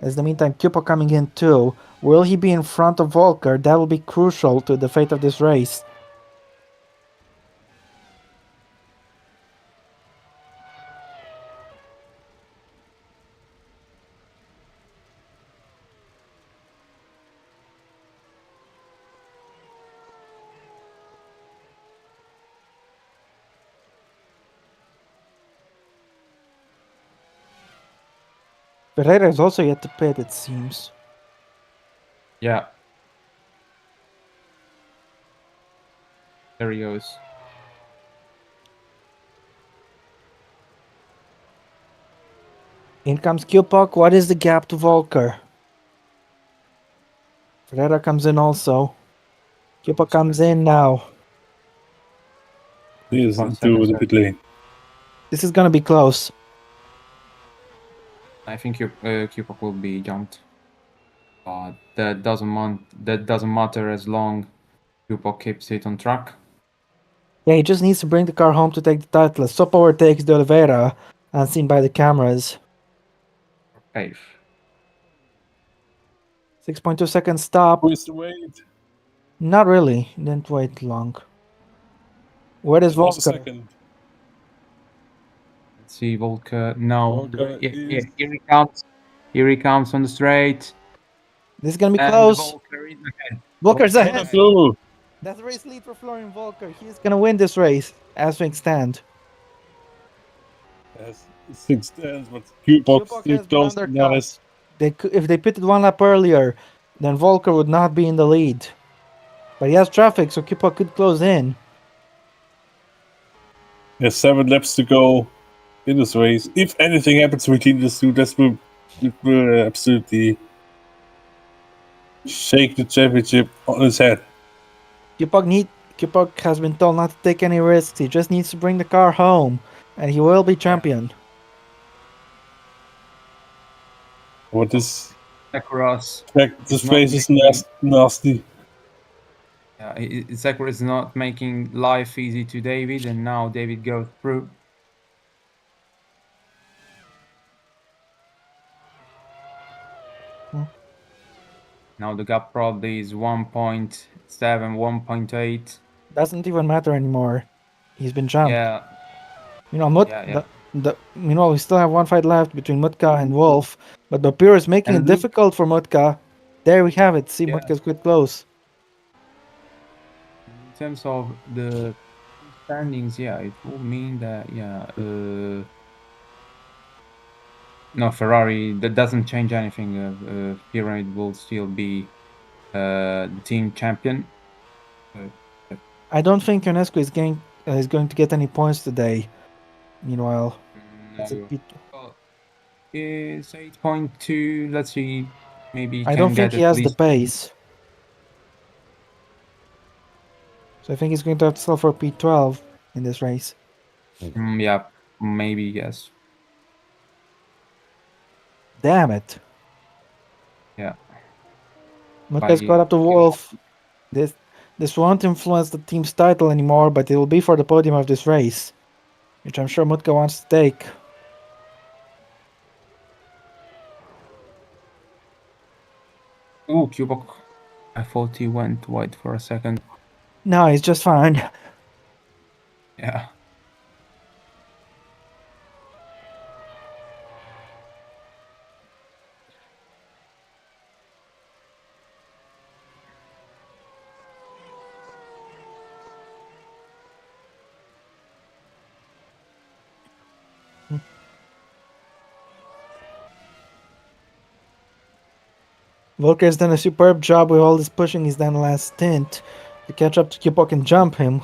As in the meantime, Kupok coming in too. Will he be in front of Volker? That will be crucial to the fate of this race. Ferreira is also yet to pit, it seems. Yeah. There he goes. In comes Kupok. What is the gap to Volker? Ferreira comes in also. Kupok comes in now. He is into the pit lane. This is gonna be close. I think Cupok will be jumped. But that doesn't matter as long Cupok keeps it on track. Yeah, he just needs to bring the car home to take the title. Stop overtakes De Oliveira, unseen by the cameras. Safe. 6.2 seconds stop. Who is the wait? Not really. Didn't wait long. Where is It was a Volker? second. Let's see, Volker. No, Volker is- here he comes. Here he comes on the straight. This is gonna be And close. Volker is ahead. Volker's Volker's ahead. Go. That's race lead for Florian Volker. He's gonna win this race as things stand. Yes, 6 stands, but Q-Box Q-Box still has been close. undercut. Nice. If they pitted 1 lap earlier, then Volker would not be in the lead. But he has traffic, so Q-Box could close in. There's 7 laps to go in this race. If anything happens between these two, it will absolutely shake the championship on its head. Q-Box has been told not to take any risks. He just needs to bring the car home, and he will be champion. What is Sakura's. this race is nasty. Yeah, Sakura is not making life easy to David, and now David goes through. Now the gap probably is 1.7, 1.8. Doesn't even matter anymore. He's been jumped. Yeah, Meanwhile, we still have 1 fight left between Mutka and Wolf, but Bapiro is making And it difficult for Mutka. There we have it. See, Yeah. Mutka's quite close. in terms of the standings, yeah, it will mean that, no, Ferrari, that doesn't change anything. Pyramid will still be the team champion. I don't think Ionescu is going to get any points today. Meanwhile, it's a No. bit- Well, it's 8.2. Let's see. Maybe I can don't think get he at has the least. pace. So I think he's going to have to sell for P12 in this race. Yeah, maybe yes. Damn it. Yeah. Mutka's caught up to Wolf. This won't influence the team's title anymore, but it will be for the podium of this race, which I'm sure Mutka wants to take. Ooh, Cubok. I thought he went wide for a second. No, he's just fine. Yeah. Volker has done a superb job with all this pushing he's done last stint to catch up to Kipok and jump him.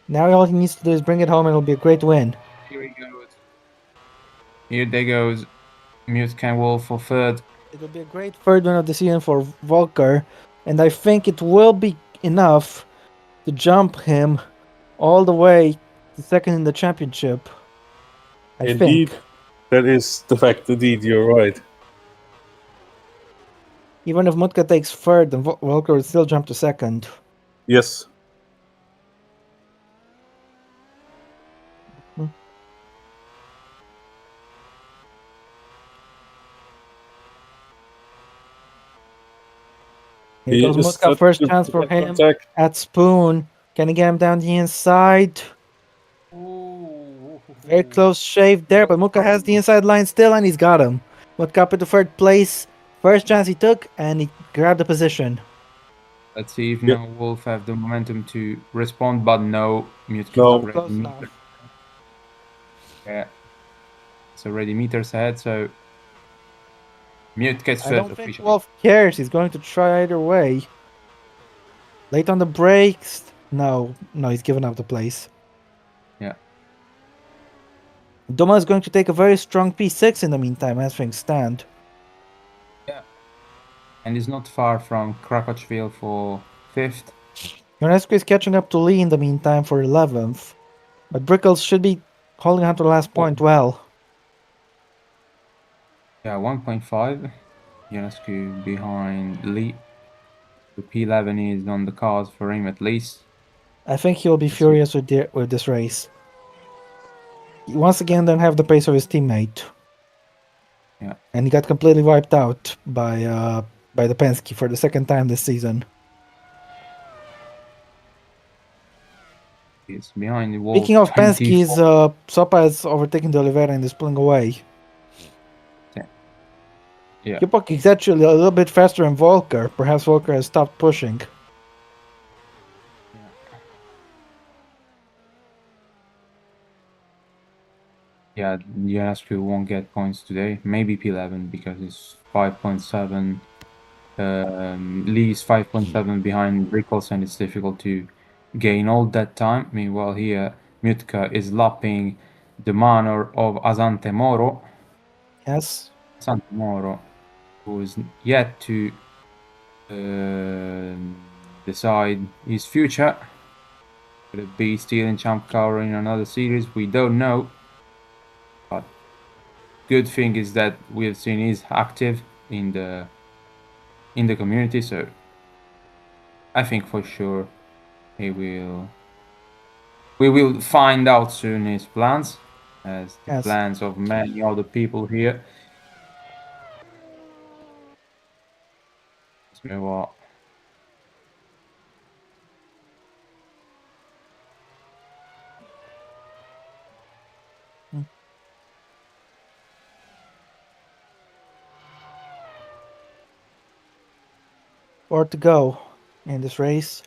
Now all he needs to do is bring it home and it'll be a great win. Here he goes. Here they goes. Mutka and Wolf for third. It'll be a great third win of the season for Volker, and I think it will be enough to jump him all the way to second in the championship. I Indeed, think. that is the fact. Indeed, you're right. Even if Mutka takes third, then Volker will still jump to second. Yes. Here goes Mutka, first chance for him at Spoon. Can he get him down the inside? Very close shave there, but Mutka has the inside line still, and he's got him. Mutka up into third place. First chance he took, and he grabbed the position. Let's see if now Wolf have the momentum to respond, but no. Mutka No. Close enough. Yeah. It's already meters ahead, so Mutka is I third don't think officially. Wolf cares. He's going to try either way. Late on the brakes. No, he's given up the place. Yeah. Doma is going to take a very strong P6 in the meantime, as things stand. Yeah. And he's not far from Krakowsville for fifth. Ionescu is catching up to Lee in the meantime for 11th. But Brickles should be Holding on to the last point well. Yeah, 1.5. Ionescu behind Lee. The P11 is on the cards for him at least. I think he'll be Let's see. furious with this race. He once again don't have the pace of his teammate. Yeah. And he got completely wiped out by the Penske for the second time this season. He's behind the wall. Speaking of 24. Penske's, Sopa is overtaking the Oliveira and is pulling away. Yeah. Kipok is actually a little bit faster than Volker. Perhaps Volker has stopped pushing. Yeah, Ionescu won't get points today. Maybe P11 because it's 5.7. Lee is 5.7 behind Rickles, and it's difficult to gain all that time. Meanwhile, here Mutka is lapping the manor of Asante Moro. Yes. Asante Moro, who is yet to decide his future. Could it be stealing Champcar in another series? We don't know. But good thing is that we have seen he's active in the community, so I think for sure he will. We will find out soon his plans, as the Yes. plans of many other people here. So, Or to go in this race.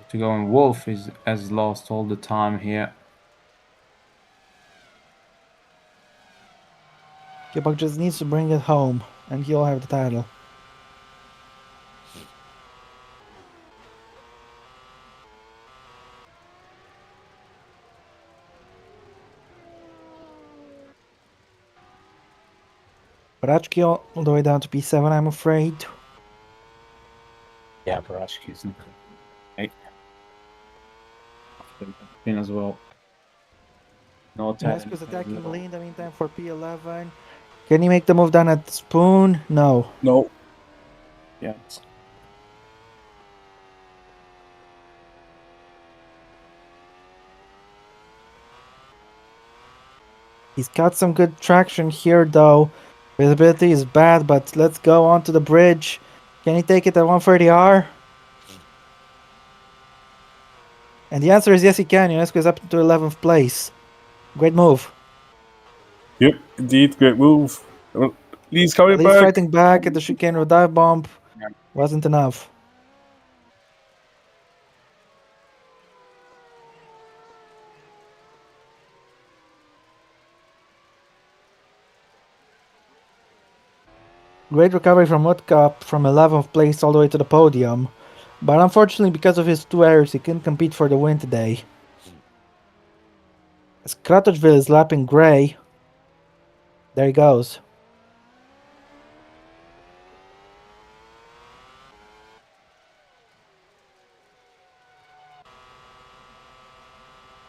to go and Wolf has lost all the time here. Kipok just needs to bring it home and he'll have the title. Barachki all the way down to P7, I'm afraid. Yeah, Barashki's not good. Right. As well. No talent. Ionescu's attacking Lee in the meantime for P11. Can he make the move down at Spoon? No. No. Yeah. He's got some good traction here though. Visibility is bad, but let's go onto the bridge. Can he take it at 130R? And the answer is yes, he can. Ionescu is up to 11th place. Great move. Yep, indeed, great move. Lee's coming Lee's back. fighting back at the chicane with dive bomb. Wasn't enough. Great recovery from Mutka from 11th place all the way to the podium. But unfortunately, because of his two errors, he couldn't compete for the win today. As Kratochville is lapping Gray. There he goes.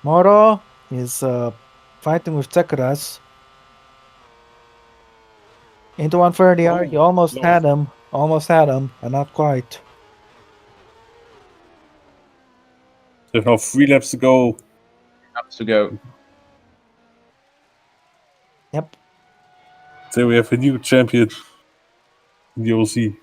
Moro is fighting with Tekuras. Into 130R, he almost had him. Almost had him, but not quite. There's now 3 laps to go. To go. Yep. So we have a new champion in the OC.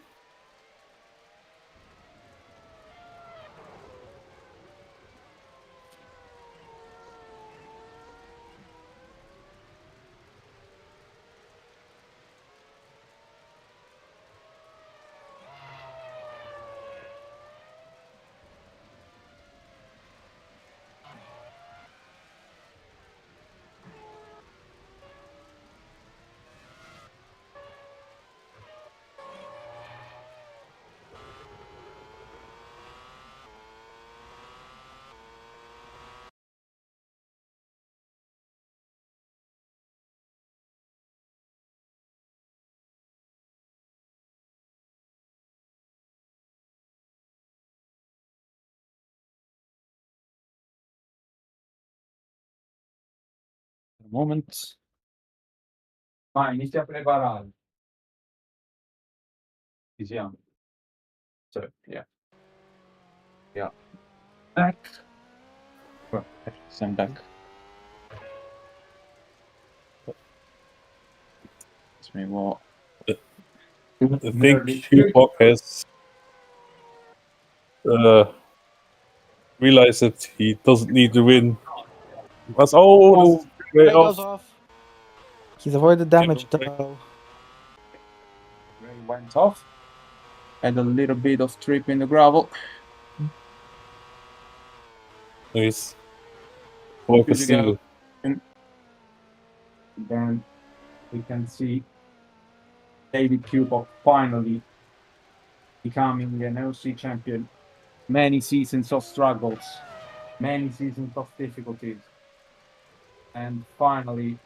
Un moment. Vai, inizia a preparare. Ci siamo. So, yeah. Yeah. Back. Well, I'm back. Let's me what. I think Q-Pop has realized that he doesn't need to win. That's way Ray goes off. off. He's avoided damage Okay. though. Ray went off. Had a little bit of trip in the gravel. Nice. Like a Good to go. single. And then we can see David Kubok finally becoming an OC champion. Many seasons of struggles, many seasons of difficulties, and finally,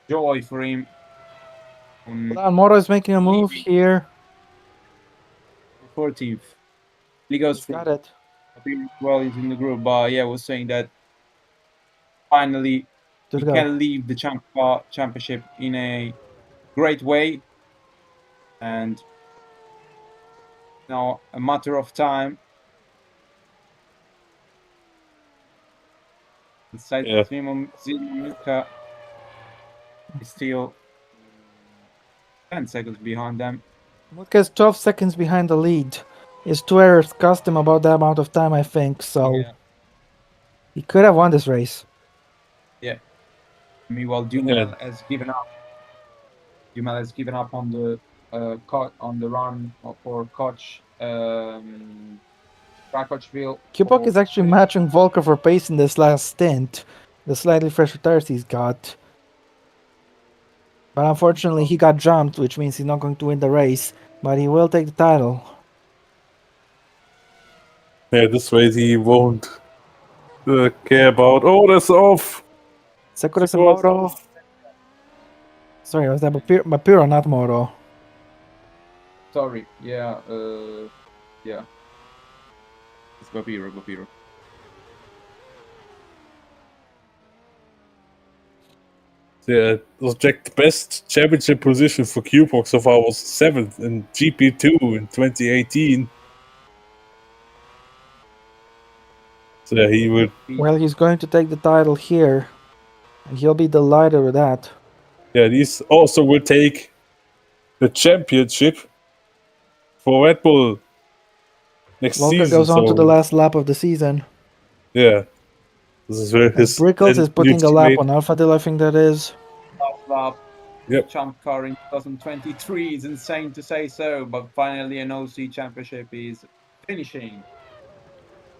joy for him. Hold on, Moro is making a move here. 14th. He goes He's for got it. well, he's in the group, but yeah, I was saying that finally Good he to go. can leave the Champcar championship in a great way, and now a matter of time. Inside Yeah. Suzuka is still 10 seconds behind them. Mutka's 12 seconds behind the lead. His two errors cost him about that amount of time, I think, so Yeah. he could have won this race. Yeah. Meanwhile, Dumal has given up. Dumal has given up on the on the run for Koch, Krakowville. Kubok is actually matching Volker for pace in this last stint. The slightly fresher tires he's got. But unfortunately, he got jumped, which means he's not going to win the race. But he will take the title. Yeah, this race he won't care about. Oh, that's off. Sakura Sakura's Moro. off. Sorry, was that Mapiro, not Moro? Sorry, yeah, yeah. It's Babiro. Yeah, it was Jack. The best championship position for Q-Box so far was 7th in GP2 in 2018. So yeah, he would. Well, he's going to take the title here. And he'll be delighted with that. Yeah, these also will take the championship for Red Bull next Volker season. goes on to So the last lap of the season. yeah, this is where And his Brickles is new putting a lap teammate. on Alphadil, I think that is. Last lap. Yep. Champcar in 2023 is insane to say so, but finally an OC championship is finishing.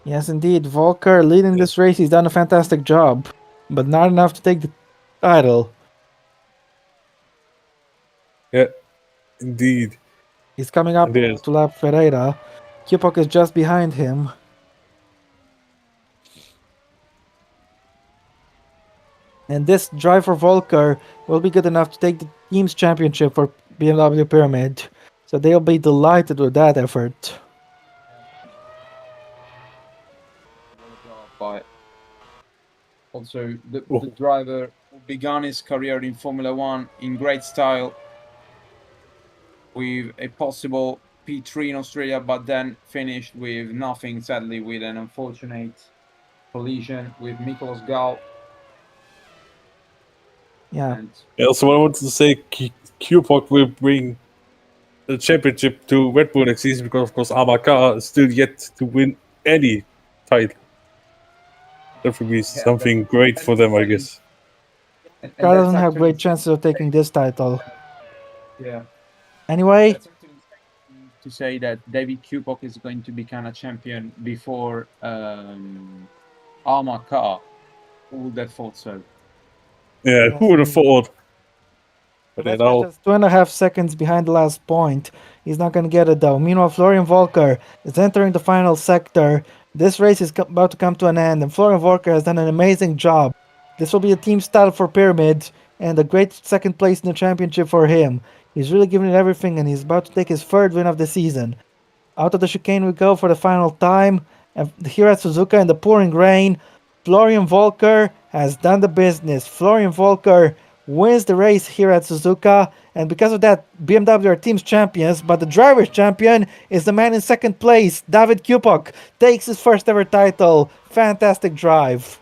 Yes, indeed. Volker leading this race. He's done a fantastic job. But not enough to take the title. Yeah, indeed. He's coming up It is. to lap Ferreira. Kipok is just behind him. And this drive for Volker will be good enough to take the team's championship for BMW Pyramid. So they'll be delighted with that effort. But also, the driver who began his career in Formula One in great style with a possible P3 in Australia, but then finished with nothing, sadly, with an unfortunate collision with Miklos Gal. Yeah. Yeah, also, what I wanted to say, Q-Pop will bring the championship to Red Bull next season because, of course, Amaka is still yet to win any title. That would be something great for them, I guess. Car doesn't have great chances of taking this title. Yeah. Anyway, to say that David Kubok is going to become a champion before Amaka. Who would have thought so? Yeah, who would have thought? But that's just 2.5 seconds behind the last point. He's not going to get it though. Meanwhile, Florian Volker is entering the final sector. This race is about to come to an end, and Florian Volker has done an amazing job. This will be a team title for Pyramid, and a great second place in the championship for him. He's really giving it everything, and he's about to take his third win of the season. Out of the chicane we go for the final time, and here at Suzuka in the pouring rain. Florian Volker has done the business. Florian Volker wins the race here at Suzuka, and because of that, BMW are team's champions, but the driver's champion is the man in second place. David Kupok takes his first ever title. Fantastic drive.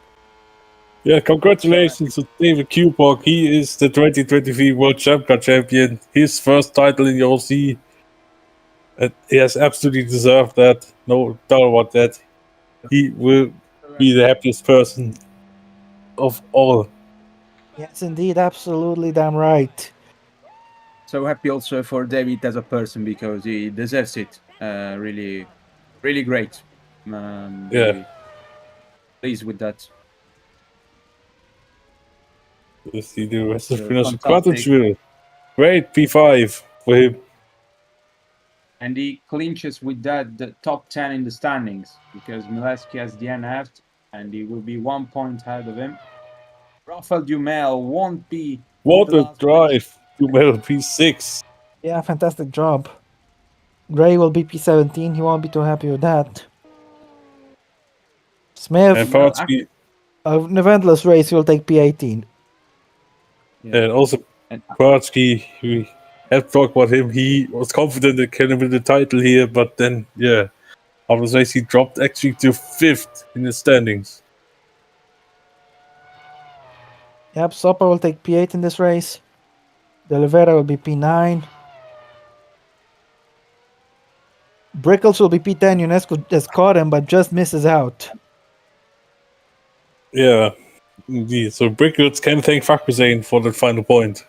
Yeah, congratulations to David Kubok. He is the 2023 World Champcar champion. His first title in the OC. And he has absolutely deserved that. No doubt about that. He will be the happiest person of all. Yes, indeed, absolutely damn right. So happy also for David as a person because he deserves it. Really, really great. Yeah. Really pleased with that. Let's see the rest of the So finish. fantastic. Quadrill. Great P5 for him. And he clinches with that the top 10 in the standings because Mileski has DNF'd and he will be 1 point ahead of him. Rafael Dumel won't be in What the a last race. drive to medal P6. Yeah, fantastic job. Gray will be P17. He won't be too happy with that. Smith, And Well, Patsky, an eventless race, he will take P18. yeah. and also And Patsky, we have talked about him. He was confident that can win the title here, but then, yeah, after the race, he dropped actually to 5th in the standings. Yep, Sopa will take P8 in this race. De Oliveira will be P9. Brickles will be P10. UNESCO has caught him, but just misses out. Yeah, indeed. So Brickwoods can thank Fakhrizadeh for the final point.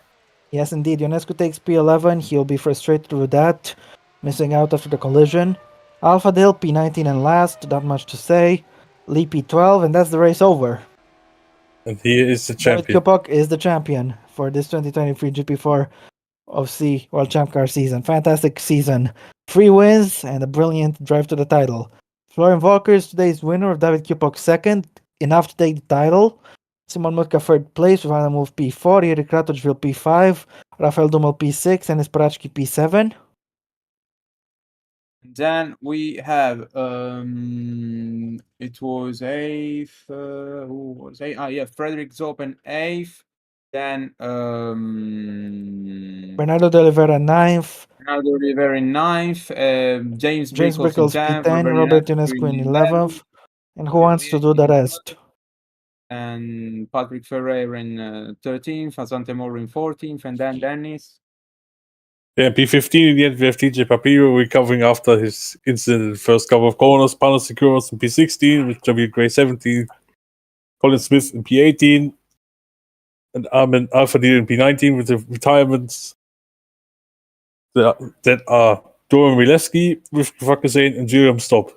Yes, indeed. UNESCO takes P11. He'll be frustrated with that, missing out after the collision. Alpha Dale P19 and last, not much to say. Lee P12, and that's the race over. And he is the David champion. Kupok is the champion for this 2023 GP4 of C World Champcar season. Fantastic season. 3 wins and a brilliant drive to the title. Florian Volker is today's winner of David Kupok second, enough to take the title. Simon Mutka third place with move P4, Erik Kratochvil P5, Rafael Dummel P6, and Isparachki P7. then we have it was eighth. Who was eighth? Ah, yeah, Frederick Zopen eighth. Then Bernardo de Oliveira 9th, Ronaldo Rivera in ninth. James James Brickles in Brickles 10th. P10, Robert Ionescu in 11th. And who wants to do the rest? And Patrick Ferreira in 13th, Asante Moro in 14th, and then Dennis. Yeah, P15 in the end, we have TJ Papiro recovering after his incident in the first couple of corners. Panos Seguros in P16, with W. Gray 17, Colin Smith in P18, and Armin Alfadil in P19 with the retirements that are Doran Mileski with Fakhrizadeh and Julian Stop.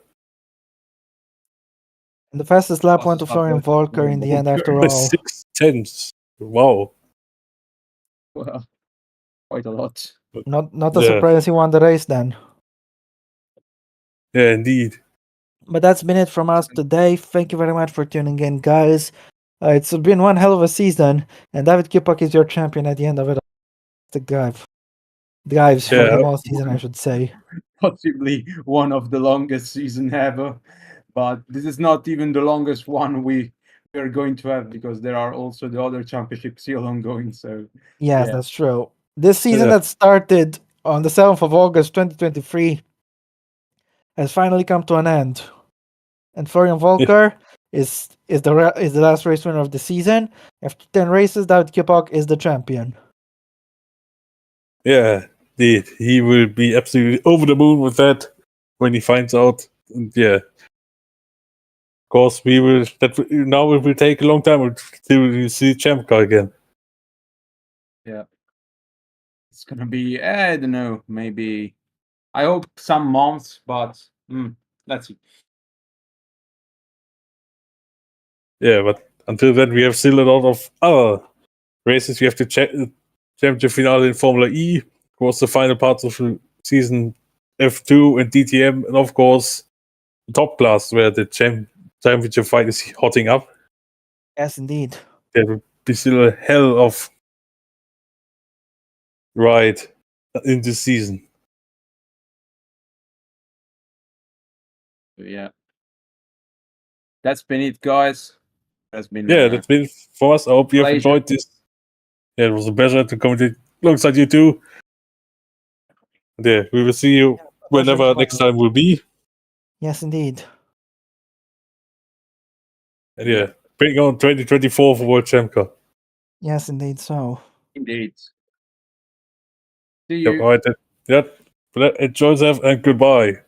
And the fastest lap went to Fastest lap Florian went to Volker Florian in the end, Volker. after By all. 6/10. Wow. Well, quite a lot. Not a Yeah. surprise he won the race then. Yeah, indeed. But that's been it from us today. Thank you very much for tuning in, guys. It's been one hell of a season, and David Kupok is your champion at the end of it. The drives for the Yeah. whole season, I should say. Possibly one of the longest season ever, but this is not even the longest one we are going to have because there are also the other championships still ongoing. So Yes, yeah. that's true. This season Yeah. that started on the 7th of August 2023 has finally come to an end. And Florian Volker is the last race winner of the season. After 10 races, David Kupok is the champion. Yeah, indeed. He will be absolutely over the moon with that when he finds out. And yeah. Of course, we will. Now it will take a long time until we see Champcar again. Yeah. It's gonna be, I don't know, maybe I hope some months, but let's see. Yeah, but until then, we have still a lot of other races. We have the championship finale in Formula E. Of course, the final parts of the season, F2 and DTM, and of course, the top class where the championship fight is hotting up. Yes, indeed. There will be still a hell of ride in this season. Yeah. That's been it, guys. That's been that's been for us. I hope you have pleasure. enjoyed this. Yeah, it was a pleasure to commentate alongside you too. And yeah, we will see you whenever next time will be. Yes, indeed. And yeah, bring on 2024 for World Champcar. Yes, indeed. So. Indeed. See Yep, you. all right. Yep. Enjoy yourself and goodbye.